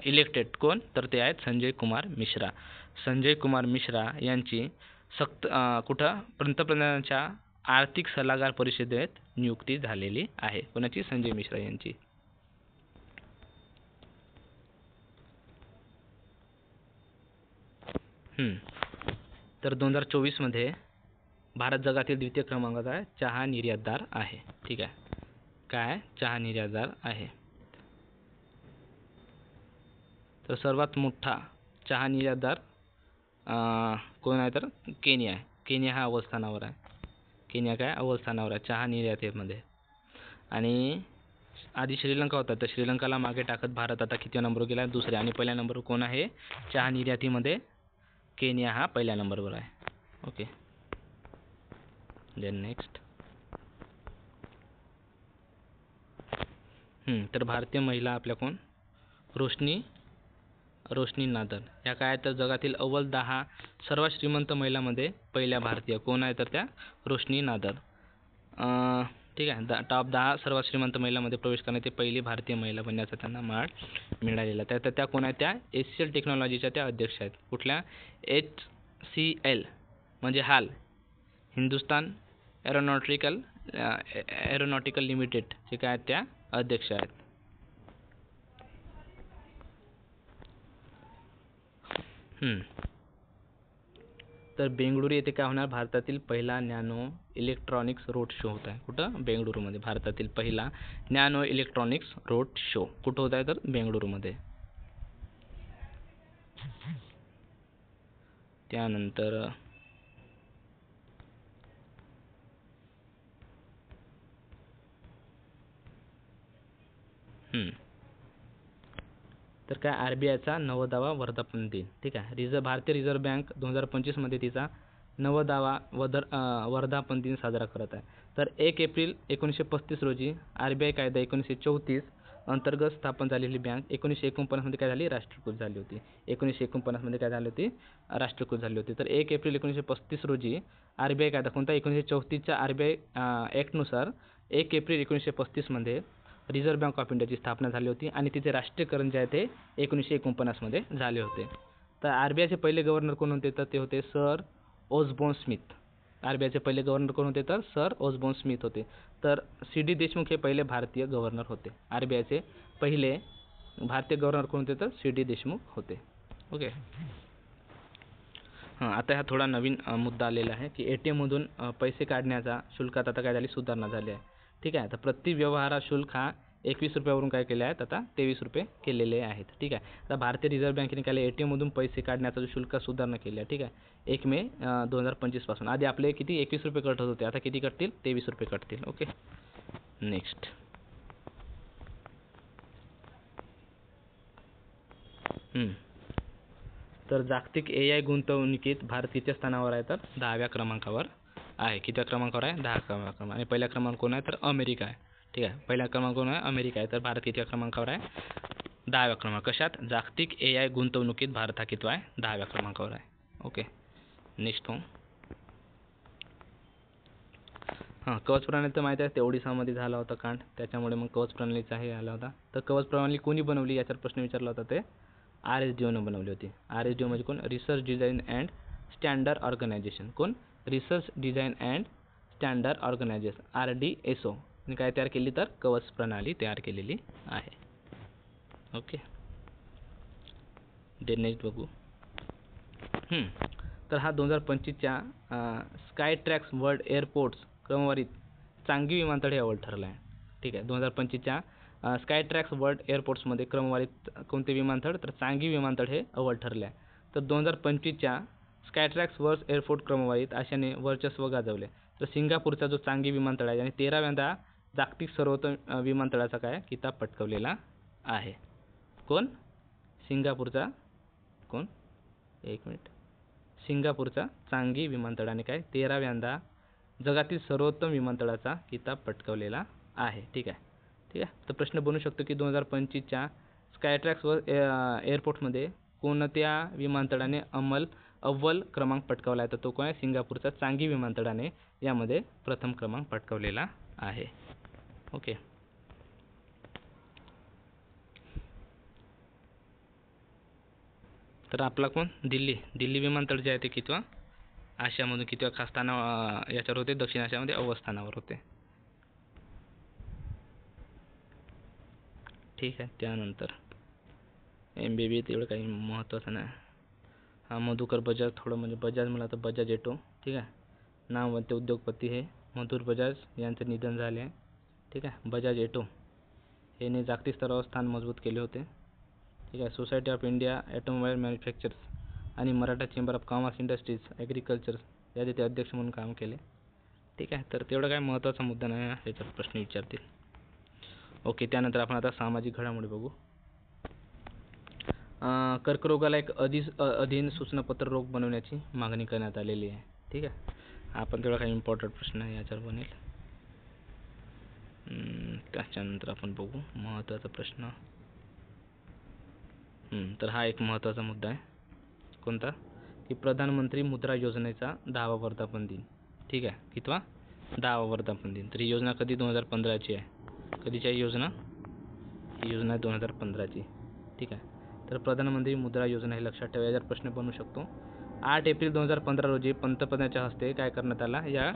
elected कोण, तर ते आहेत संजय कुमार मिश्रा. संजय कुमार मिश्रा यांची कुठं पंतप्रधानांच्या आर्थिक सल्लागार परिषदेत नियुक्ती झालेली आहे. कोणाची, संजय मिश्रा यांची. तर 2024 मध्ये भारत जगातील द्वितीय क्रमांकाचा आहे चहा निर्यातदार आहे. ठीक आहे, काय चहा निर्यातदार आहे. तर सर्वात मोठा चहा निर्यातदार कोण आहे, तर केनिया आहे. केनिया हा अव्वल स्थानावर आहे. केनिया काय अव्वल स्थानावर आहे चहा निर्यातीमध्ये. आणि आधी श्रीलंका होता, तर श्रीलंकाला मागे टाकत भारत आता किती नंबरवर गेला, दुसऱ्या. आणि पहिल्या नंबरवर कोण आहे चहा निर्यातीमध्ये, केनिया हा पहिल्या नंबरवर आहे. ओके, देन नेक्स्ट तर भारतीय महिला आपल्या कोण, रोशनी नादर या काय तर जगातील अव्वल 10 सर्वात श्रीमंत महिलांमध्ये पहिल्या भारतीय कोण आहे, तर त्या रोशनी नादर. ठीक आहे, टॉप 10 सर्वात श्रीमंत महिलांमध्ये प्रवेश करण्याची पहिली भारतीय महिला बनण्याचा त्यांना मान मिळालेला. त्या कोण आहेत, त्या HCL टेक्नॉलॉजीच्या त्या अध्यक्ष आहेत. कुठल्या, HCL म्हणजे हाल हिंदुस्तान एरोनॉटिकल लिमिटेड जे काय आहेत त्या अध्यक्ष आहेत. तर बेंगळुरू येथे काय होणार, भारतातील पहिला नॅनो इलेक्ट्रॉनिक्स रोड शो होत आहे. कुठं, बेंगळुरूमध्ये. भारतातील पहिला नॅनो इलेक्ट्रॉनिक्स रोड शो कुठं होत आहे, तर बेंगळुरूमध्ये. त्यानंतर तर काय RBIचा 90वा वर्धापन दिन. ठीक आहे, भारतीय रिझर्व्ह बँक 2025 मध्ये तिचा 90वा वर्धापन दिन साजरा करत आहे. तर 1 एप्रिल 1935 रोजी RBI कायदा 1934 अंतर्गत स्थापन झालेली बँक 1949 मध्ये काय झाली, राष्ट्रीयकृत झाली होती. 1949 मध्ये काय झाली होती, राष्ट्रीयकृत झाली होती. तर 1 एप्रिल 1935 रोजी RBI कायदा कोणता, 1934च्या RBI ॲक्टनुसार 1 एप्रिल 1935 मध्ये रिझर्व्ह बँक ऑफ इंडियाची स्थापना झाली होती. आणि तिचे राष्ट्रीयकरण जे आहे ते 1949 मध्ये झाले होते. तर RBIचे पहिले गव्हर्नर कोण होते, तर ते होते सर ऑसबॉर्न स्मिथ. RBIचे पहिले गव्हर्नर कोण होते, तर सर ऑसबॉर्न स्मिथ होते. तर CD देशमुख हे पहिले भारतीय गव्हर्नर होते. RBIचे पहिले भारतीय गव्हर्नर कोण होते, तर CD देशमुख होते. ओके, आता हा थोडा नवीन मुद्दा आलेला आहे की ATM मधून पैसे काढण्याचा शुल्कात आता काय झाली, सुधारणा झाली आहे. ठीक आहे, तर प्रति व्यवहार शुल्क हा 21 रुपयावरून काय केले आहेत, आता 23 रुपये केलेले आहेत. ठीक आहे, आता भारतीय रिझर्व्ह बँकेने काय ATM मधून पैसे काढण्याचा जो शुल्क सुधारणा केली आहे. ठीक आहे, 1 मे 2025 पासून. आधी आपले किती 21 रुपये कट होत होते, आता किती कटतील, 23 रुपये कटतील. ओके, नेक्स्ट तर जागतिक AI गुंतवणुकीत भारत किती स्थानावर आहे, तर 10व्या क्रमांकावर आहे. किती क्रमांकावर आहे, 10 क्रमांकावर. आणि पहिला क्रमांक कोण आहे, तर अमेरिका आहे. ठीक आहे. पहिल्या क्रमांकावर आहे अमेरिका आहे, तर भारत कितव्या क्रमांकावर आहे? 10व्या क्रमांक. कशात? जागतिक AI गुंतवणुकीत भारत हा कितवा आहे? 10व्या क्रमांकावर आहे. ओके, नेक्स्ट पाहू. कवच प्रणाली तर माहिती आहे, ते ओडिसामध्ये झाला होता कांड, त्याच्यामुळे मग कवच प्रणालीचा हे आला होता. तर कवच प्रणाली कोणी बनवली याच्यावर प्रश्न विचारला होता, ते RSDOनं बनवली होती. RSDO म्हणजे कोण? Research design and standard organisation. कोण? Research design and standard organisation, RDSO ने काय तयार केली? तर कवच प्रणाली तयार केलेली आहे. ओके, दे नेक्स्ट बघू. तर हा 2025च्या स्काय ट्रॅक्स वर्ल्ड एअरपोर्ट्स क्रमवारीत चांगी विमानतळ हे अव्वल ठरलं आहे. ठीक आहे. 2025च्या स्काय ट्रॅक्स वर्ल्ड एअरपोर्ट्समध्ये क्रमवारीत कोणते विमानतळ? तर चांगी विमानतळ हे अव्वल ठरले आहे. तर 2025च्या स्काय ट्रॅक्स वर्ल्ड एअरपोर्ट क्रमवारीत अशाने वर्चस्व गाजवले. तर सिंगापूरचा जो चांगी विमानतळ आहे आणि 13व्यांदा जागतिक सर्वोत्तम विमानतळाचा काय किताब पटकावलेला आहे. कोण? सिंगापूरचा कोण? एक मिनिट. सिंगापूरचा चांगी विमानतळाने काय 13व्यांदा जगातील सर्वोत्तम विमानतळाचा किताब पटकावलेला आहे. ठीक आहे. ठीक आहे. तर प्रश्न बनू शकतो की 2025च्या स्कायट्रॅक्स एअरपोर्टमध्ये कोणत्या विमानतळाने अव्वल क्रमांक पटकावला आहे? तर तो कोण आहे? सिंगापूरचा चांगी विमानतळाने यामध्ये प्रथम क्रमांक पटकावलेला आहे. ओके, तर आपला कोण? दिल्ली विमानतळ जे आहे ते कितवा? आशियामधून कितव्या खास स्थानावर याच्यावर होते? दक्षिण आशियामध्ये अव्वल स्थानावर होते. ठीक आहे. त्यानंतर MBB तेवढं काही महत्त्वाचं नाही. हा मधुकर बजाज, थोडं म्हणजे बजाज मला तर बजाज ऑटो. ठीक आहे. नामवंत उद्योगपती हे मधुर बजाज यांचे निधन झाले आहे. ठीक आहे. बजाज ऑटो याने जागतिक स्तरावर स्थान मजबूत केले होते. ठीक आहे. Society of India automobile manufacturers आणि Maratha chamber of commerce industries agriculture याचे ते अध्यक्ष म्हणून काम केले. ठीक आहे. तर तेवढं काय महत्त्वाचा मुद्दा नाही, याच्यावर प्रश्न विचारतील. ओके, त्यानंतर आपण आता सामाजिक घडामोडी बघू. कर्करोगाला एक अधीन सूचनापत्र रोग बनवण्याची मागणी करण्यात आलेली आहे. ठीक आहे. हा पण तेवढा काही इम्पॉर्टंट प्रश्न आहे, याच्यावर बनेल. त्याच्यानंतर आपण बघू महत्त्वाचा प्रश्न. तर हा एक महत्त्वाचा मुद्दा आहे. कोणता? की प्रधानमंत्री मुद्रा योजनेचा 10वा वर्धापन दिन. ठीक आहे. कितवा? 10वा वर्धापन दिन. तर ही योजना कधी? 2015ची आहे. कधीची आहे योजना? ही योजना 2015ची. ठीक आहे. तर प्रधानमंत्री मुद्रा योजना हे लक्षात ठेवा, याच्यावर प्रश्न बनू शकतो. 8 एप्रिल 2015 रोजी पंतप्रधानांच्या हस्ते काय करण्यात आला? या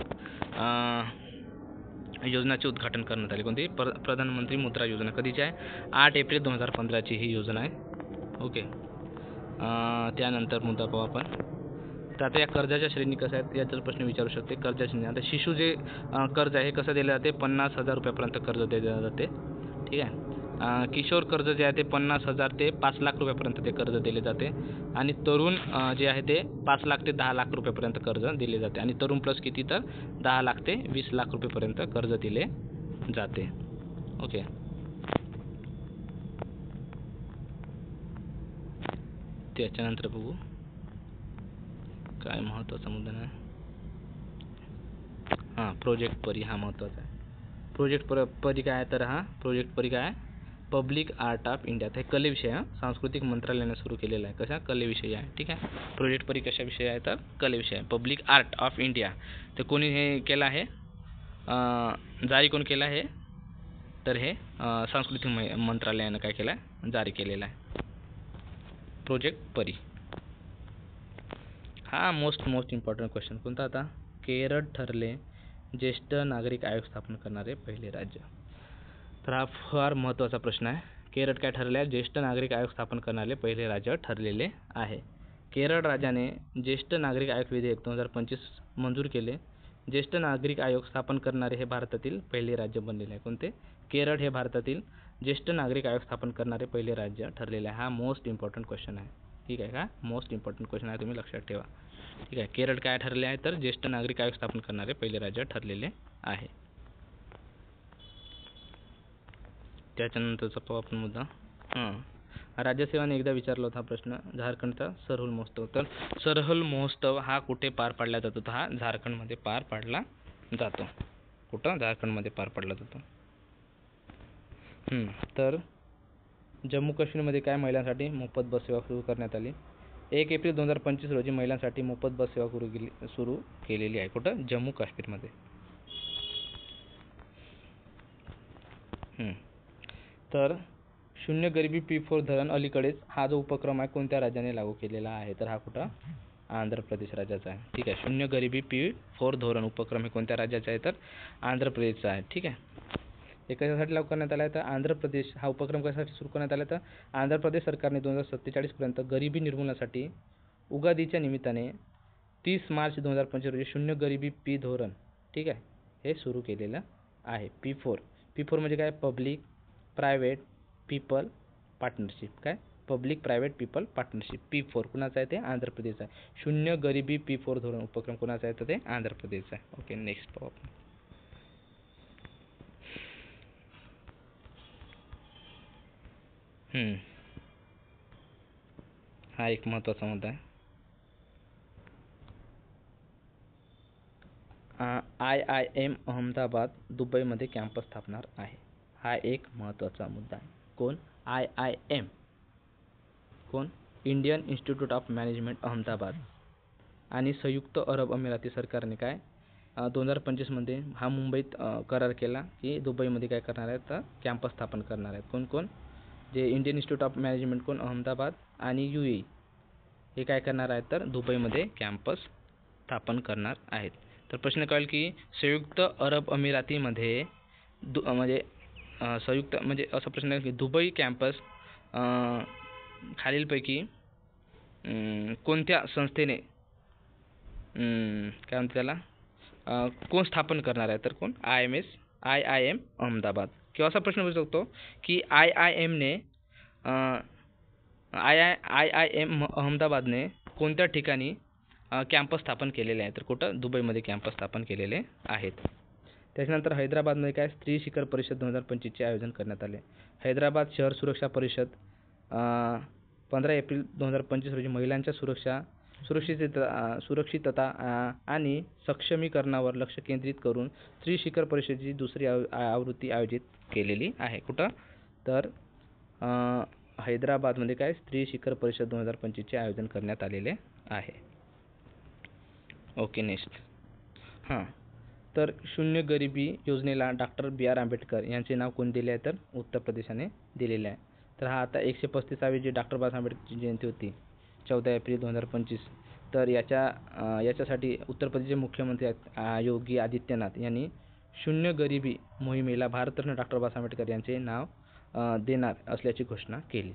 योजनाचे उद्घाटन करण्यात आले. कोणती? प्रधानमंत्री मुद्रा योजना. कधीची आहे? 8 एप्रिल 2015ची ही योजना आहे. ओके, त्यानंतर मुद्दा पाहू आपण. तर आता या कर्जाच्या श्रेणी कशा आहेत याचा प्रश्न विचारू शकते. कर्जाच्या श्रेणी, आता शिशु जे कर्ज आहे कसं दिलं जाते? 50,000 रुपयापर्यंत कर्ज दिले जाते. ठीक आहे. किशोर कर्ज जे आहे ते 50,000 ते 5 लाख रुपयापर्यंत ते कर्ज दिले जाते. आणि तरुण जे आहे ते 5 लाख ते 10 लाख रुपयापर्यंत कर्ज दिले जाते. आणि तरुण प्लस किती? तर 10 लाख ते 20 लाख रुपयापर्यंत कर्ज दिले जाते. ओके, त्याच्यानंतर बघू काय महत्त्वाचा मुद्दा नाही. प्रोजेक्ट परी हा महत्त्वाचा आहे. प्रोजेक्ट परी काय आहे? तर हा प्रोजेक्ट परी काय आहे? Public art of India. हे कलेविषय सांस्कृतिक मंत्रालयाने सुरू केलेला आहे. कशा? कलेविषयी आहे. ठीक आहे. प्रोजेक्ट परी कशाविषयी आहे? तर कलेविषयी आहे. Public art of India. तर कोणी हे केलं आहे? जारी कोण केलं आहे? तर हे सांस्कृतिक मंत्रालयाने काय केलं आहे? जारी केलेला आहे. प्रोजेक्ट परी हा मोस्ट इम्पॉर्टंट क्वेश्चन. कोणता आता? केरळ ठरले ज्येष्ठ नागरिक आयोग स्थापन करणारे पहिले राज्य. तर हा फार महत्त्वाचा प्रश्न आहे. केरळ काय ठरले आहे? ज्येष्ठ नागरिक आयोग स्थापन करणारे पहिले राज्य ठरलेले आहे. केरळ राज्याने ज्येष्ठ नागरिक आयोग विधेयक 2025 मंजूर केले. ज्येष्ठ नागरिक आयोग स्थापन करणारे हे भारतातील पहिले राज्य बनलेले आहे. कोणते? केरळ हे भारतातील ज्येष्ठ नागरिक आयोग स्थापन करणारे पहिले राज्य ठरलेले आहे. हा मोस्ट इम्पॉर्टंट क्वेश्चन आहे. ठीक आहे का? मोस्ट इम्पॉर्टंट क्वेश्चन आहे, तुम्ही लक्षात ठेवा. ठीक आहे. केरळ काय ठरले आहे? तर ज्येष्ठ नागरिक आयोग स्थापन करणारे पहिले राज्य ठरलेले आहे. त्याच्यानंतरचा पाहू आपण मुद्दा. राज्यसेवाने एकदा विचारला होता प्रश्न, झारखंडचा सरहुल महोत्सव. तर सरहुल महोत्सव हा कुठे पार पाडला जातो? तर हा झारखंडमध्ये पार पाडला जातो. कुठं? झारखंडमध्ये पार पाडला जातो. तर जम्मू काश्मीरमध्ये काय महिलांसाठी मोफत बस सेवा सुरू करण्यात आली? 1 एप्रिल 2025 रोजी महिलांसाठी मोफत बस सेवा सुरू केलेली आहे. कुठं? जम्मू काश्मीरमध्ये. तर शून्य गरिबी P4 धरण अलीकडेच हा जो उपक्रम आहे कोणत्या राज्याने लागू केलेला आहे? तर हा कुठं? आंध्र प्रदेश राज्याचा आहे. ठीक आहे. शून्य गरिबी P4 धोरण उपक्रम हे कोणत्या राज्याचा आहे? तर आंध्र प्रदेशचा आहे. ठीक आहे. हे कशासाठी लागू करण्यात आला आहे? तर आंध्र प्रदेश हा उपक्रम कशासाठी सुरू करण्यात आला? तर आंध्र प्रदेश सरकारने 2047 पर्यंत गरिबी निर्मूलनासाठी उगादीच्या निमित्ताने 30 मार्च 2025 रोजी शून्य गरिबी P धोरण, ठीक आहे, हे सुरू केलेलं आहे. P4 म्हणजे काय? Public private people partnership. काय? Public private people partnership. P4 कुणाचं आहे? ते आंध्र प्रदेशचं आहे. शून्य गरिबी P4 धोरण उपक्रम कुणाचा आहे? तर ते आंध्र प्रदेशचं आहे. ओके, नेक्स्ट पाहू आपण. हा एक महत्त्वाचा मुद्दा आहे. IIM अहमदाबाद दुबईमध्ये कॅम्पस स्थापणार आहे. हा एक महत्त्वाचा मुद्दा आहे. कोण? IIM. कोण? Indian institute of management Ahmedabad. आणि संयुक्त अरब अमिराती सरकारने काय 2025 मध्ये हा मुंबईत करार केला की दुबईमध्ये काय करणार आहेत? तर कॅम्पस स्थापन करणार आहेत. कोण कोण? जे इंडियन इन्स्टिट्यूट ऑफ मॅनेजमेंट कोण? अहमदाबाद आणि UAE हे काय करणार आहेत? तर दुबईमध्ये कॅम्पस स्थापन करणार आहेत. तर प्रश्न कळेल की संयुक्त अरब अमिरातीमध्ये म्हणजे संयुक्त म्हणजे असा प्रश्न आहे की दुबई कॅम्पस खालीलपैकी कोणत्या संस्थेने काय म्हणते त्याला कोण स्थापन करणार आहे? तर कोण? IIM अहमदाबाद. किंवा असा प्रश्न विचारू शकतो की IIM अहमदाबादने कोणत्या ठिकाणी कॅम्पस स्थापन केलेले आहे? तर कुठं? दुबईमध्ये कॅम्पस स्थापन केलेले आहेत. त्याच्यानंतर हैदराबादमध्ये काय स्त्री शिखर परिषद 2025चे आयोजन करण्यात आले. हैदराबाद शहर सुरक्षा परिषद 15 एप्रिल 2025 रोजी महिलांच्या सुरक्षितता आणि सक्षमीकरणावर लक्ष केंद्रित करून स्त्री शिखर परिषदेची दुसरी आवृत्ती आयोजित केलेली आहे. कुठं? तर हैदराबादमध्ये काय स्त्री शिखर परिषद 2025चे आयोजन करण्यात आलेले आहे. Okay, next. तर शून्य गरिबी योजनेला डॉक्टर B.R. आंबेडकर यांचे नाव कोण दिले आहे? तर उत्तर प्रदेशाने दिलेले आहे. तर हा आता 135वी जी डॉक्टर बाबासाहेब आंबेडकरची जयंती होती 14 एप्रिल 2025. तर याच्यासाठी उत्तर प्रदेशचे मुख्यमंत्री योगी आदित्यनाथ यांनी शून्य गरिबी मोहिमेला भारतरत्न डॉक्टर बाबासाहेब आंबेडकर यांचे नाव देणार असल्याची घोषणा केली.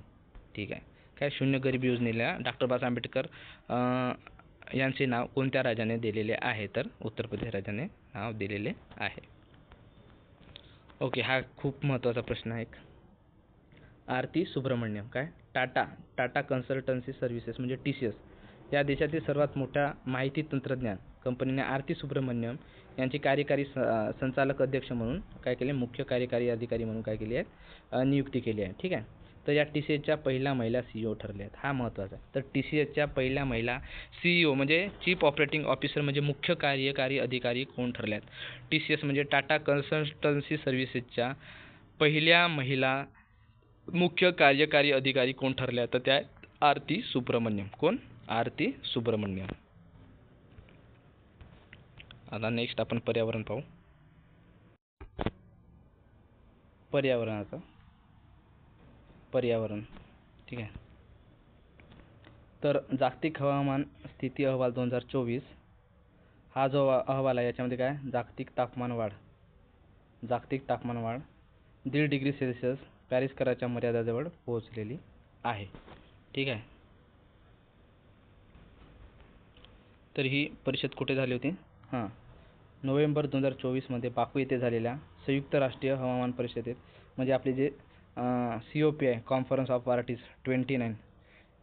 ठीक आहे. काय? शून्य गरिबी योजनेला डॉक्टर बाबासाहेब आंबेडकर यांचे नाव कोणत्या राज्याने दिलेले आहे? तर उत्तर प्रदेश राज्याने नाव दिलेले आहे. ओके, हा खूप महत्त्वाचा प्रश्न आहे. आरती सुब्रमण्यम काय? टाटा कन्सल्टन्सी सर्व्हिसेस म्हणजे TCS या देशातील सर्वात मोठ्या माहिती तंत्रज्ञान कंपनीने आरती सुब्रमण्यम यांची कार्यकारी संचालक अध्यक्ष म्हणून काय केले? मुख्य कार्यकारी अधिकारी म्हणून काय केली आहे? नियुक्ती केली आहे. ठीक आहे. तर या TCSच्या पहिल्या महिला CEO ठरल्या आहेत. हा महत्त्वाचा आहे. तर TCSच्या पहिल्या महिला CEO म्हणजे चीफ ऑपरेटिंग ऑफिसर म्हणजे मुख्य कार्यकारी अधिकारी कोण ठरल्यात? TCS म्हणजे टाटा कन्सल्टन्सी सर्व्हिसेसच्या पहिल्या महिला मुख्य कार्यकारी अधिकारी कोण ठरल्या? तर त्या आरती सुब्रमण्यम. कोण? आरती सुब्रमण्यम. आता नेक्स्ट आपण पर्यावरण पाहू. पर्यावरण. ठीक आहे. तर जागतिक हवामान स्थिती अहवाल 2024 हा जो अहवाल आहे याच्यामध्ये काय? जागतिक तापमान वाढ 1.5 डिग्री सेल्सिअस पॅरिस कराराच्या मर्यादाजवळ पोहोचलेली आहे. ठीक आहे. तर ही परिषद कुठे झाली होती? नोव्हेंबर 2024 मध्ये बाकू येथे झालेल्या संयुक्त राष्ट्रीय हवामान परिषदेत म्हणजे आपले जे COP आहे कॉन्फरन्स ऑफ पार्टीज 29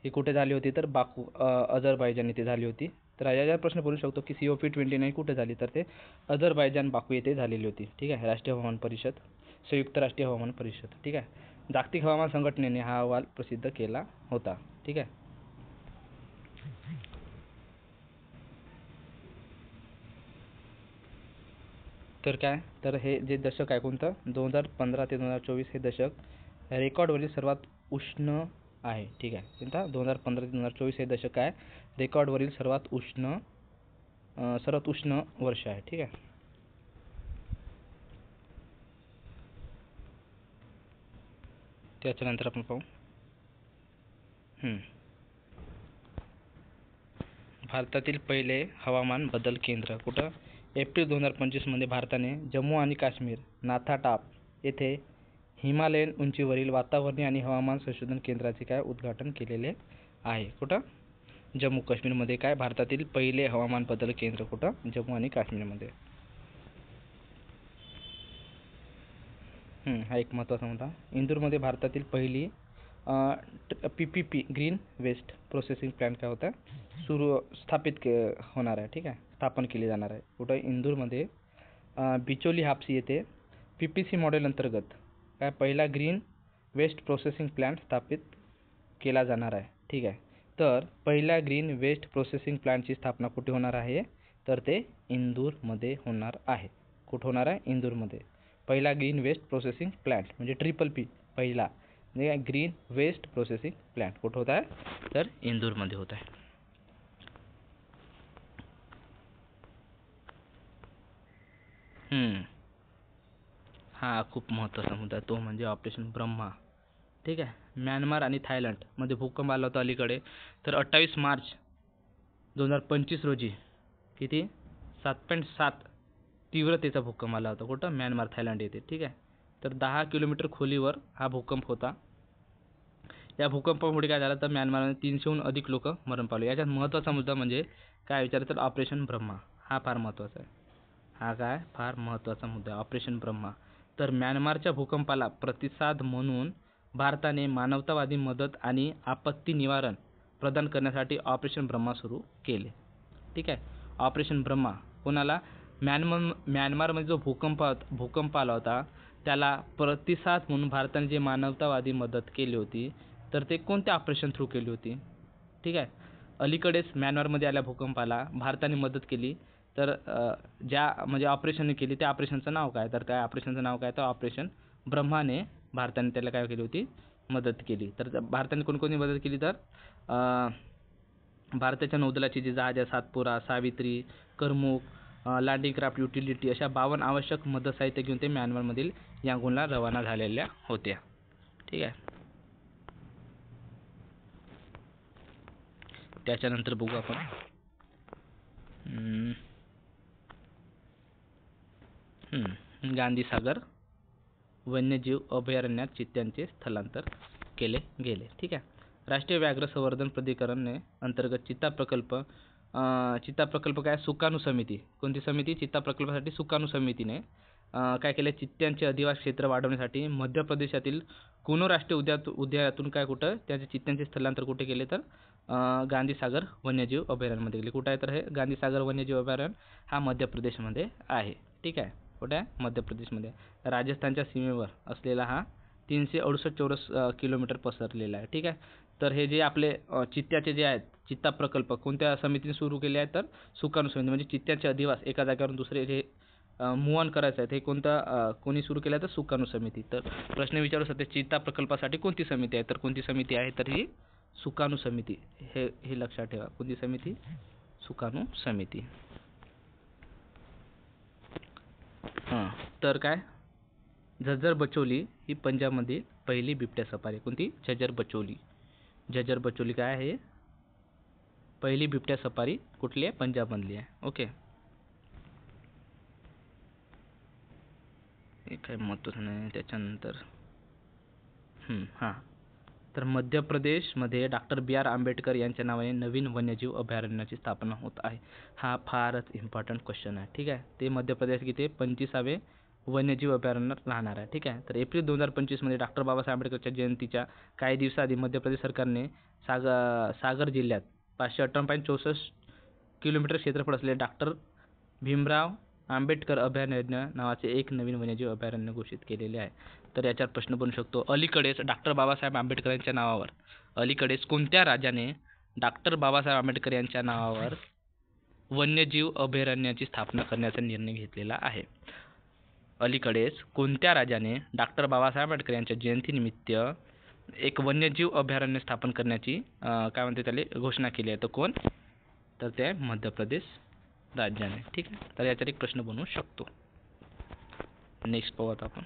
ही कुठे झाली होती? तर बाकू अझरबैजान येथे झाली होती. तर याचा प्रश्न पडू शकतो की COP 29 कुठे झाली? तर ते अझरबैजान बाकू येथे झालेली होती. ठीक आहे. राष्ट्रीय हवामान परिषद, संयुक्त राष्ट्रीय हवामान परिषद. ठीक आहे. जागतिक हवामान संघटनेने हा अहवाल प्रसिद्ध केला होता. ठीक आहे. तर काय, तर हे जे दशक आहे कोणतं 2015 ते 2024 हे दशक रेकॉर्डवरील सर्वात उष्ण आहे. ठीक आहे, कोणता 2015 ते 2024 हे दशक आहे रेकॉर्डवरील सर्वात उष्ण वर्ष आहे. ठीक आहे. त्याच्यानंतर आपण पाहू भारतातील पहिले हवामान बदल केंद्र कुठं. एप्रिल 2025 मध्ये भारताने जम्मू आणि काश्मीर नाथाटाप येथे हिमालयन उंचीवरील वातावरणीय आणि हवामान संशोधन केंद्राचे काय उद्घाटन केलेले आहे. कुठं जम्मू काश्मीरमध्ये. काय भारतातील पहिले हवामान बदल केंद्र कुठं जम्मू आणि काश्मीरमध्ये. हा एक महत्त्वाचा मुद्दा. इंदूरमध्ये भारतातील पहिली PPP green waste processing plant काय होता स्थापित होणार आहे. ठीक आहे, स्थापन केली जाणार आहे. कुठं इंदूरमध्ये बिचोली हापसी येथे PPC मॉडेल अंतर्गत काय पहिला ग्रीन वेस्ट प्रोसेसिंग प्लांट स्थापित केला जाणार आहे. ठीक आहे, तर पहिल्या ग्रीन वेस्ट प्रोसेसिंग प्लांटची स्थापना कुठे होणार आहे, तर ते इंदूरमध्ये होणार आहे. कुठं होणार आहे, इंदूरमध्ये. पहिला ग्रीन वेस्ट प्रोसेसिंग प्लांट म्हणजे PPP पहिला ग्रीन वेस्ट प्रोसेसिंग प्लांट कुठं होत आहे, तर इंदूरमध्ये होत आहे. हा खूप महत्त्वाचा मुद्दा तो म्हणजे ऑपरेशन ब्रह्मा. ठीक आहे, म्यानमार आणि थायलंडमध्ये भूकंप आला होता अलीकडे. तर 28 मार्च 2025 रोजी किती 7.7 तीव्रतेचा भूकंप आला होता. कुठं म्यानमार थायलंड येथे. ठीक आहे, तर 10 किलोमीटर खोलीवर हा भूकंप होता. या भूकंपामुळे काय झालं तर म्यानमारमध्ये 300हून अधिक लोक मरण पावले. याच्यात महत्त्वाचा मुद्दा म्हणजे काय विचारलं तर ऑपरेशन ब्रह्मा. हा फार महत्त्वाचा आहे. हा काय फार महत्त्वाचा मुद्दा आहे ऑपरेशन ब्रह्मा. तर म्यानमारच्या भूकंपाला प्रतिसाद म्हणून भारताने मानवतावादी मदत आणि आपत्ती निवारण प्रदान करण्यासाठी ऑपरेशन ब्रह्मा सुरू केले. ठीक आहे, ऑपरेशन ब्रह्मा कोणाला म्यानमारमध्ये जो भूकंप आला होता त्याला प्रतिसाद म्हणून भारताने जे मानवतावादी मदत केली होती तर ते कोणत्या ऑपरेशन थ्रू केली होती. ठीक आहे, अलीकडेच म्यानमारमध्ये आल्या भूकंपाला भारताने मदत केली. तर ज्या म्हणजे ऑपरेशन केली त्या ऑपरेशनचं नाव काय, तर त्या ऑपरेशनचं नाव काय तर ऑपरेशन ब्रह्माने भारताने त्याला काय केली होती मदत केली. तर भारताने कोणकोणती मदत केली तर भारताच्या नौदलाची जी जहाजे Satpura, Savitri, Karmuk, landing craft, utility अशा 52 आवश्यक मदत साहित्य घेऊन ते म्यानमारमधील यांगूनला रवाना झालेल्या होत्या. ठीक आहे, त्याच्यानंतर बघू आपण गांधी सागर वन्यजीव अभयारण्यात चित्त्यांचे स्थलांतर केले गेले. ठीक आहे, राष्ट्रीय व्याघ्र संवर्धन प्राधिकरणाने अंतर्गत चित्ता प्रकल्प काय सुकाणू समिती. कोणती समिती, चित्ता प्रकल्पासाठी सुकाणू समितीने काय केले चित्त्यांचे अधिवास क्षेत्र वाढवण्यासाठी मध्य प्रदेशातील कुनो राष्ट्रीय उद्यानातून काय कुठं त्याचे चित्त्यांचे स्थलांतर कुठे केले तर गांधी सागर वन्यजीव अभयारण्यामध्ये गेले. कुठं आहे तर हे गांधी सागर वन्यजीव अभयारण्य हा मध्य प्रदेशमध्ये आहे. ठीक आहे, कुठे आहे मध्य प्रदेशमध्ये. राजस्थानच्या सीमेवर असलेला हा 368 चौरस किलोमीटर पसरलेला आहे. ठीक आहे, तर हे जे आपले चित्त्याचे जे आहेत चित्ता प्रकल्प कोणत्या समितीने सुरू केले आहेत तर सुकाणू समिती म्हणजे चित्त्याचे अधिवास एका जागेवरून दुसरे जे मूव ऑन करायचं आहे ते कोणी सुरू केलं तर सुकाणू समिती. तर प्रश्न विचारू शकते चित्ता प्रकल्पासाठी कोणती समिती आहे तर कोणती समिती आहे तर ही सुकाणू समिती. हे लक्षात ठेवा, कोणती समिती सुकाणू समिती. तर काय झज्जर बचोली ही पंजाबमधील पहिली बिबट्या सफारी. कोणती झज्जर बचोली काय आहे पहिली बिबट्या सफारी कुठली आहे पंजाबमधली आहे. ओके, हे काय महत्त्वाचं नाही. त्याच्यानंतर तर मध्य प्रदेशमध्ये डॉक्टर BR आंबेडकर यांच्या नावाने नवीन वन्यजीव अभयारण्याची स्थापना होत आहे. हा फारच इम्पॉर्टंट क्वेश्चन आहे. ठीक आहे, ते मध्य प्रदेश किती 25वे वन्यजीव अभयारण्य राहणार आहे. ठीक आहे, तर एप्रिल 2025 मध्ये डॉक्टर बाबासाहेब आंबेडकरच्या जयंतीच्या काही दिवसाआधी मध्य प्रदेश सरकारने सागर जिल्ह्यात 558.64 किलोमीटर क्षेत्रफळ असलेले डॉक्टर भीमराव आंबेडकर अभयारण्य नावाचे एक नवीन वन्यजीव अभयारण्य घोषित केलेले आहे. तर याच्यावर प्रश्न बनू शकतो अलीकडेच डॉक्टर बाबासाहेब आंबेडकर यांच्या नावावर अलीकडेच कोणत्या राज्याने डॉक्टर बाबासाहेब आंबेडकर यांच्या नावावर वन्यजीव अभयारण्याची स्थापना करण्याचा निर्णय घेतलेला आहे. अलीकडेच कोणत्या राजाने डॉक्टर बाबासाहेब आंबेडकर यांच्या जयंतीनिमित्त एक वन्यजीव अभयारण्य स्थापन करण्याची काय म्हणते त्याला घोषणा केली आहे? तर कोण? तर ते आहे मध्य प्रदेश राज्याने. ठीक आहे, तर याच्यात एक प्रश्न बनवू शकतो. नेक्स्ट पाहू आपण.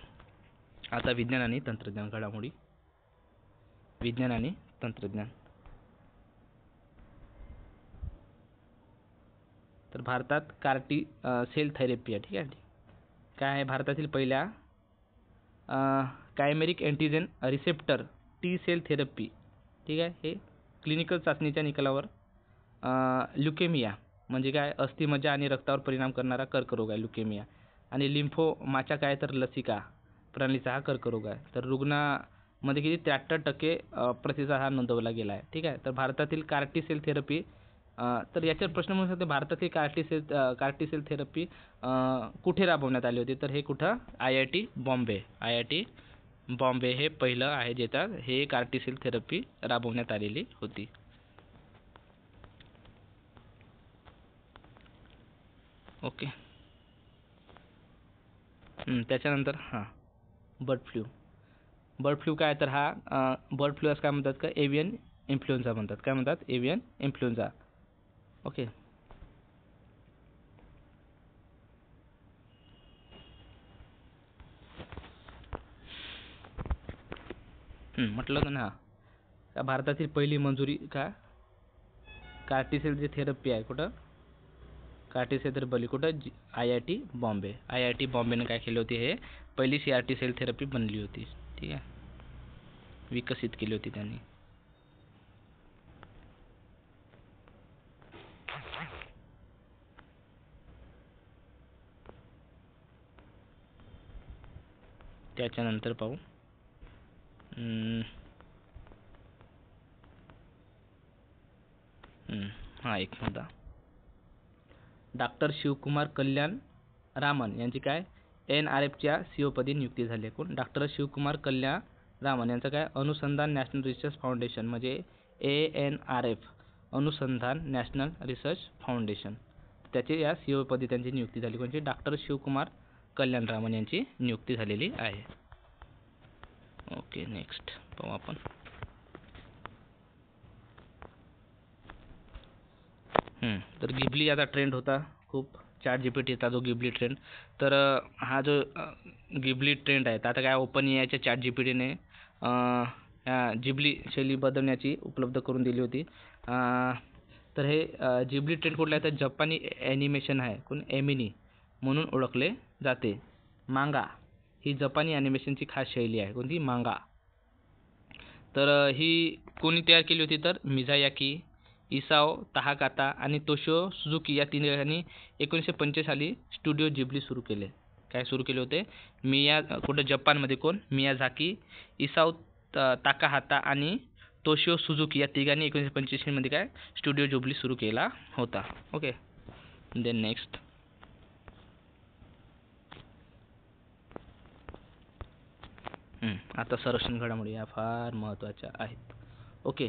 आता विज्ञान आणि तंत्रज्ञान घडामोडी. विज्ञान आणि तंत्रज्ञान. तर भारतात कार्टी सेल थेरपी आहे. ठीक आहे, काय आहे भारतातील पहिल्या chimeric antigen receptor T cell therapy. ठीक आहे, हे क्लिनिकल चाचणीच्या निकालावर ल्युकेमिया म्हणजे काय अस्थिमज्जा आणि रक्तावर परिणाम करणारा कर्करोग आहे ल्युकेमिया. आणि लिम्फोमाच्या काय तर लसिका प्रणालीचा हा कर्करोग आहे. तर रुग्णामध्ये किती 73% प्रतिसाद हा नोंदवला गेला आहे. ठीक आहे, तर भारतातील कार्टी सेल थेरपी तर याच्यावर प्रश्न म्हणू शकते भारतातील कार्टी सेल थेरपी कुठे राबवण्यात आली होती? तर हे कुठं? IIT बॉम्बे. IIT बॉम्बे हे पहिलं आहे ज्याच्यात हे कार्टी सेल थेरपी राबवण्यात आलेली होती. ओके. त्याच्यानंतर बर्ड फ्लू. बर्ड फ्लू काय तर हा बर्ड फ्लू असं काय म्हणतात का एव्हियन इन्फ्लुएन्झा म्हणतात. काय म्हणतात? एव्हियन इन्फ्लुएन्झा. ओके. म्हटलं होतं ना का भारतातील पहिली मंजुरी का कार्टिसेल जे थेरपी आहे कुठं? कार्टिसेल थेरपी कुठं? IIT बॉम्बे. IIT बॉम्बेने काय केली होती? हे पहिली CRT सेल थेरपी बनली होती. ठीक आहे, विकसित केली होती त्यांनी. त्याच्यानंतर पाहू एक मुद्दा. डॉक्टर शिवकुमार कल्याण रामन यांची काय NRFच्या CEO पदी नियुक्ती झाली आहे. कोण? डॉक्टर शिवकुमार कल्याण रामन यांचं काय अनुसंधान नॅशनल रिसर्च फाउंडेशन म्हणजे ANRF अनुसंधान नॅशनल रिसर्च फाउंडेशन त्याचे या CEO पदी त्यांची नियुक्ती झाली. म्हणजे डॉक्टर शिवकुमार कल्याण रामन यांची नियुक्ती झालेली आहे. ओके, नेक्स्ट पाहू आपण. तर गिबली आता ट्रेंड होता खूप ChatGPTचा जो गिबली ट्रेंड. तर हा जो गिबली ट्रेंड आहे तर आता काय ओपन एआयच्या ChatGPTने जिबली शैली बदलण्याची उपलब्ध करून दिली होती. तर हे जिबली ट्रेंड कुठला आहे तर जपानी ॲनिमेशन आहे. कोण? एमिनी म्हणून ओळखले जाते. मांगा ही जपानी ॲनिमेशनची खास शैली आहे. कोणती? मांगा. तर ही कोणी तयार केली होती तर मिझायाकी, इसाओ ताहाकाता आणि तोशिओ सुझुकी या तिघांनी 1985 साली स्टुडिओ जिबली सुरू केले. काय सुरू केले होते? कुठं? जपानमध्ये. कोण? मियाझाकी, इसाओ ताकाहाता आणि तोशिओ सुझुकी या तिघांनी 1985 मध्ये काय स्टुडिओ जिबली सुरू केला होता. Okay, then next. आता संरक्षण घडामोडी या फार महत्त्वाच्या आहेत. ओके,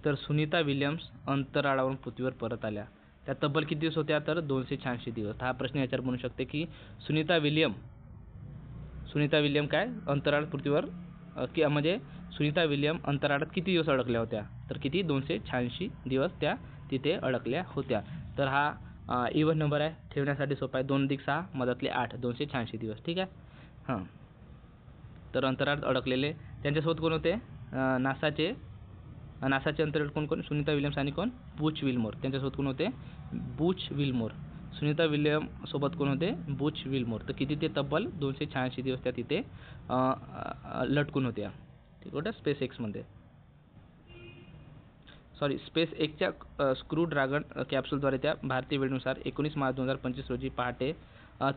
तर सुनीता विल्यम्स अंतराळावरून पृथ्वीवर परत आल्या. त्या तब्बल किती दिवस होत्या? तर 286 दिवस. हा प्रश्न याच्यावर बनू शकते की सुनीता विल्यम काय अंतराळ पृथ्वीवर म्हणजे सुनीता विल्यम अंतराळात किती दिवस अडकल्या होत्या? तर किती? 286 दिवस त्या तिथे अडकल्या होत्या. तर हा इव्हन नंबर आहे, ठेवण्यासाठी सोपा आहे. 2 अधिक 6 मधातले 8 286 दिवस. ठीक आहे. तर अंतराळात अडकलेले त्यांच्यासोबत कोण होते? नासाचे अंतराळ कोण? सुनीता विल्यम्स आणि कोण? बूच विल्मोर. त्यांच्यासोबत कोण होते? बूच विल्मोर. सुनीता विल्यम सोबत कोण होते? बूच विल्मोर. तर किती? ते तब्बल 286 दिवस त्या तिथे लटकून होत्या. ठीक होतं स्पेस एक्समध्ये. स्पेस एक्सच्या स्क्रू ड्रॅगन कॅप्सूलद्वारे त्या भारतीय वेळेनुसार 19 मार्च 2025 रोजी पहाटे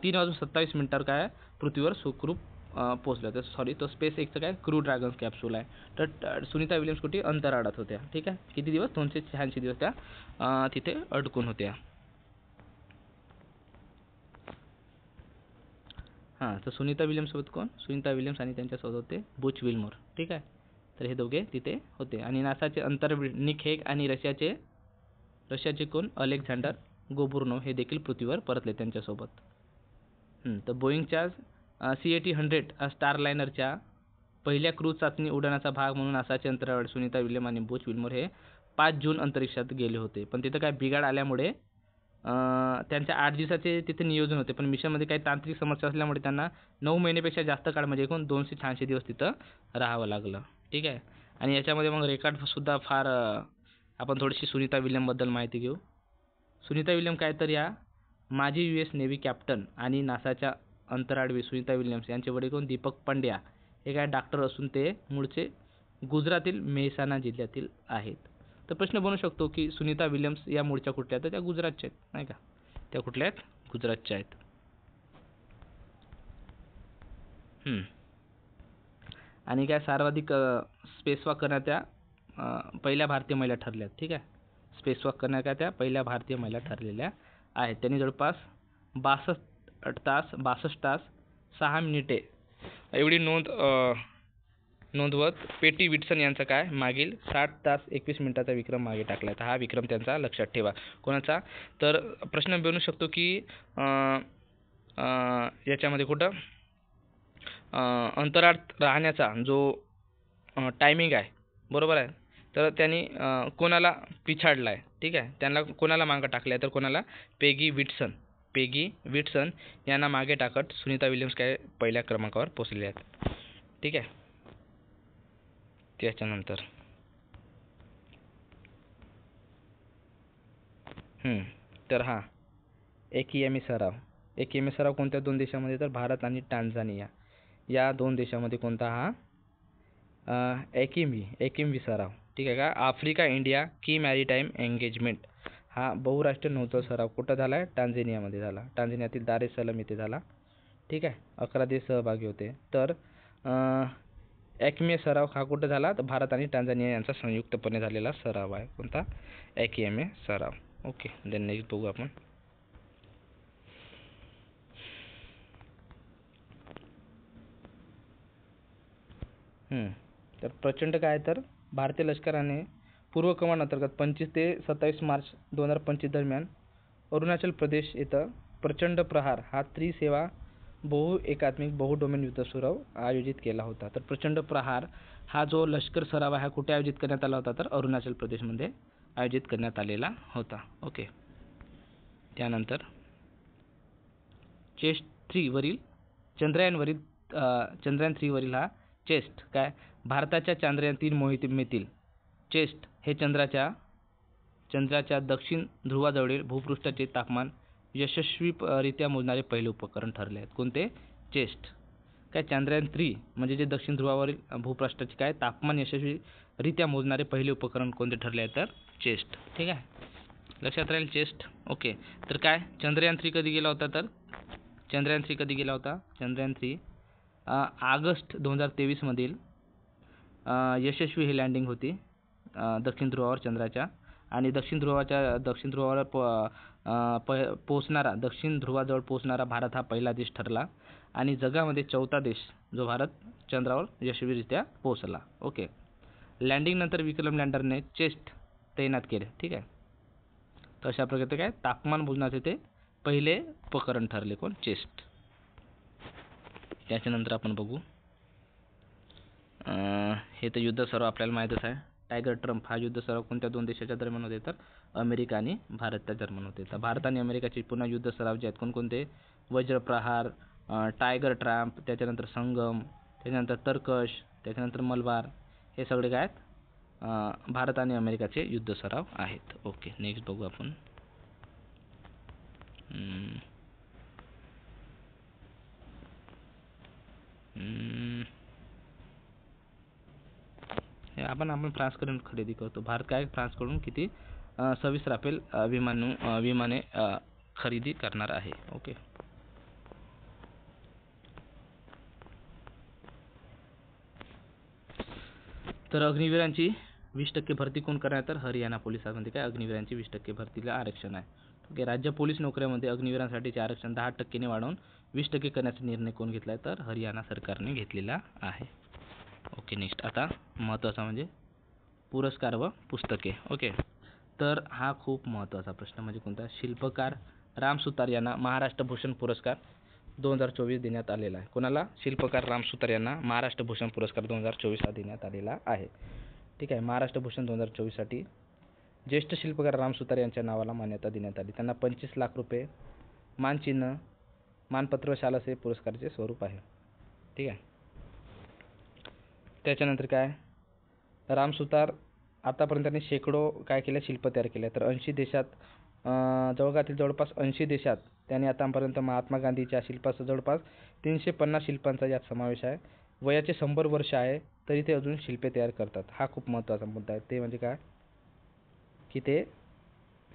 3:27 काय पृथ्वीवर सुखरूप पोहोचलं. तर तो स्पेस एक्सचं काय क्रू ड्रॅगन कॅप्सूल आहे. तर सुनीता विल्यम्स कुठे? अंतराळात होत्या. ठीक आहे, किती दिवस? 286 दिवस त्या तिथे अडकून होत्या. तर सुनीता विल्यम्स सोबत कोण? सुनीता विल्यम्स आणि त्यांच्यासोबत होते बूच विल्मोर. ठीक आहे, तर हे दोघे तिथे होते. आणि नासाचे अंतराळवीर निक हेग आणि रशियाचे कोण? अलेक्झांडर गोबुर्नोव हे देखील पृथ्वीवर परतले त्यांच्यासोबत. तर बोईंगच्या CAT-100 स्टारलायनरच्या पहिल्या क्रूज चाचणी उड्डाणाचा भाग म्हणून आसाचे अंतराळवीर सुनीता विल्यम आणि बुच विल्मर हे 5 जून अंतरिक्षात गेले होते. पण तिथं काय बिघाड आल्यामुळे त्यांच्या 8 दिवसाचे तिथे नियोजन होते, पण मिशनमध्ये काही तांत्रिक समस्या असल्यामुळे त्यांना 9 महिन्यापेक्षा जास्त काळ म्हणजे एकूण 286 दिवस तिथं राहावं लागलं. ठीक आहे. आणि याच्यामध्ये मग रेकॉर्डसुद्धा फार आपण थोडीशी सुनीता विल्यमबद्दल माहिती घेऊ. सुनीता विल्यम काय तर या माजी US नेव्ही कॅप्टन आणि नासाच्या अंतराळवीर सुनीता विल्यम्स यांचे वडील कोण दीपक पंड्या हे काय डॉक्टर असून ते मूळचे गुजरातील मेहसाणा जिल्ह्यातील आहेत. तर प्रश्न बनू शकतो की सुनीता विल्यम्स या मूळच्या कुठल्या, तर त्या गुजरातच्या आहेत नाही का. त्या कुठल्या आहेत? गुजरातच्या आहेत. आणि काय सर्वाधिक स्पेसवॉक करणाऱ्या पहिल्या भारतीय महिला ठरल्या. ठीक आहे. स्पेसवॉक करणाऱ्या त्या पहिल्या भारतीय महिला ठरलेल्या आहेत. त्यांनी जवळपास 62 तास 6 मिनिटे एवढी नोंदवत पेटी विल्सन यांचा काय मागील 60 तास 21 मिनिटाचा विक्रम मागे टाकला. तर हा विक्रम त्यांचा लक्षात ठेवा. कोणाचा? तर प्रश्न बनू शकतो की याच्यामध्ये कुठं अंतराळात राहण्याचा जो टायमिंग आहे बरोबर आहे, तर त्यांनी कोणाला पिछाडला आहे. ठीक आहे. त्यांना कोणाला मागं टाकलं आहे, तर कोणाला पेगी विट्सन यांना मागे टाकत सुनीता विल्यम्स काय पहिल्या क्रमांकावर पोहोचले आहेत. ठीक आहे. त्याच्यानंतर तर हा एकिएमी सराव कोणत्या 2 देशामध्ये, तर भारत आणि टांझानिया या 2 देशामध्ये कोणता हा एकिमी सराव. ठीक आहे का. आफ्रिका इंडिया की मॅरीटाईम एंगेजमेंट हा बहुराष्ट्रीय नौदल सराव कुठं झाला आहे? टांझानियामध्ये झाला. टांझानियातील दार एस सलाम येथे झाला. ठीक आहे. 11 देश सहभागी होते. तर एकिमे सराव हा कुठं झाला? तर भारत आणि टांझानिया यांचा संयुक्तपणे झालेला सराव आहे. कोणता? एकिमे सराव. ओके. देन नेक्स्ट बघू आपण. तर प्रचंड काय, तर भारतीय लष्कराने पूर्व कमांड अंतर्गत 25 ते 27 मार्च 2025 दरम्यान अरुणाचल प्रदेश येथे प्रचंड प्रहार हा त्रिसेवा बहुएकात्मिक बहुडोमेन युद्ध सराव आयोजित केला होता. तर प्रचंड प्रहार हा जो लष्कर सराव आहे कुठे आयोजित करण्यात आला होता? तर अरुणाचल प्रदेशमध्ये आयोजित करण्यात आलेला होता. ओके. त्यानंतर चंद्रयान 3 वरील हा चेस्ट काय भारताच्या चांद्रयान 3 मोहिमेतील चेस्ट हे चंद्राच्या दक्षिण ध्रुवाजवळील भूपृष्ठाचे तापमान यशस्वीरित्या मोजणारे पहिले उपकरण ठरले आहेत. कोणते? चेस्ट काय चांद्रयान 3 म्हणजे जे दक्षिण ध्रुवावरील भूपृष्ठाचे काय तापमान यशस्वीरित्या मोजणारे पहिले उपकरण कोणते ठरले आहे? तर चेस्ट. ठीक आहे. लक्षात राहील चेस्ट. ओके. तर काय चंद्रयान 3 कधी गेला होता? तर चंद्रयान 3 कधी गेला होता? चंद्रयान 3 ऑगस्ट 2023 मधील यशस्वी ही लँडिंग होती दक्षिण ध्रुवावर चंद्राच्या. आणि दक्षिण ध्रुवावर पोहोचणारा दक्षिण ध्रुवाजवळ पोहोचणारा भारत हा पहिला देश ठरला आणि जगामध्ये 4था देश जो भारत चंद्रावर यशस्वीरित्या पोहोचला. ओके. लँडिंग नंतर विक्रम लँडरने चेस्ट तैनात केले. ठीक आहे. तर अशा प्रकारे काय तापमान मोजण्याचे ते पहिले उपकरण ठरले. कोण? चेस्ट. त्याच्यानंतर आपण बघू हे तर युद्ध सराव आपल्याला माहीतच आहे. टायगर ट्रम्प हा युद्ध सराव कोणत्या 2 देशाच्या दरम्यान होते? तर अमेरिका आणि भारताच्या दरम्यान होते. तर भारत आणि अमेरिकाचे पुन्हा युद्ध सराव जे आहेत कोणकोणते? वज्रप्रहार, टायगर ट्रम्प, त्याच्यानंतर संगम, त्याच्यानंतर तर्कश, त्याच्यानंतर मलबार हे सगळे काय आहेत भारत आणि अमेरिकाचे युद्ध सराव आहेत. ओके. नेक्स्ट बघू आपण. आपण फ्रान्सकडून खरेदी करतो. भारत काय फ्रान्सकडून किती 26 राफेल विमाने खरेदी करणार आहे. ओके. तर अग्निवीरांची 20% भरती कोण करणार? तर हरियाणा पोलिसांमध्ये काय अग्निवीरांची 20% भरतीला आरक्षण आहे. ओके. राज्य पोलीस नोकऱ्यामध्ये अग्निवीरांसाठीचे आरक्षण 10% वाढवून 20% करण्याचा निर्णय कोण घेतला आहे? तर हरियाणा सरकारने घेतलेला आहे. ओके. नेक्स्ट आता महत्त्वाचा म्हणजे पुरस्कार व पुस्तके. ओके. तर हा खूप महत्त्वाचा प्रश्न म्हणजे कोणता? शिल्पकार राम सुतार यांना महाराष्ट्र भूषण पुरस्कार 2024 देण्यात आलेला आहे. कोणाला? शिल्पकार राम सुतार यांना महाराष्ट्र भूषण पुरस्कार 2024 हा देण्यात आलेला आहे. ठीक आहे. महाराष्ट्र भूषण 2024 साठी ज्येष्ठ शिल्पकार राम सुतार यांच्या नावाला मान्यता देण्यात आली. त्यांना 25 लाख रुपये मानचिन्ह, मानपत्र व शाल असे पुरस्काराचे स्वरूप आहे. ठीक आहे. त्याच्यानंतर काय, राम सुतार आतापर्यंत त्यांनी शेकडो काय केले, शिल्प तयार केले. तर 80 देशात जवळपास 80 देशात त्यांनी आतापर्यंत महात्मा गांधीच्या शिल्पाचा जवळपास 350 शिल्पांचा यात समावेश आहे. वयाचे 100 वर्ष आहे तरी ते अजून शिल्पे तयार करतात. हा खूप महत्त्वाचा मुद्दा आहे. ते म्हणजे काय की ते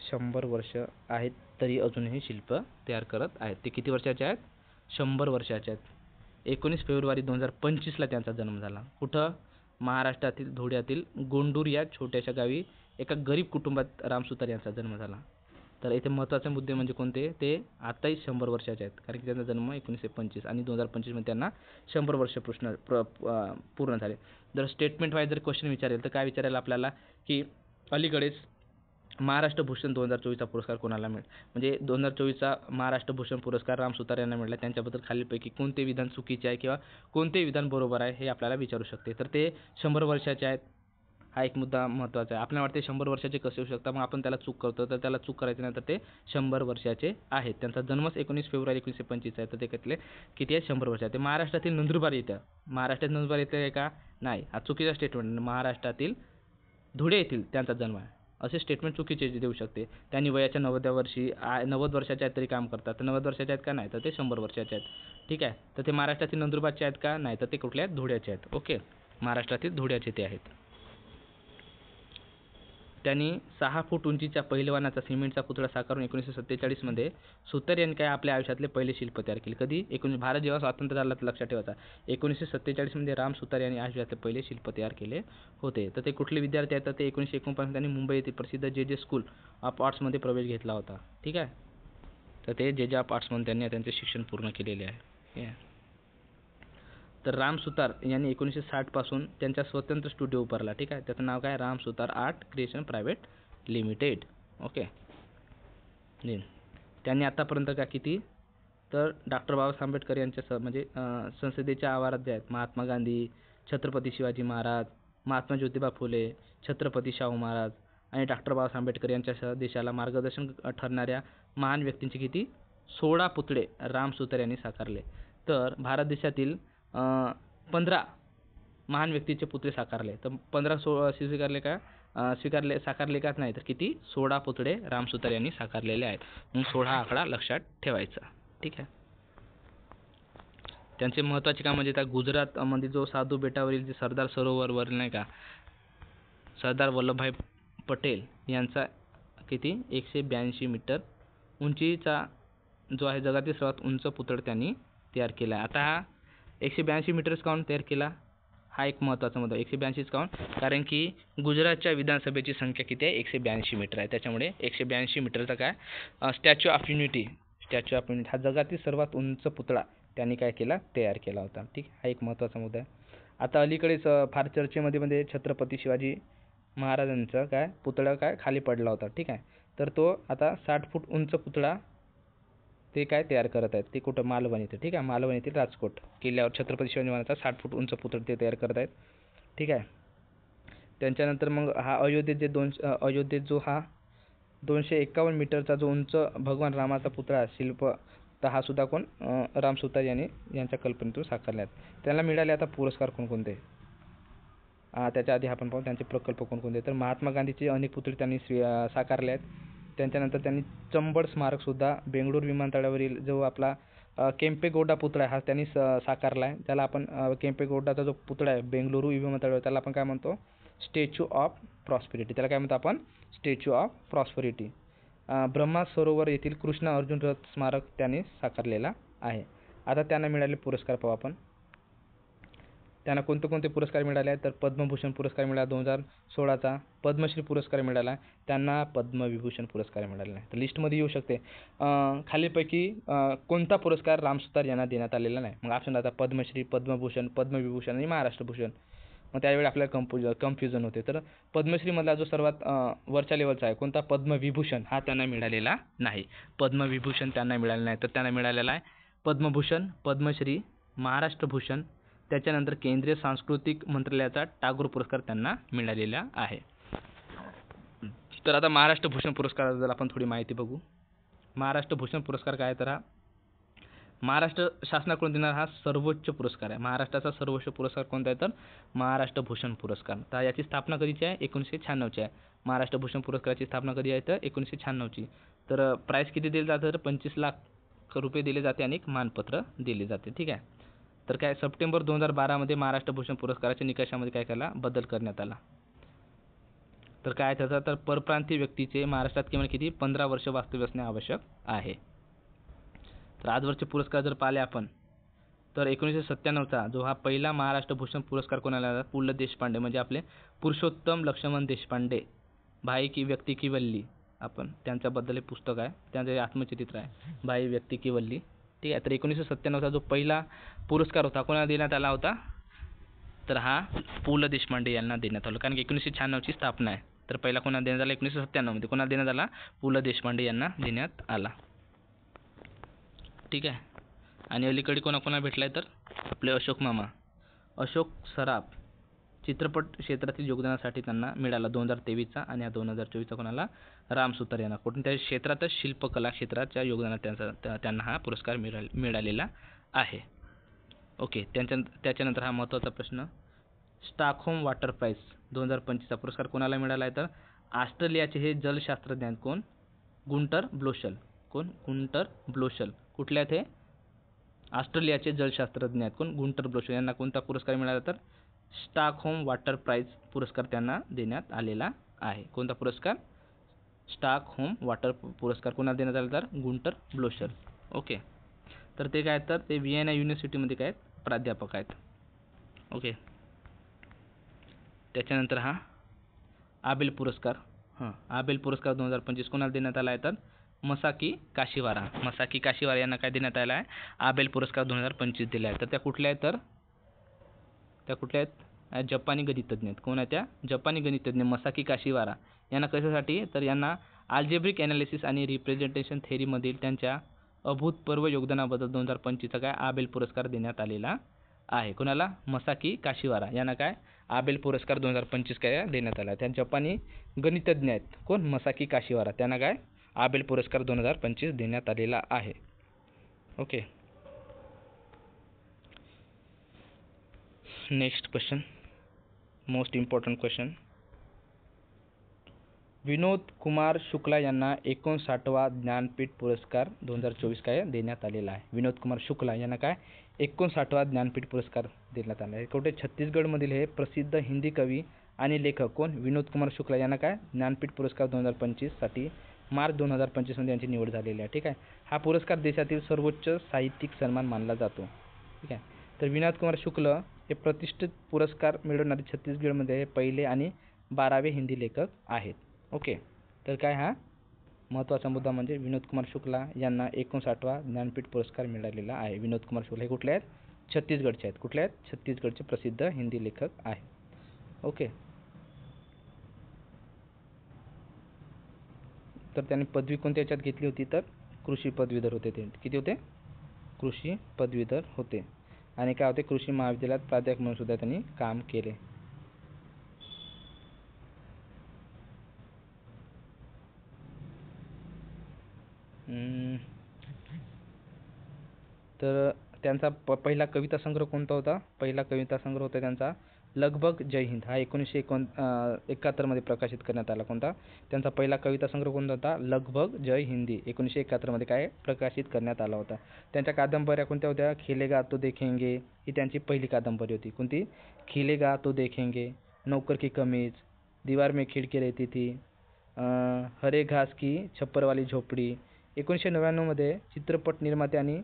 100 वर्ष आहेत तरी अजूनही शिल्प तयार करत आहेत. ते किती वर्षाचे आहेत? 100 वर्षाचे आहेत. 19 फेब्रुवारी 2025 ला त्यांचा जन्म झाला. कुठं? महाराष्ट्रातील धुळ्यातील गोंडूर या छोट्याशा गावी एका गरीब कुटुंबात राम सुतार यांचा जन्म झाला. तर इथे महत्त्वाचे मुद्दे म्हणजे कोणते? ते आताही 100 वर्षाचे आहेत, कारण की त्यांचा जन्म 1925 आणि 2025 मध्ये त्यांना 100 वर्ष पूर्ण झाले. जर स्टेटमेंट वाईज जर क्वेश्चन विचारेल तर काय विचारायला आपल्याला की अलीकडेच महाराष्ट्र भूषण 2024चा पुरस्कार कोणाला मिळेल, म्हणजे 2024चा महाराष्ट्र भूषण पुरस्कार राम सुतार यांना मिळाला. त्यांच्याबद्दल खालीलपैकी कोणते विधान चुकीचे आहे किंवा कोणते विधान बरोबर आहे हे आपल्याला विचारू शकते. तर ते 100 वर्षाचे आहेत. हा एक मुद्दा महत्त्वाचा आहे. आपल्याला वाटते 100 वर्षाचे कसे होऊ शकतात, मग आपण त्याला चूक करतो. तर त्याला चूक करायची नाही, तर ते 100 वर्षाचे आहेत. त्यांचा जन्मच 19 फेब्रुवारी 1925 आहे. तर ते किती आहे? 100 वर्ष आहे. ते महाराष्ट्रातील नंदुरबार येतं. महाराष्ट्रात नंदुरबार येतं आहे का? नाही, हा चुकीचा स्टेटमेंट. महाराष्ट्रातील धुळे येथील त्यांचा जन्म आहे असे स्टेटमेंट चुकीचे देऊ शकते. त्यांनी वयाच्या 90 वर्षाचे आहेत तरी काम करतात. तर 90 वर्षाचे आहेत का? नाही, तर ते 100 वर्षाचे आहेत. ठीक आहे. तर ते महाराष्ट्रातील नंदुरबारचे आहेत का? नाही, तर ते कुठले आहेत? धुळ्याचे आहेत. ओके, महाराष्ट्रातील धुळ्याचे ते आहेत. त्यांनी 6 फूट उंचीच्या पहिलवानाचा सिमेंटचा पुतळा साकारून 1947 मध्ये सुतार यांनी काय आपल्या आयुष्यातले पहिले शिल्प तयार केले. कधी? भारत जेव्हा स्वातंत्र्य झाला तर लक्षात ठेवायचा, 1947 मध्ये राम सुतार यांनी आयुष्यातले पहिले शिल्प तयार केले होते. तर ते कुठले विद्यार्थी आहेत? तर ते 1949 त्यांनी मुंबई येथील प्रसिद्ध जे स्कूल ऑफ आर्ट्समध्ये प्रवेश घेतला होता. ठीक आहे. तर ते जे ऑफ आर्ट्समध्ये त्यांनी त्यांचे शिक्षण पूर्ण केलेले आहे. तर राम सुतार यांनी 1960 पासून त्यांचा स्वतंत्र स्टुडिओ उभारला. ठीक आहे. त्याचं नाव काय? Ram Sutar art creation private limited. Okay. त्यांनी आतापर्यंत काय किती? तर डॉक्टर बाबासाहेब आंबेडकर यांच्या म्हणजे संसदेच्या आवारात जे आहेत महात्मा गांधी, छत्रपती शिवाजी महाराज, महात्मा ज्योतिबा फुले, छत्रपती शाहू महाराज आणि डॉक्टर बाबासाहेब आंबेडकर यांच्यासह देशाला मार्गदर्शन ठरणाऱ्या महान व्यक्तींचे किती? 16 पुतळे राम सुतार यांनी साकारले. तर भारत देशातील 15 महान व्यक्तीचे पुतळे साकारले. तर 15 स्वीकारले का? साकारले का? नाही, तर किती? 16 पुतळे राम सुतार यांनी साकारलेले आहेत. मग 16 आकडा लक्षात ठेवायचा. ठीक आहे. त्यांचे महत्त्वाचे काम म्हणजे त्या गुजरातमध्ये जो साधू बेटावरील जे सरदार सरोवरवर नाही का, सरदार वल्लभभाई पटेल यांचा किती? 182 मीटर उंचीचा जो आहे जगातील सर्वात उंच पुतळा त्यांनी तयार केला आहे. आता हा 182 मीटर्स काऊन तयार केला? हा एक महत्त्वाचा मुद्दा. 182 काऊन? कारण की गुजरातच्या विधानसभेची संख्या किती आहे? 182 मीटर आहे. त्याच्यामुळे 182 मीटरचा काय? स्टॅच्यू ऑफ युनिटी हा जगातील सर्वात उंच पुतळा त्यांनी काय केला? तयार केला होता. ठीक, हा एक महत्त्वाचा मुद्दा आहे. आता अलीकडेच फार चर्चेमध्ये छत्रपती शिवाजी महाराजांचा काय पुतळा काय खाली पडला होता. ठीक आहे. तर तो आता 60 फूट उंच पुतळा ते काय तयार करत आहेत. ते कुठं? मालवण येथे. ठीक आहे. मालवण येथील राजकोट किल्ल्यावर छत्रपती शिवाजी महाराजांचा 60 फूट उंच पुतळा ते तयार करत आहेत. ठीक आहे. त्यांच्यानंतर मग हा अयोध्येत जो हा 251 मीटरचा जो उंच भगवान रामाचा पुतळा शिल्प, तर हा सुद्धा कोण? राम सुतार यांनी यांच्या कल्पनेतून साकारले आहेत. त्यांना मिळाले आता पुरस्कार कोणकोणते? त्याच्या आधी आपण पाहू त्यांचे प्रकल्प कोणकोणते. तर महात्मा गांधीचे अनेक पुतळे त्यांनी साकारले आहेत. त्यांच्यानंतर त्यांनी चंबळ स्मारक सुद्धा बेंगळूर विमानतळावरील जो आपला केंपेगौडा पुतळा हा त्यांनी साकारला आहे. त्याला आपण केंपेगौडाचा जो पुतळा आहे बेंगळुरू विमानतळावर, त्याला आपण काय म्हणतो? Statue of prosperity. त्याला काय म्हणतो आपण? Statue of prosperity. ब्रह्मा सरोवर येथील कृष्ण अर्जुन रथ स्मारक त्यांनी साकारलेला आहे. आता त्यांना मिळालेले पुरस्कार पाहू आपण. त्यांना कोणते कोणते पुरस्कार मिळाले आहेत? तर पद्मभूषण पुरस्कार मिळाला 2016चा, पद्मश्री पुरस्कार मिळाला, त्यांना पद्मविभूषण पुरस्कार मिळाला नाही. तर लिस्टमध्ये येऊ शकते खालीपैकी कोणता पुरस्कार राम सुतार यांना देण्यात आलेला नाही. मग ऑप्शन आता पद्मश्री, पद्मभूषण, पद्मविभूषण आणि महाराष्ट्र भूषण. मग त्यावेळी आपल्याला कन्फ्युजन होते. तर पद्मश्रीमधला जो सर्वात वरच्या लेवलचा आहे कोणता? पद्मविभूषण हा त्यांना मिळालेला नाही. पद्मविभूषण त्यांना मिळालेला नाही. तर त्यांना मिळालेला आहे पद्मभूषण, पद्मश्री, महाराष्ट्र भूषण, त्याच्यानंतर केंद्रीय सांस्कृतिक मंत्रालयाचा टागोर पुरस्कार त्यांना मिळालेला आहे. तर आता महाराष्ट्र भूषण पुरस्काराबद्दल आपण थोडी माहिती बघू. महाराष्ट्र भूषण पुरस्कार काय, तर हा महाराष्ट्र शासनाकडून देणारा हा सर्वोच्च पुरस्कार आहे. महाराष्ट्राचा सर्वोच्च पुरस्कार कोणता आहे, तर महाराष्ट्र भूषण पुरस्कार. तर याची स्थापना कधीची आहे, 1996ची आहे. महाराष्ट्र भूषण पुरस्काराची स्थापना कधी आहे, तर 1996ची. तर प्राईस किती दिले जातं, तर 25 लाख रुपये दिले जाते आणि एक मानपत्र दिले जाते. ठीक आहे. तर काय सप्टेंबर 2012 महाराष्ट्र भूषण पुरस्काराच्या निकषामध्ये काय केला, बदल करण्यात आला. तर काय त्याचा, तर परप्रांतीय व्यक्तीचे महाराष्ट्रात किमान किती 15 वर्ष वास्तव्य असणे आवश्यक आहे. तर आजवरचे पुरस्कार जर पाहिले आपण, तर 1997चा जो हा पहिला महाराष्ट्र भूषण पुरस्कार कोणाला आला, पु ल देशपांडे, म्हणजे आपले पुरुषोत्तम लक्ष्मण देशपांडे, भाई की व्यक्ती की वल्ली, आपण त्यांच्याबद्दल हे पुस्तक आहे, त्यांचे आत्मचरित्र आहे, भाई व्यक्ती की वल्ली. ठीक आहे. तर 1997चा जो पहिला पुरस्कार होता कोणाला देण्यात आला होता, तर हा पु ल देशपांडे यांना देण्यात आला, कारण की 1996ची स्थापना आहे. तर पहिला कोणाला देण्यात आला, 1997मध्ये कोणाला देण्यात आला, पु ल देशपांडे यांना देण्यात आला. ठीक आहे. आणि अलीकडे कोणाकोणाला भेटला आहे, तर आपले अशोक मामा, अशोक सराफ, चित्रपट क्षेत्रातील योगदानासाठी त्यांना मिळाला 2023चा, आणि हा 2024चा कोणाला, राम सुतार यांना. कोणत्या क्षेत्रातच, शिल्पकला क्षेत्राच्या योगदानात त्यांना हा पुरस्कार मिळालेला आहे. ओके. त्याच्यानंतर हा महत्त्वाचा प्रश्न, स्टॉकहोम वॉटर प्राईज 2025चा पुरस्कार कोणाला मिळाला आहे, तर ऑस्ट्रेलियाचे हे जलशास्त्रज्ञ कोण, गुंटर ब्लोशल. कोण, गुंटर ब्लोशल. कुठले आहेत हे, ऑस्ट्रेलियाचे जलशास्त्रज्ञ आहेत कोण, गुंटर ब्लोशल. यांना कोणता पुरस्कार मिळाला, तर स्टॉकहोम वॉटर प्राईज पुरस्कार त्यांना देण्यात आलेला आहे. कोणता पुरस्कार, स्टॉकहोम वॉटर पुरस्कार कोणाला देण्यात आला, तर गुंटर ब्लोशल. ओके. तर ते काय, तर ते व्हिएना युनिव्हर्सिटीमध्ये काय आहेत, प्राध्यापक आहेत. ओके. त्याच्यानंतर हा आबेल पुरस्कार, आबेल पुरस्कार 2025 कोणाला देण्यात आला आहे, तर मसाकी काशीवारा. मसाकी काशीवारा यांना काय देण्यात आला आहे, आबेल पुरस्कार 2025 दिला आहे. तर त्या कुठल्या आहेत, तर त्या कुठल्या आहेत, जपानी गणितज्ञ आहेत. कोण आहे त्या, जपानी गणितज्ञ मसाकी काशीवारा. यांना कशासाठी, तर यांना अल्जेब्रिक ॲनालिसिस आणि रिप्रेझेंटेशन थेअरीमधील त्यांच्या अभूतपूर्व योगदानाबद्दल 2025चा काय आबेल पुरस्कार देण्यात आलेला आहे. कोणाला, मसाकी काशीवारा यांना काय आबेल पुरस्कार 2025 काय देण्यात आला. त्या जपानी गणितज्ञ आहेत कोण, मसाकी काशीवारा. त्यांना काय आबेल पुरस्कार 2025 देण्यात आलेला आहे. Okay. Next question, most important question, Vinod Kumar Shukla यांना 59वा ज्ञानपीठ पुरस्कार 2024 काय देण्यात आलेला आहे. विनोद कुमार शुक्ला यांना काय 59वा ज्ञानपीठ पुरस्कार देण्यात आला आहे. कुठे, छत्तीसगडमधील हे प्रसिद्ध हिंदी कवी आणि लेखक कोण, विनोद कुमार शुक्ला यांना काय ज्ञानपीठ पुरस्कार 2025 साठी मार्च 2025 यांची निवड झालेली आहे. ठीक आहे. हा पुरस्कार देशातील सर्वोच्च साहित्यिक सन्मान मानला जातो. ठीक आहे. तर विनोद कुमार शुक्ल हे प्रतिष्ठित पुरस्कार मिळवणारे छत्तीसगडमध्ये पहिले आणि 12वे हिंदी लेखक आहेत. ओके. तर काय हा महत्त्वाचा मुद्दा म्हणजे विनोद कुमार शुक्ला यांना 59वा ज्ञानपीठ पुरस्कार मिळालेला आहे. विनोद कुमार शुक्ला हे कुठले आहेत, छत्तीसगडचे आहेत. कुठले आहेत, छत्तीसगडचे प्रसिद्ध हिंदी लेखक आहेत. ओके. तर त्यांनी पदवी कोणत्या याच्यात घेतली होती, तर कृषी पदवीधर होते. ते किती होते, कृषी पदवीधर होते. आणि काय होते, कृषी महाविद्यालयात प्राध्यापक म्हणून सुद्धा त्यांनी काम केले. तर त्यांचा पहिला कविता संग्रह कोणता होता, पहिला कविता संग्रह होता त्यांचा लगभग जय हिंद. हा 1971 मध्ये प्रकाशित करण्यात आला. कोणता, त्यांचा पहिला कविता संग्रह कोणता होता, लगभग जय हिंदी. 1971 मध्ये काय प्रकाशित करण्यात आला होता. त्यांच्या कादंबऱ्या कोणत्या होत्या, खिलेगा तो देखेंगे ही त्यांची पहिली कादंबरी होती. कोणती, खिलेगा तो देखेंगे, नौकर की कमीज, दीवार में खिड़की रहती थी, हरे घास की छप्परवाली झोपडी. 1999 मध्ये चित्रपट निर्माते आणि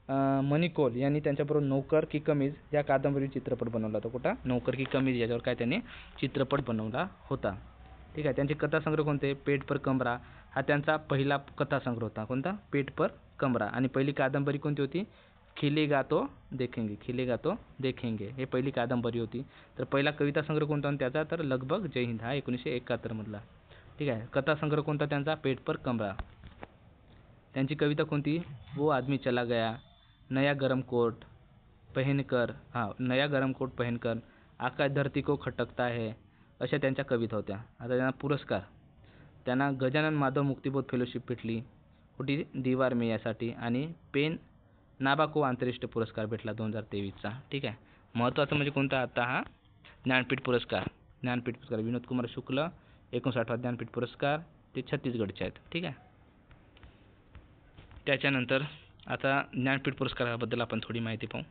मनी कौल यांनी त्यांच्याबरोबर नौकर की कमीज या कादंबरीचा चित्रपट बनवला होता. कुठं, नौकर की कमीज याच्यावर काय त्यांनी चित्रपट बनवला होता. ठीक आहे. त्यांचे कथासंग्रह कोणते, पेट पर कमरा हा त्यांचा पहिला कथासंग्रह होता. कोणता, पेट पर कमरा. आणि पहिली कादंबरी कोणती होती, खिलेगा तो देखेंगे. खिलेगा तो देखेंगे हे पहिली कादंबरी होती. तर पहिला कविता संग्रह कोणता त्याचा, तर लगभग जय हिंद हा 1971 मधला. ठीक आहे. कथासंग्रह कोणता त्यांचा, पेट पर कमरा. त्यांची कविता कोणती, वो आदमी चला गया, नया गरम कोट पहनकर, नया गरम कोट पहनकर, आकाश धरती को खटकता है, अशा त्यांच्या कविता होत्या. आता त्यांना पुरस्कार, त्यांना गजानन माधव मुक्तिबोध फेलोशिप भेटली. कुठे? दीवार में यासाठी. आणि पेन नाबाको आंतरराष्ट्रीय पुरस्कार भेटला 2023चा. ठीक आहे. महत्त्वाचं म्हणजे कोणता आता हा ज्ञानपीठ पुरस्कार. ज्ञानपीठ पुरस्कार विनोद कुमार शुक्ल 59वा ज्ञानपीठ पुरस्कार, ते छत्तीसगडचे आहेत. ठीक आहे. त्याच्यानंतर आता ज्ञानपीठ पुरस्काराबद्दल आपण थोडी माहिती पाहू.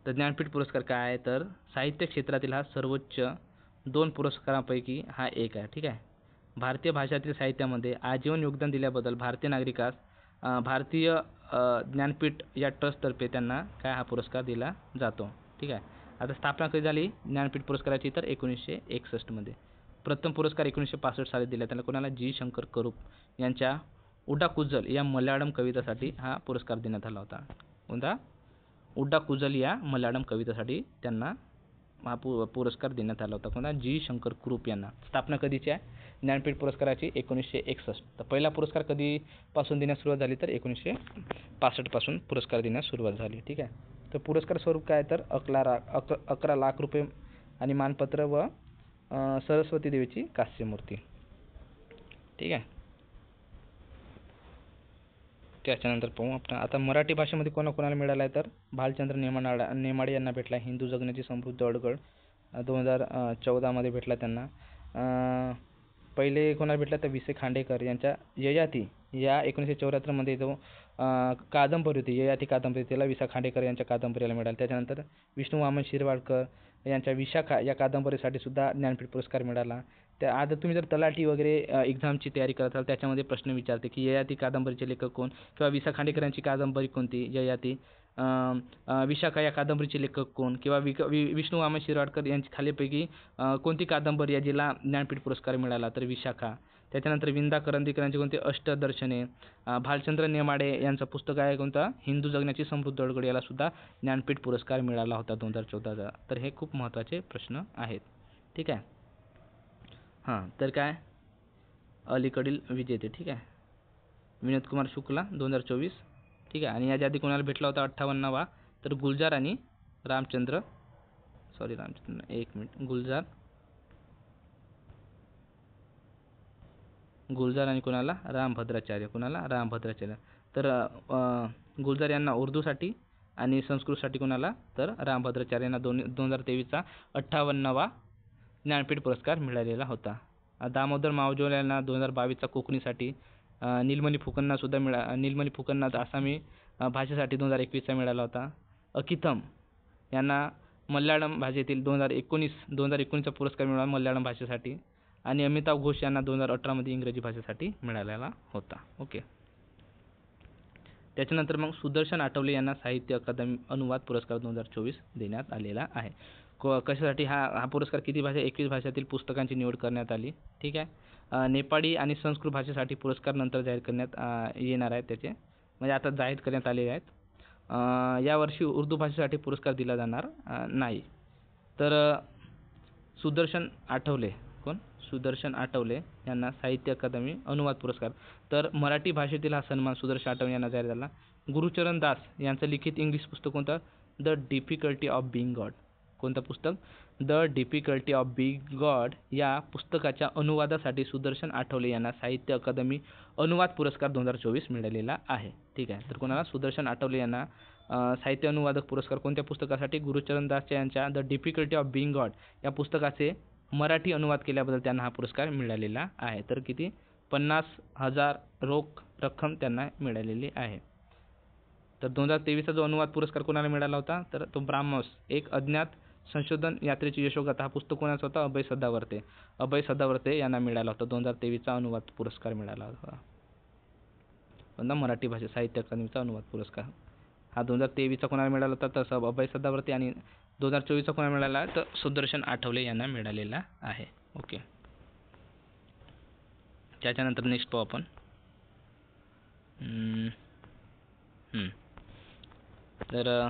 तर ज्ञानपीठ पुरस्कार काय आहे, तर साहित्य क्षेत्रातील हा सर्वोच्च 2 पुरस्कारांपैकी हा एक आहे. ठीक आहे. भारतीय भाषातील साहित्यामध्ये आजीवन योगदान दिल्याबद्दल भारतीय नागरिकास भारतीय ज्ञानपीठ या ट्रस्टतर्फे त्यांना काय हा पुरस्कार दिला जातो. ठीक आहे. आता स्थापना कधी झाली ज्ञानपीठ पुरस्काराची, तर 1961 मध्ये. प्रथम पुरस्कार 1965 साली दिला. त्याला कोणाला? जी शंकर करूप यांच्या उड्डाकुज्जल या मल्याळम कवितासाठी हा पुरस्कार देण्यात आला होता. कोणता? उड्डाकुज्जल या मल्याळम कवितासाठी त्यांना हा पुरस्कार देण्यात आला होता. कोणता? जी शंकर कुरूप यांना. स्थापना कधीची आहे ज्ञानपीठ पुरस्काराची? 1961. तर पहिला पुरस्कार कधीपासून देण्यास सुरुवात झाली, तर 1965 पासून पुरस्कार देण्यास सुरुवात झाली. ठीक आहे. तर पुरस्कार स्वरूप काय, तर 11 लाख रुपये आणि मानपत्र व सरस्वती देवीची कास्य मूर्ती. ठीक आहे. त्याच्यानंतर पाहू आपण आता मराठी भाषेमध्ये कोणाकोणाला मिळाला आहे, तर भालचंद्र नेमाडे यांना भेटला. हिंदू जगण्याची समृद्ध अडगळ 2014 मध्ये भेटला त्यांना. पहिले कोणाला भेटला, तर वि. खांडेकर यांच्या ययाती या 1974 मध्ये जो कादंबरी होती, ययाती कादंबरी, त्याला वि. खांडेकर यांच्या कादंबरीला मिळाला. त्याच्यानंतर विष्णू वामन शिरवाडकर यांच्या विशाखा या कादंबरीसाठी सुद्धा ज्ञानपीठ पुरस्कार मिळाला. त्या आता तुम्ही जर तलाठी वगैरे एक्झामची तयारी करत असाल, त्याच्यामध्ये प्रश्न विचारते की ययाती कादंबरीचे लेखक कोण, किंवा वि. खांडेकर यांची कादंबरी कोणती ययाती, विशाखा या कादंबरीचे लेखक कोण, किंवा विष्णू वामन शिरवाडकर यांची खालीपैकी कोणती कादंबरी या जिला ज्ञानपीठ पुरस्कार मिळाला, तर विशाखा. त्याच्यानंतर विंदा करंदीकरांचे कोणते? अष्टदर्शने. भालचंद्र नेमाडे यांचं पुस्तक आहे कोणतं? हिंदू जगण्याची समृद्ध अडगळ, याला सुद्धा ज्ञानपीठ पुरस्कार मिळाला होता 2014चा. तर हे खूप महत्त्वाचे प्रश्न आहेत. ठीक आहे. तर काय अलीकडील विजेते. ठीक आहे. विनोद कुमार शुक्ला 2024. ठीक आहे. आणि याच्या आधी कोणाला भेटला होता 58वा, तर गुलजार आणि रामचंद्र गुलजार आणि कोणाला? रामभद्राचार्य. कोणाला? रामभद्राचार्य. तर गुलजार यांना उर्दूसाठी आणि संस्कृतसाठी कोणाला? तर रामभद्राचार्य यांना 2023चा 58वा ज्ञानपीठ पुरस्कार मिळालेला होता. दामोदर मावजो यांना 2022चा कोकणीसाठी, नीलमणी फुकनना आसामी भाषेसाठी 2021चा मिळाला होता. अकिथम यांना मल्याळम भाषेतील 2019चा पुरस्कार मिळाला मल्याळम भाषेसाठी. आणि अमिताभ घोष यांना 2018 मध्ये इंग्रजी भाषेसाठी मिळालेला होता. ओके. त्याच्यानंतर मग सुदर्शन आठवले यांना साहित्य अकादमी अनुवाद पुरस्कार 2024 देण्यात आलेला आहे. कशासाठी हा पुरस्कार? किती भाषा? 21 भाषातील पुस्तकांची निवड करण्यात आली. ठीक आहे. नेपाळी आणि संस्कृत भाषेसाठी पुरस्कार नंतर जाहीर करण्यात येणार आहेत त्याचे, म्हणजे आता जाहीर करण्यात आलेले आहेत. यावर्षी उर्दू भाषेसाठी पुरस्कार दिला जाणार नाही. तर सुदर्शन आठवले यांना साहित्य अकादमी अनुवाद पुरस्कार. तर मराठी भाषेतील हा सन्मान सुदर्शन आठवले यांना जाहीर झाला. गुरुचरण दास यांचं लिखित इंग्लिश पुस्तक कोणतं? The difficulty of being God. कोणतं पुस्तक? The difficulty of being God या पुस्तकाच्या अनुवादासाठी सुदर्शन आठवले यांना साहित्य अकादमी अनुवाद पुरस्कार 2024 मिळालेला आहे. ठीक आहे. तर कोणाला? सुदर्शन आठवले यांना साहित्य अनुवादक पुरस्कार कोणत्या पुस्तकासाठी? गुरुचरण दास यांच्या the difficulty of being God या पुस्तकाचे मराठी अनुवाद केल्याबद्दल त्यांना हा पुरस्कार मिळालेला आहे. तर किती? 50,000 रोख रक्कम त्यांना मिळालेली आहे. तर 2023चा जो अनुवाद पुरस्कार कोणाला मिळाला होता, तर तो ब्राह्मस एक अज्ञात संशोधन यात्रेची यशोगाथा हा पुस्तक कोणाचा होता? अभय सदावर्ते यांना मिळाला होता. 2023चा अनुवाद पुरस्कार मिळाला होता. पण मराठी भाषा साहित्य अकादमीचा अनुवाद पुरस्कार हा 2023चा कोणाला मिळाला होता, तर अभय सदावर्ते. आणि 2024चा कोणाला मिळाला, तर सुदर्शन आठवले यांना मिळालेला आहे. ओके. त्याच्यानंतर नेक्स्ट पाहू आपण. तर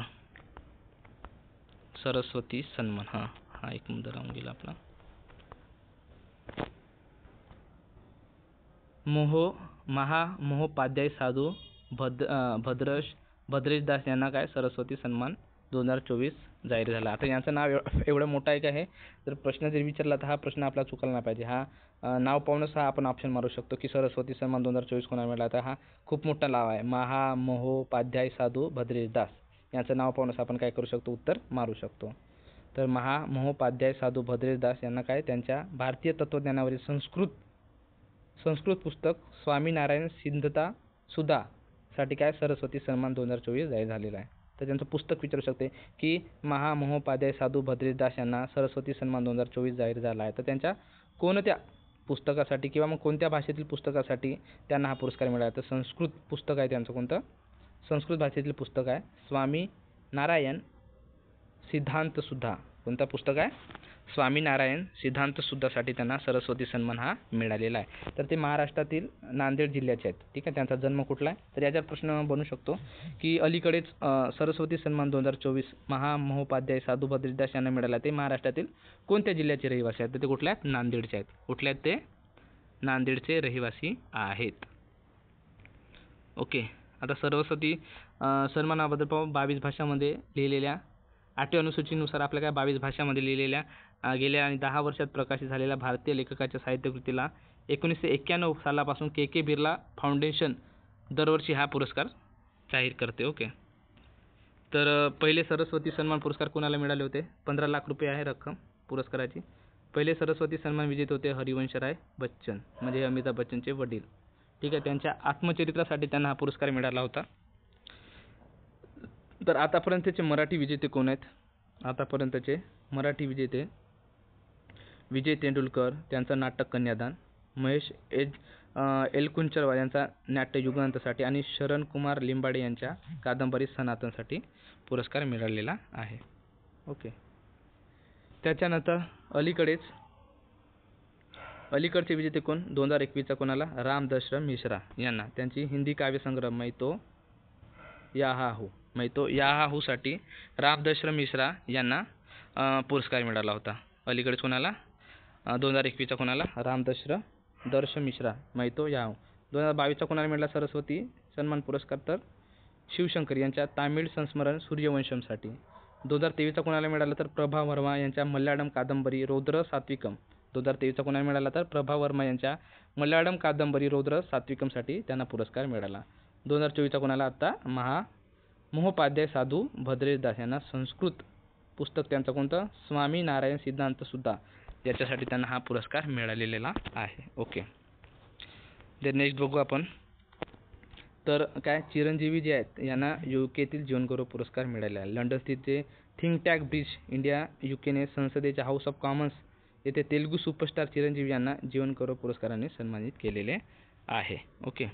सरस्वती सन्मान हा एक मुद्दा राहून गेला आपला. मोहोपाध्याय साधू भद्रश भद्रेश दास यांना काय सरस्वती सन्मान 2024 जाहीर झाला. आता यांचं नाव एवढं मोठं आहे का हे जर प्रश्न जर विचारला तर हा प्रश्न आपला चुकायला नाही पाहिजे. हा नाव पाहूनच हा आपण ऑप्शन मारू शकतो की सरस्वती सन्मान 2024 कोणाला मिळाला. तर हा खूप मोठा नाव आहे. महामहोपाध्याय साधू भद्रेश दास यांचं नाव पाहूनच आपण काय करू शकतो, उत्तर मारू शकतो. तर महामहोपाध्याय साधू भद्रेश दास यांना काय त्यांच्या भारतीय तत्त्वज्ञानावरील संस्कृत पुस्तक स्वामीनारायण सिद्धता सुधा साठी काय सरस्वती सन्मान 2024 जाहीर झालेला आहे. तर त्यांचं पुस्तक विचारू शकते की महामहोपाध्याय साधू भद्रेश दास यांना सरस्वती सन्मान 2024 जाहीर झाला आहे. तर त्यांच्या कोणत्या पुस्तकासाठी किंवा मग कोणत्या भाषेतील पुस्तकासाठी त्यांना हा पुरस्कार मिळाला. तर संस्कृत पुस्तक आहे त्यांचं. कोणतं? संस्कृत भाषेतील पुस्तक आहे स्वामीनारायण सिद्धांत सुधा. कोणतं पुस्तक आहे? स्वामीनारायण सिद्धांत सुधासाठी त्यांना सरस्वती सन्मान हा मिळालेला आहे. तर ते महाराष्ट्रातील नांदेड जिल्ह्याचे आहेत. ठीक आहे. त्यांचा जन्म कुठला आहे तर याच्यावर प्रश्न बनू शकतो की अलीकडेच सरस्वती सन्मान 2024 महामहोपाध्याय साधू भद्रेश दास यांना मिळाला ते महाराष्ट्रातील कोणत्या जिल्ह्याचे रहिवासी आहेत. तर ते कुठल्या आहेत? नांदेडचे आहेत. कुठल्या आहेत ते? नांदेडचे रहिवासी आहेत. ओके. आता सरस्वती सन्मानाबद्दल पाहू. 22 भाषांमध्ये लिहिलेल्या 8व्या अनुसूचीनुसार आपल्या काय 22 भाषांमध्ये लिहिलेल्या गेल्या आणि 10 वर्षात प्रकाशित झालेल्या भारतीय लेखकाच्या साहित्यकृतीला 1991 सालापासून के बिर्ला फाउंडेशन दरवर्षी हा पुरस्कार जाहीर करते. ओके. तर पहिले सरस्वती सन्मान पुरस्कार कोणाला मिळाले होते? 15 लाख रुपये आहे रक्कम पुरस्काराची. पहिले सरस्वती सन्मान विजेते होते हरिवंशराय बच्चन, म्हणजे अमिताभ बच्चनचे वडील. ठीक आहे. त्यांच्या आत्मचरित्रासाठी त्यांना हा पुरस्कार मिळाला होता. तर आतापर्यंतचे मराठी विजेते कोण आहेत? आतापर्यंतचे मराठी विजेते विजय तेंडुलकर, त्यांचं नाटक कन्यादान, महेश एलकुंचवार यांचा नाट्य युगांतसाठी आणि शरण कुमार लिंबाडे यांच्या कादंबरी सनातनसाठी पुरस्कार मिळालेला आहे. ओके. त्याच्यानंतर अलीकडचे विजेते कोण? 2021चा कोणाला? राम दशरथ मिश्रा यांना. त्यांची हिंदी काव्यसंग्रह मैतो याहाहू साठी राम दशरथ मिश्रा यांना पुरस्कार मिळाला होता. अलीकडेच कोणाला? 2021चा कोणाला? राम दशरथ मिश्रा मैतो याहाहू. 2022चा कोणाला मिळाला सरस्वती सन्मान पुरस्कार? तर शिवशंकर यांच्या तामिळ संस्मरण सूर्यवंशमसाठी. 2023चा कोणाला मिळाला? तर प्रभा वर्मा यांच्या मल्याळम कादंबरी रौद्र सात्विकम. 2023चा कोणाला मिळाला? तर प्रभा वर्मा यांच्या मल्याळम कादंबरी रौद्र सात्विकमसाठी त्यांना पुरस्कार मिळाला. 2024चा कोणाला? आता महामहोपाध्याय साधू भद्रेश दास यांना संस्कृत पुस्तक त्यांचं कोणतं? स्वामीनारायण सिद्धांत सुधा याच्यासाठी त्यांना हा पुरस्कार मिळालेला आहे. ओके. तर नेक्स्ट बघू आपण. तर काय चिरंजीवी जे आहेत यांना UKतील जीवनगौरव पुरस्कार मिळाला आहे. लंडन स्थित जे थिंक टँक ब्रिज इंडिया UKने संसदेच्या हाऊस ऑफ कॉमन्स येथे तेलुगू सुपरस्टार चिरंजीवी यांना जीवनगौरव पुरस्काराने सन्मानित केलेले आहे. ओके.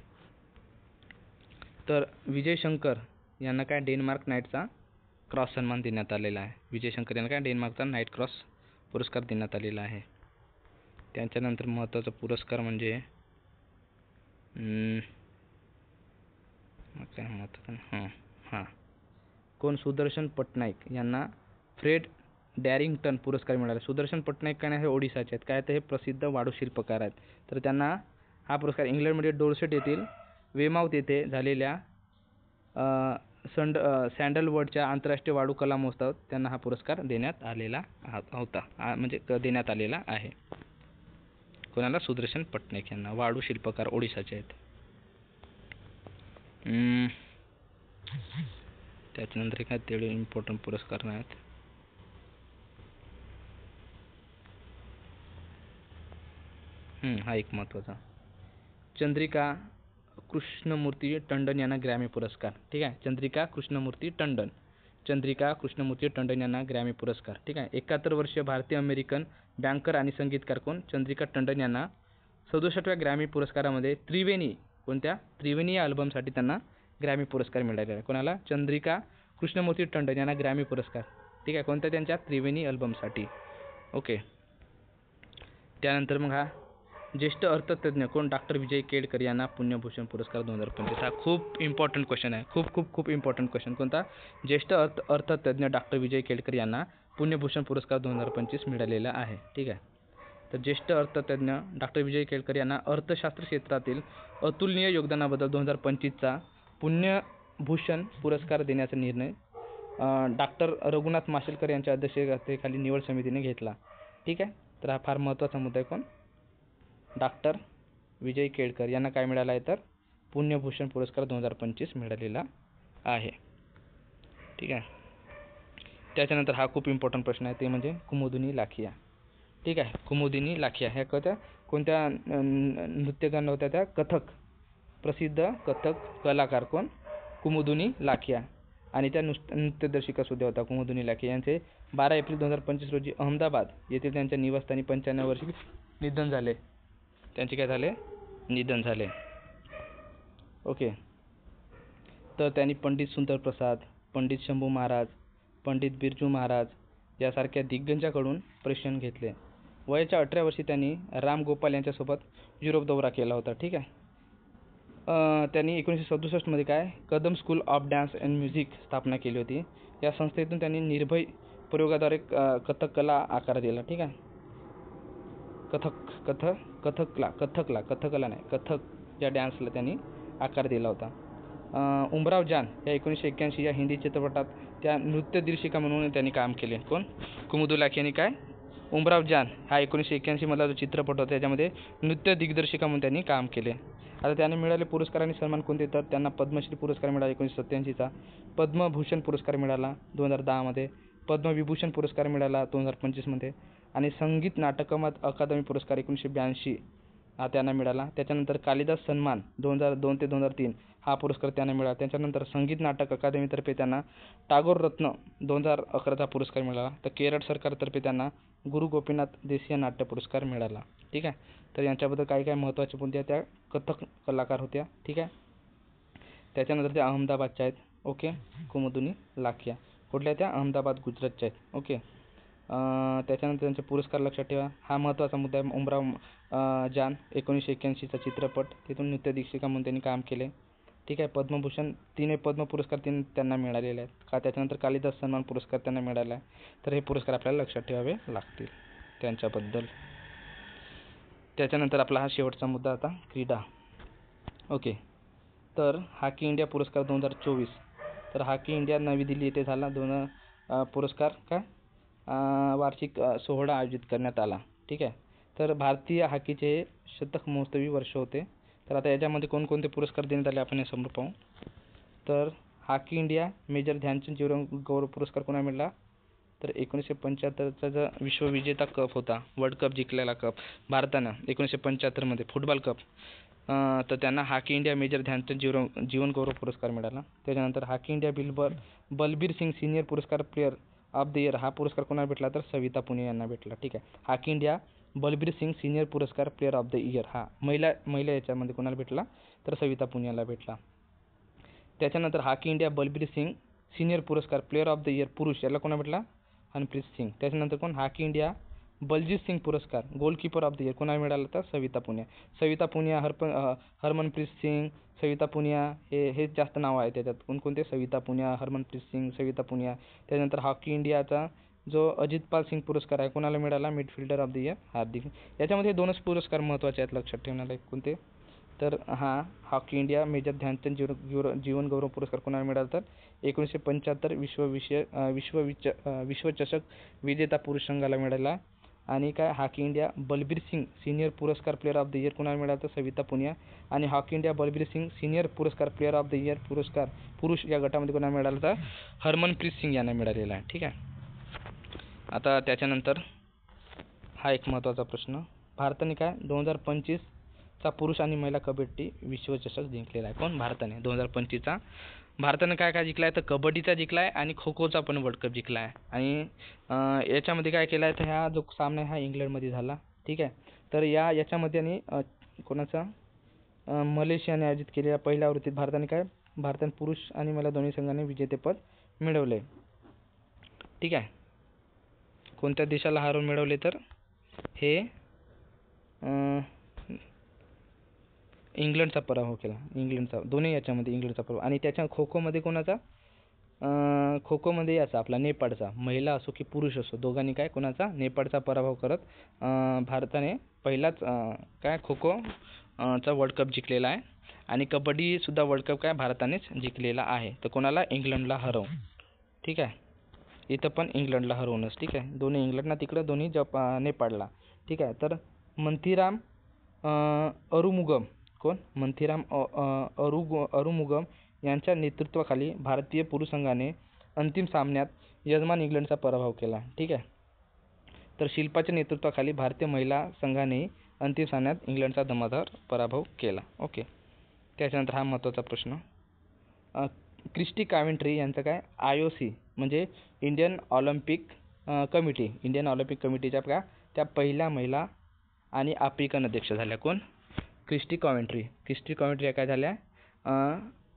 तर विजय शंकर यांना काय डेन्मार्क नाईटचा क्रॉस सन्मान देण्यात आलेला आहे. विजय शंकर यांना काय डेन्मार्कचा नाईट क्रॉस पुरस्कार देण्यात आलेला आहे. त्यांच्यानंतर महत्त्वाचा पुरस्कार म्हणजे काय महत्त्वाचा कोण? सुदर्शन पटनाईक यांना फ्रेड डॅरिंग्टन पुरस्कार मिळाला. सुदर्शन पटनाईक काय हे ओडिसाचे आहेत. काय तर हे प्रसिद्ध वाळू शिल्पकार आहेत. तर त्यांना हा पुरस्कार इंग्लंडमध्ये डोरसेट येथील वेमाउथ येथे झालेल्या सँडलवडच्या आंतरराष्ट्रीय वाळू कला महोत्सवात त्यांना हा पुरस्कार देण्यात आलेला होता. म्हणजे देण्यात आलेला आहे. कोणाला? सुदर्शन पटनाईक यांना. वाळू शिल्पकार ओडिसाचे आहेत. त्याच्यानंतर काय तेवढे इम्पॉर्टंट पुरस्कार नाहीत. हा एक महत्त्वाचा. चंद्रिका कृष्णमूर्ती टंडन यांना ग्रॅमी पुरस्कार. ठीक आहे. चंद्रिका कृष्णमूर्ती टंडन यांना ग्रॅमी पुरस्कार. ठीक आहे. 71 वर्षीय भारतीय अमेरिकन बँकर आणि संगीतकार कोण? चंद्रिका टंडन यांना 67व्या ग्रॅमी पुरस्कारामध्ये त्रिवेणी या अल्बमसाठी त्यांना ग्रॅमी पुरस्कार मिळालेला आहे. कोणाला? चंद्रिका कृष्णमूर्ती टंडन यांना ग्रॅमी पुरस्कार. ठीक आहे. कोणत्या? त्यांच्या त्रिवेणी अल्बमसाठी. ओके. त्यानंतर मग हा ज्येष्ठ अर्थतज्ञ कोण? डॉक्टर विजय केळकर यांना पुण्यभूषण पुरस्कार 2025. हा खूप इम्पॉर्टंट क्वेश्चन आहे. खूप इम्पॉर्टंट क्वेश्चन. कोणता? ज्येष्ठ अर्थतज्ञ डॉक्टर विजय केळकर यांना पुण्यभूषण पुरस्कार 2025 मिळालेला आहे. ठीक आहे. तर ज्येष्ठ अर्थतज्ञ डॉक्टर विजय केळकर यांना अर्थशास्त्र क्षेत्रातील अतुलनीय योगदानाबद्दल 2025चा पद्मभूषण पुरस्कार देण्याचा निर्णय डॉक्टर रघुनाथ माशेलकर यांच्या अध्यक्षतेखाली निवड समितीने घेतला. ठीक आहे. तर हा फार महत्त्वाचा मुद्दा आहे. कोण? डॉक्टर विजय केळकर यांना काय मिळाला आहे तर पुण्यभूषण पुरस्कार 2025 मिळालेला आहे. ठीक आहे. त्याच्यानंतर हा खूप इम्पॉर्टंट प्रश्न आहे, ते म्हणजे कुमुदिनी लाखिया. ठीक आहे. कुमुदिनी लाखिया ह्या कोणत्या नृत्यगान होत्या? त्या कथक, प्रसिद्ध कथक कलाकार कोण? कुमुदिनी लाखिया. आणि त्या नृत्यदर्शिका सुद्धा होत्या कुमुदिनी लाखिया. यांचे 12 एप्रिल 2025 रोजी अहमदाबाद येथे त्यांच्या निवासस्थानी 95 वर्षी निधन झाले. त्यांचे काय झाले? निधन झाले. ओके. तर त्यांनी पंडित सुंदर प्रसाद, पंडित शंभू महाराज, पंडित बिरजू महाराज यासारख्या दिग्गजांकडून प्रशिक्षण घेतले. वयाच्या 18 वर्षी त्यांनी राम गोपाल यांच्यासोबत युरोप दौरा केला होता. ठीक आहे. त्यांनी 1967 मध्ये काय Kadam school of dance and music स्थापना केली होती. या संस्थेतून त्यांनी निर्भय प्रयोगाद्वारे कथक कला आकार दिला. ठीक आहे. कथक या डान्सला त्यांनी आकार दिला होता. उमराव जान या 1981 या हिंदी चित्रपटात त्या नृत्यदिर्शिका म्हणून त्यांनी काम केले. कोण? कुमुदिनी लाखिया यांनी काय उमराव जान हा 1981 मधला जो चित्रपट होता त्याच्यामध्ये नृत्य दिग्दर्शिका म्हणून त्यांनी काम केले. आता त्यांना मिळाले पुरस्कार आणि सन्मान कोणते? तर त्यांना पद्मश्री पुरस्कार मिळाला 1987चा, पद्मभूषण पुरस्कार मिळाला 2010 मध्ये, पद्मविभूषण पुरस्कार मिळाला 2025 मध्ये आणि संगीत नाटक अकादमी पुरस्कार 1982 हा त्यांना मिळाला. त्याच्यानंतर कालिदास सन्मान 2002 ते 2003 हा पुरस्कार त्यांना मिळाला. त्याच्यानंतर संगीत नाटक अकादमीतर्फे त्यांना टागोर रत्न 2011चा पुरस्कार मिळाला. तर केरळ सरकारतर्फे त्यांना गुरु गोपीनाथ देसिया नाट्य पुरस्कार मिळाला. ठीक आहे. तर यांच्याबद्दल काही काय महत्त्वाचे मुद्दे त्या कथक कलाकार होत्या. ठीक आहे. त्याच्यानंतर त्या अहमदाबादच्या आहेत. ओके. कुमुदिनी लाखिया कुठल्या? त्या अहमदाबाद गुजरातच्या आहेत. ओके. त्याच्यानंतर त्यांचे पुरस्कार लक्षात ठेवा. हा महत्त्वाचा मुद्दा आहे. उमराव जान 1981चा चित्रपट, तिथून नृत्यदिर्शिका म्हणून त्यांनी काम केले. ठीक आहे. पद्मभूषण 3 पद्म पुरस्कार त्यांना मिळालेले आहेत का. त्याच्यानंतर कालिदास सन्मान पुरस्कार त्यांना मिळाला आहे. तर हे पुरस्कार आपल्याला लक्षात ठेवावे लागतील त्यांच्याबद्दल. त्याच्यानंतर आपला हा शेवटचा मुद्दा आता क्रीडा. ओके. तर हॉकी इंडिया पुरस्कार 2024. तर हॉकी इंडिया नवी दिल्ली येथे झाला. पुरस्कार काय वार्षिक सोहळा आयोजित करण्यात आला. ठीक आहे. तर भारतीय हॉकीचे हे शतक महोत्सवी वर्ष होते. तर आता याच्यामध्ये कोणकोणते पुरस्कार देण्यात आले आपण हे समोर पाहू. तर हॉकी इंडिया मेजर ध्यानचंद जीवन गौरव पुरस्कार कोणाला मिळाला? तर 1975चा जो विश्वविजेता कप होता, वर्ल्ड कप जिंकलेला कप भारतानं 1975 मध्ये फुटबॉल कप, तर त्यांना हॉकी इंडिया मेजर ध्यानचंद जीवन गौरव पुरस्कार मिळाला. त्याच्यानंतर hockey India Balbir Singh senior पुरस्कार प्लेयर ऑफ द इयर हा पुरस्कार कोणाला भेटला? तर सविता पुनिया यांना भेटला. ठीक आहे. Hockey India Balbir Singh senior पुरस्कार प्लेयर ऑफ द इयर हा महिला याच्यामध्ये कोणाला भेटला? तर सविता पुनियाला भेटला. त्याच्यानंतर hockey India Balbir Singh senior पुरस्कार प्लेयर ऑफ द इयर पुरुष याला कोणा भेटला? हरमनप्रीत सिंग. त्याच्यानंतर कोण? हॉकी इंडिया बलजीत सिंग पुरस्कार गोलकीपर ऑफ द इयर कोणाला मिळाला? तर सविता पुनिया. हरमनप्रीत सिंग, सविता पुनिया हे जास्त नाव आहे त्याच्यात. कोणकोणते? सविता पुनिया, हरमनप्रीत सिंग, सविता पुनिया. त्यानंतर हॉकी इंडियाचा जो अजितपाल सिंग पुरस्कार आहे कोणाला मिळाला? मिडफिल्डर ऑफ द इयर हार्दिक. याच्यामध्ये दोनच पुरस्कार महत्त्वाचे आहेत लक्षात ठेवण्याला. कोणते? तर हा हॉकी इंडिया मेजर ध्यानचंद जीवन गौरव पुरस्कार कोणाला मिळाला? तर 1975 विश्वचषक विजेता पुरुष संघाला मिळाला. आणि काय hockey India Balbir Singh senior पुरस्कार प्लेयर ऑफ द इयर कोणाला मिळाला? तर सविता पुनिया. आणि hockey India Balbir Singh senior पुरस्कार प्लेयर ऑफ द इयर पुरस्कार पुरुष या गटामध्ये कोणाला मिळाला? तर हरमनप्रीत सिंग यांना मिळालेला आहे. ठीक आहे. आता त्याच्यानंतर हा एक महत्त्वाचा प्रश्न, भारताने काय 2025चा पुरुष आणि महिला कबड्डी विश्वचषक जिंकलेला आहे. कोण? भारताने 2025चा भारतानं काय काय जिंकला आहे? तर कबड्डीचा जिंकला आहे आणि खो खोचा पण वर्ल्ड कप जिंकला आहे. आणि याच्यामध्ये काय केलं आहे? तर हा जो सामना आहे हा इंग्लंडमध्ये झाला. ठीक आहे. तर याच्यामध्ये आणि कोणाचा मलेशियाने आयोजित केलेल्या पहिल्या आवृत्तीत भारताने पुरुष आणि महिला दोन्ही संघाने विजेतेपद मिळवले. ठीक आहे. कोणत्या देशाला हरवून मिळवले? तर हे इंग्लंडचा पराभव केला. इंग्लंडचा दोन्ही याच्यामध्ये इंग्लंडचा पराभव. आणि त्याच्या खो खोमध्ये कोणाचा? खो खोमध्ये याचा आपला नेपाळचा, महिला असो की पुरुष असो दोघांनी काय कोणाचा? नेपाळचा पराभव करत भारताने पहिलाच काय खो खो चा वर्ल्ड कप जिंकलेला आहे. आणि कबड्डीसुद्धा वर्ल्ड कप काय भारतानेच जिंकलेला आहे. तर कोणाला? इंग्लंडला हरवून. ठीक आहे, इथं पण इंग्लंडला हरवूनच. ठीक आहे, दोन्ही इंग्लंडना तिकडं, दोन्ही नेपाळला. ठीक आहे, तर मंथीराम अरुमुगम, कोण? मंथीराम अरुमुगम यांच्या नेतृत्वाखाली भारतीय पुरुष संघाने अंतिम सामन्यात यजमान इंग्लंडचा पराभव केला. ठीक आहे, तर शिल्पाच्या नेतृत्वाखाली भारतीय महिला संघाने अंतिम सामन्यात इंग्लंडचा दमादार पराभव केला. ओके, त्याच्यानंतर हा महत्त्वाचा प्रश्न. क्रिस्टी कॉवेंट्री यांचं काय? IOC म्हणजे इंडियन ऑलिम्पिक कमिटीच्या का त्या पहिल्या महिला आणि आफ्रिकन अध्यक्ष झाल्या. कोण? क्रिस्टी कॉवेंट्री काय झाल्या?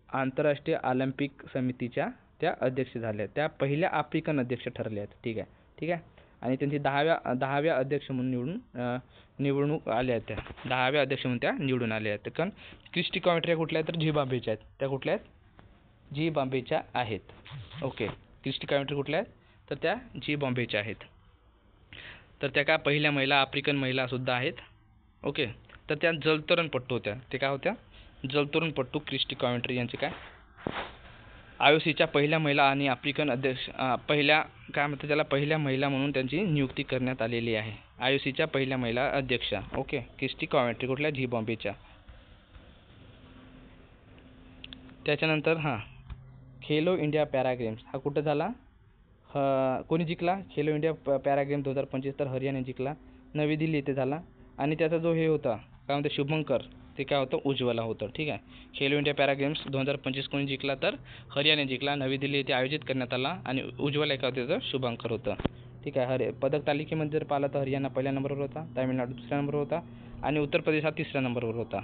आंतरराष्ट्रीय ऑलिम्पिक समितीच्या त्या अध्यक्ष झाल्या, त्या पहिल्या आफ्रिकन अध्यक्ष ठरल्या आहेत. ठीक आहे, आणि त्यांची 10व्या अध्यक्ष म्हणून निवडणूक आल्या आहेत. त्या 10व्या अध्यक्ष म्हणून त्या निवडून आल्या आहेत. कारण क्रिस्टी कॉवेंट्री कुठल्या आहेत? तर झिम्बाब्वेच्या आहेत. त्या कुठल्या आहेत? झिम्बाब्वेच्या आहेत. ओके, क्रिस्टी कॉवेंट्री कुठल्या आहेत? तर त्या झिम्बाब्वेच्या आहेत. तर त्या काय पहिल्या महिला, आफ्रिकन महिला सुद्धा आहेत. ओके, तर त्या जलतरणपटू होत्या. ते काय होत्या? जलतरणपटू. क्रिस्टी कॉवेंट्री यांचे काय? IOCच्या पहिल्या महिला आणि आफ्रिकन अध्यक्ष, पहिल्या काय म्हणतात त्याला, पहिल्या महिला म्हणून त्यांची नियुक्ती करण्यात आलेली आहे. IOCच्या पहिल्या महिला अध्यक्षा. ओके, क्रिस्टी कॉवेंट्री कुठल्या? झिम्बाब्वेच्या. त्याच्यानंतर खेलो इंडिया पॅरा गेम्स हा कुठं झाला? कोणी जिंकला खेलो इंडिया पॅरा गेम 2025? तर हरियाणा जिंकला. नवी दिल्ली येथे झाला. आणि त्याचा जो हे होता काय म्हणते शुभंकर, ते काय होतं? उज्ज्वला होतं. ठीक आहे, खेलो इंडिया पॅरा गेम्स 2025 कोणी जिंकला? तर हरियाणा जिंकला. नवी दिल्ली येथे आयोजित करण्यात आला आणि उज्ज्वला एका होते तर शुभंकर होतं. ठीक आहे, पदक तालिकेमध्ये जर पाहिलं तर हरियाणा पहिल्या नंबरवर होता, तामिळनाडू दुसऱ्या नंबरवर होता आणि उत्तर प्रदेश हा तिसऱ्या नंबरवर होता.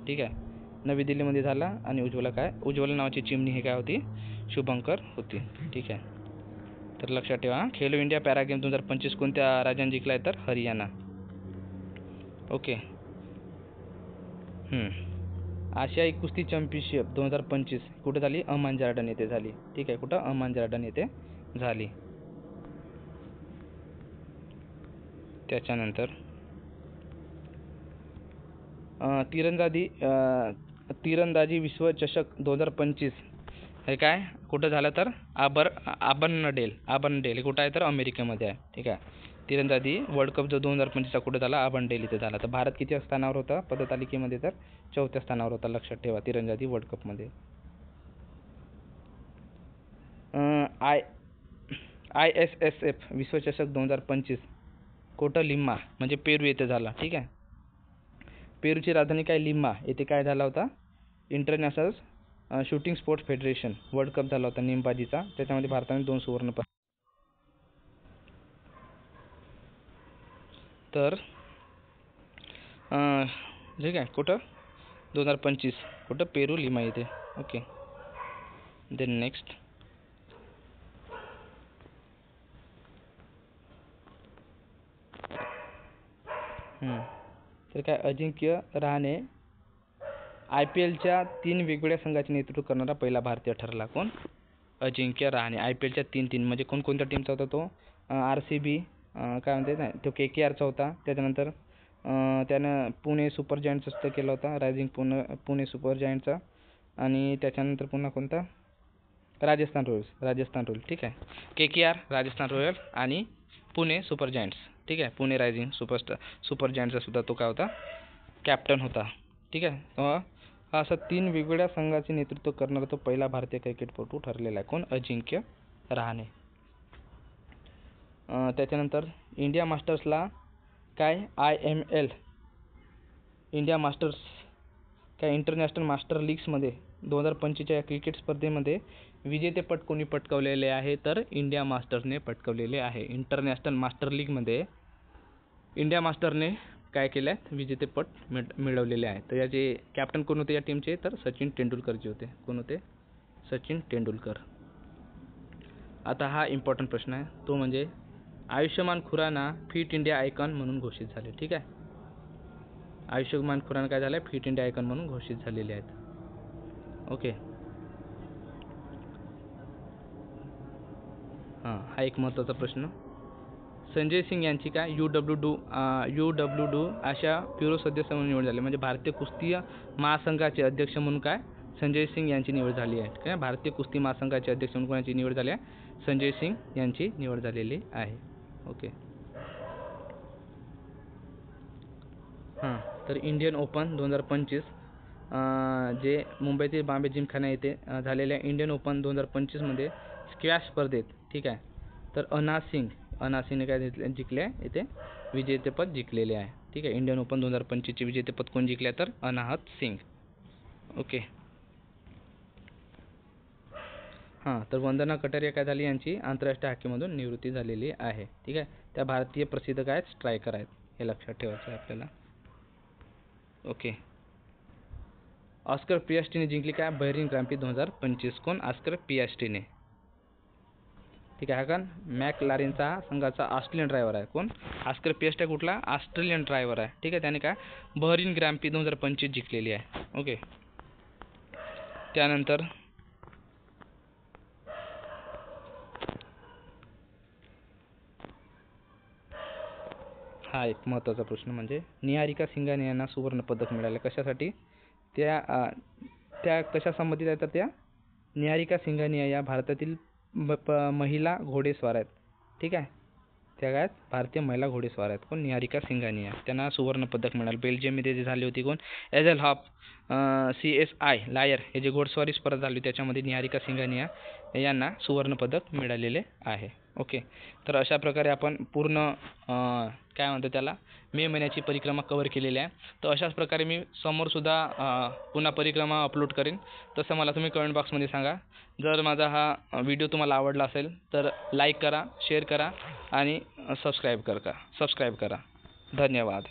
ठीक आहे, नवी दिल्लीमध्ये झाला आणि उज्ज्वला नावाची चिमणी हे काय होती? शुभंकर होती. ठीक आहे, तर लक्षात ठेवा, खेलो इंडिया पॅरा गेम 2025 कोणत्या राज्याने जिंकला आहे? तर हरियाणा. ओके. आशियाई कुस्ती चॅम्पियनशिप 2025 कुठे झाली? अमान जॉर्डन येथे झाली. ठीक आहे, कुठं? अमान जॉर्डन येथे झाली. त्याच्यानंतर तिरंदाजी विश्वचषक 2025 हे काय कुठं झालं? तर आबर्नडेल हे कुठं आहे? तर अमेरिकेमध्ये आहे. ठीक आहे, तिरंदाजी वर्ल्ड कप जो 2025चा कुठं झाला? आबर्नडेल इथे झाला. तर भारत किती स्थानावर होता पदतालिकेमध्ये? तर 4थ्या स्थानावर होता. लक्षात ठेवा, तिरंदाजी वर्ल्ड कपमध्ये. ISSF विश्वचषक 2025 कुठं? लिमा म्हणजे पेरू येथे झाला. ठीक आहे, पेरूची राजधानी काय? लिमा येथे काय झाला होता? International shooting sports federation world cup झाला होता नेमबाजीचा. त्याच्यामध्ये भारताने 2 सुवर्ण पदक. तर ठीक आहे, कुठं? 2025 कुठं? पेरू लिमा येथे. Okay, then next. तर काय अजिंक्य रहाणे IPLच्या 3 वेगवेगळ्या संघाचे नेतृत्व करणारा पहिला भारतीय ठरला. कोण? अजिंक्य रहाणे. IPLच्या 3 म्हणजे कोणत्या टीमचा होता तो? RCB काय म्हणते नाही तो KKRचा होता. त्याच्यानंतर त्यानं पुणे सुपर जायंट्सचा केला होता, रायझिंग पुणे सुपर जायंट्सचा. आणि त्याच्यानंतर पुन्हा कोणता? राजस्थान रॉयल्स. ठीक आहे, KKR राजस्थान रॉयल आणि पुणे सुपर जायंट्स. ठीक आहे, पुणे रायझिंग सुपर जायंट्सचा सुद्धा तो काय होता? कॅप्टन होता. ठीक आहे, हा असं 3 वेगवेगळ्या संघाचे नेतृत्व करणारा तो पहिला भारतीय क्रिकेटपटू ठरलेला आहे. कोण? अजिंक्य रहाणे. त्याच्यानंतर इंडिया मास्टर्सला काय IML इंडिया मास्टर्स काय इंटरनॅशनल मास्टर लीग्समध्ये 2025च्या या क्रिकेट स्पर्धेमध्ये विजेतेपद कोणी पटकावलेले आहे? तर इंडिया मास्टर्सने पटकावलेले आहे. इंटरनॅशनल मास्टर लीगमध्ये इंडिया मास्टरने काय केलं आहे? विजेतेपद मिळवलेले आहे. तर याचे कॅप्टन कोण होते या टीमचे? तर सचिन तेंडुलकरचे होते. कोण होते? सचिन तेंडुलकर. आता हा इम्पॉर्टंट प्रश्न आहे, तो म्हणजे Ayushmann Khurrana fit India icon म्हणून घोषित झाले. ठीक आहे, आयुष्यमान खुराना काय झालं? फिट इंडिया आयकॉन म्हणून घोषित झालेले आहेत. ओके, हा एक महत्त्वाचा प्रश्न. संजय सिंग यांची काय UWDU अशा ब्युरो सदस्य म्हणून निवड झाली. म्हणजे भारतीय कुस्ती महासंघाचे अध्यक्ष म्हणून काय संजय सिंग यांची निवड झाली आहे. काय भारतीय कुस्ती महासंघाचे अध्यक्ष म्हणून कोणाची निवड झाली आहे? संजय सिंग यांची निवड झालेली आहे. ओके. तर इंडियन ओपन 2025 जे मुंबईतील बॉम्बे जिमखाना येथे झालेल्या इंडियन ओपन 2025 स्क्वॅश स्पर्धेत ठीक आहे. तर अना सिंगने काय जिंकले आहे इथे विजेतेपद जिंकलेले आहे. ठीक आहे. इंडियन ओपन 2025 विजेतेपद कोण जिंकले तर अनाहत सिंग. ओके. तर वंदना कटारिया काय झाली यांची आंतरराष्ट्रीय हॉकीमधून निवृत्ती झालेली आहे. ठीक आहे. त्या भारतीय प्रसिद्ध काय स्ट्रायकर आहेत हे लक्षात ठेवायचं आहे आपल्याला. ओके. ऑस्कर पियास्ट्रीने जिंकली काय बहरीन ग्रांप्री 2025 कोण ऑस्कर पियास्ट्रीने. ठीक आहे. हा का मॅकलारेनचा संघाचा ऑस्ट्रेलियन ड्रायव्हर आहे. कोण ऑस्कर पियास्ट्री कुठला ऑस्ट्रेलियन ड्रायव्हर आहे. ठीक आहे. त्याने काय बहरीन ग्रांप्री 2025 जिंकलेली आहे. ओके. त्यानंतर हा एक महत्त्वाचा प्रश्न म्हणजे निहारिका सिंघानिया यांना सुवर्ण पदक मिळाले कशासाठी? त्या कशा संबंधित आहेत तर त्या निहारिका सिंघानिया या भारतातील महिला घोडेस्वार आहेत. ठीक आहे. त्या काय भारतीय महिला घोडेस्वार आहेत. कोण निहारिका सिंघानिया त्यांना सुवर्ण पदक मिळालं. बेल्जियममध्ये जे झाली होती कोण एझेलहॉफ CSI लायर हे जे घोडेस्वारी स्पर्धा झाली त्याच्यामध्ये निहारिका सिंघानिया यांना सुवर्ण पदक मिळालेले आहे. ओके. तर अशा प्रकारे आपण पूर्ण काय म्हणतो त्याला मे महिन्याची परिक्रमा कव्हर केलेली आहे. तर अशाच प्रकारे मी समोरसुद्धा पुन्हा परिक्रमा अपलोड करेन. तसं मला तुम्ही कमेंट बॉक्समध्ये सांगा. जर माझा हा व्हिडिओ तुम्हाला आवडला असेल तर लाईक करा, शेअर करा आणि सबस्क्राईब करा. धन्यवाद.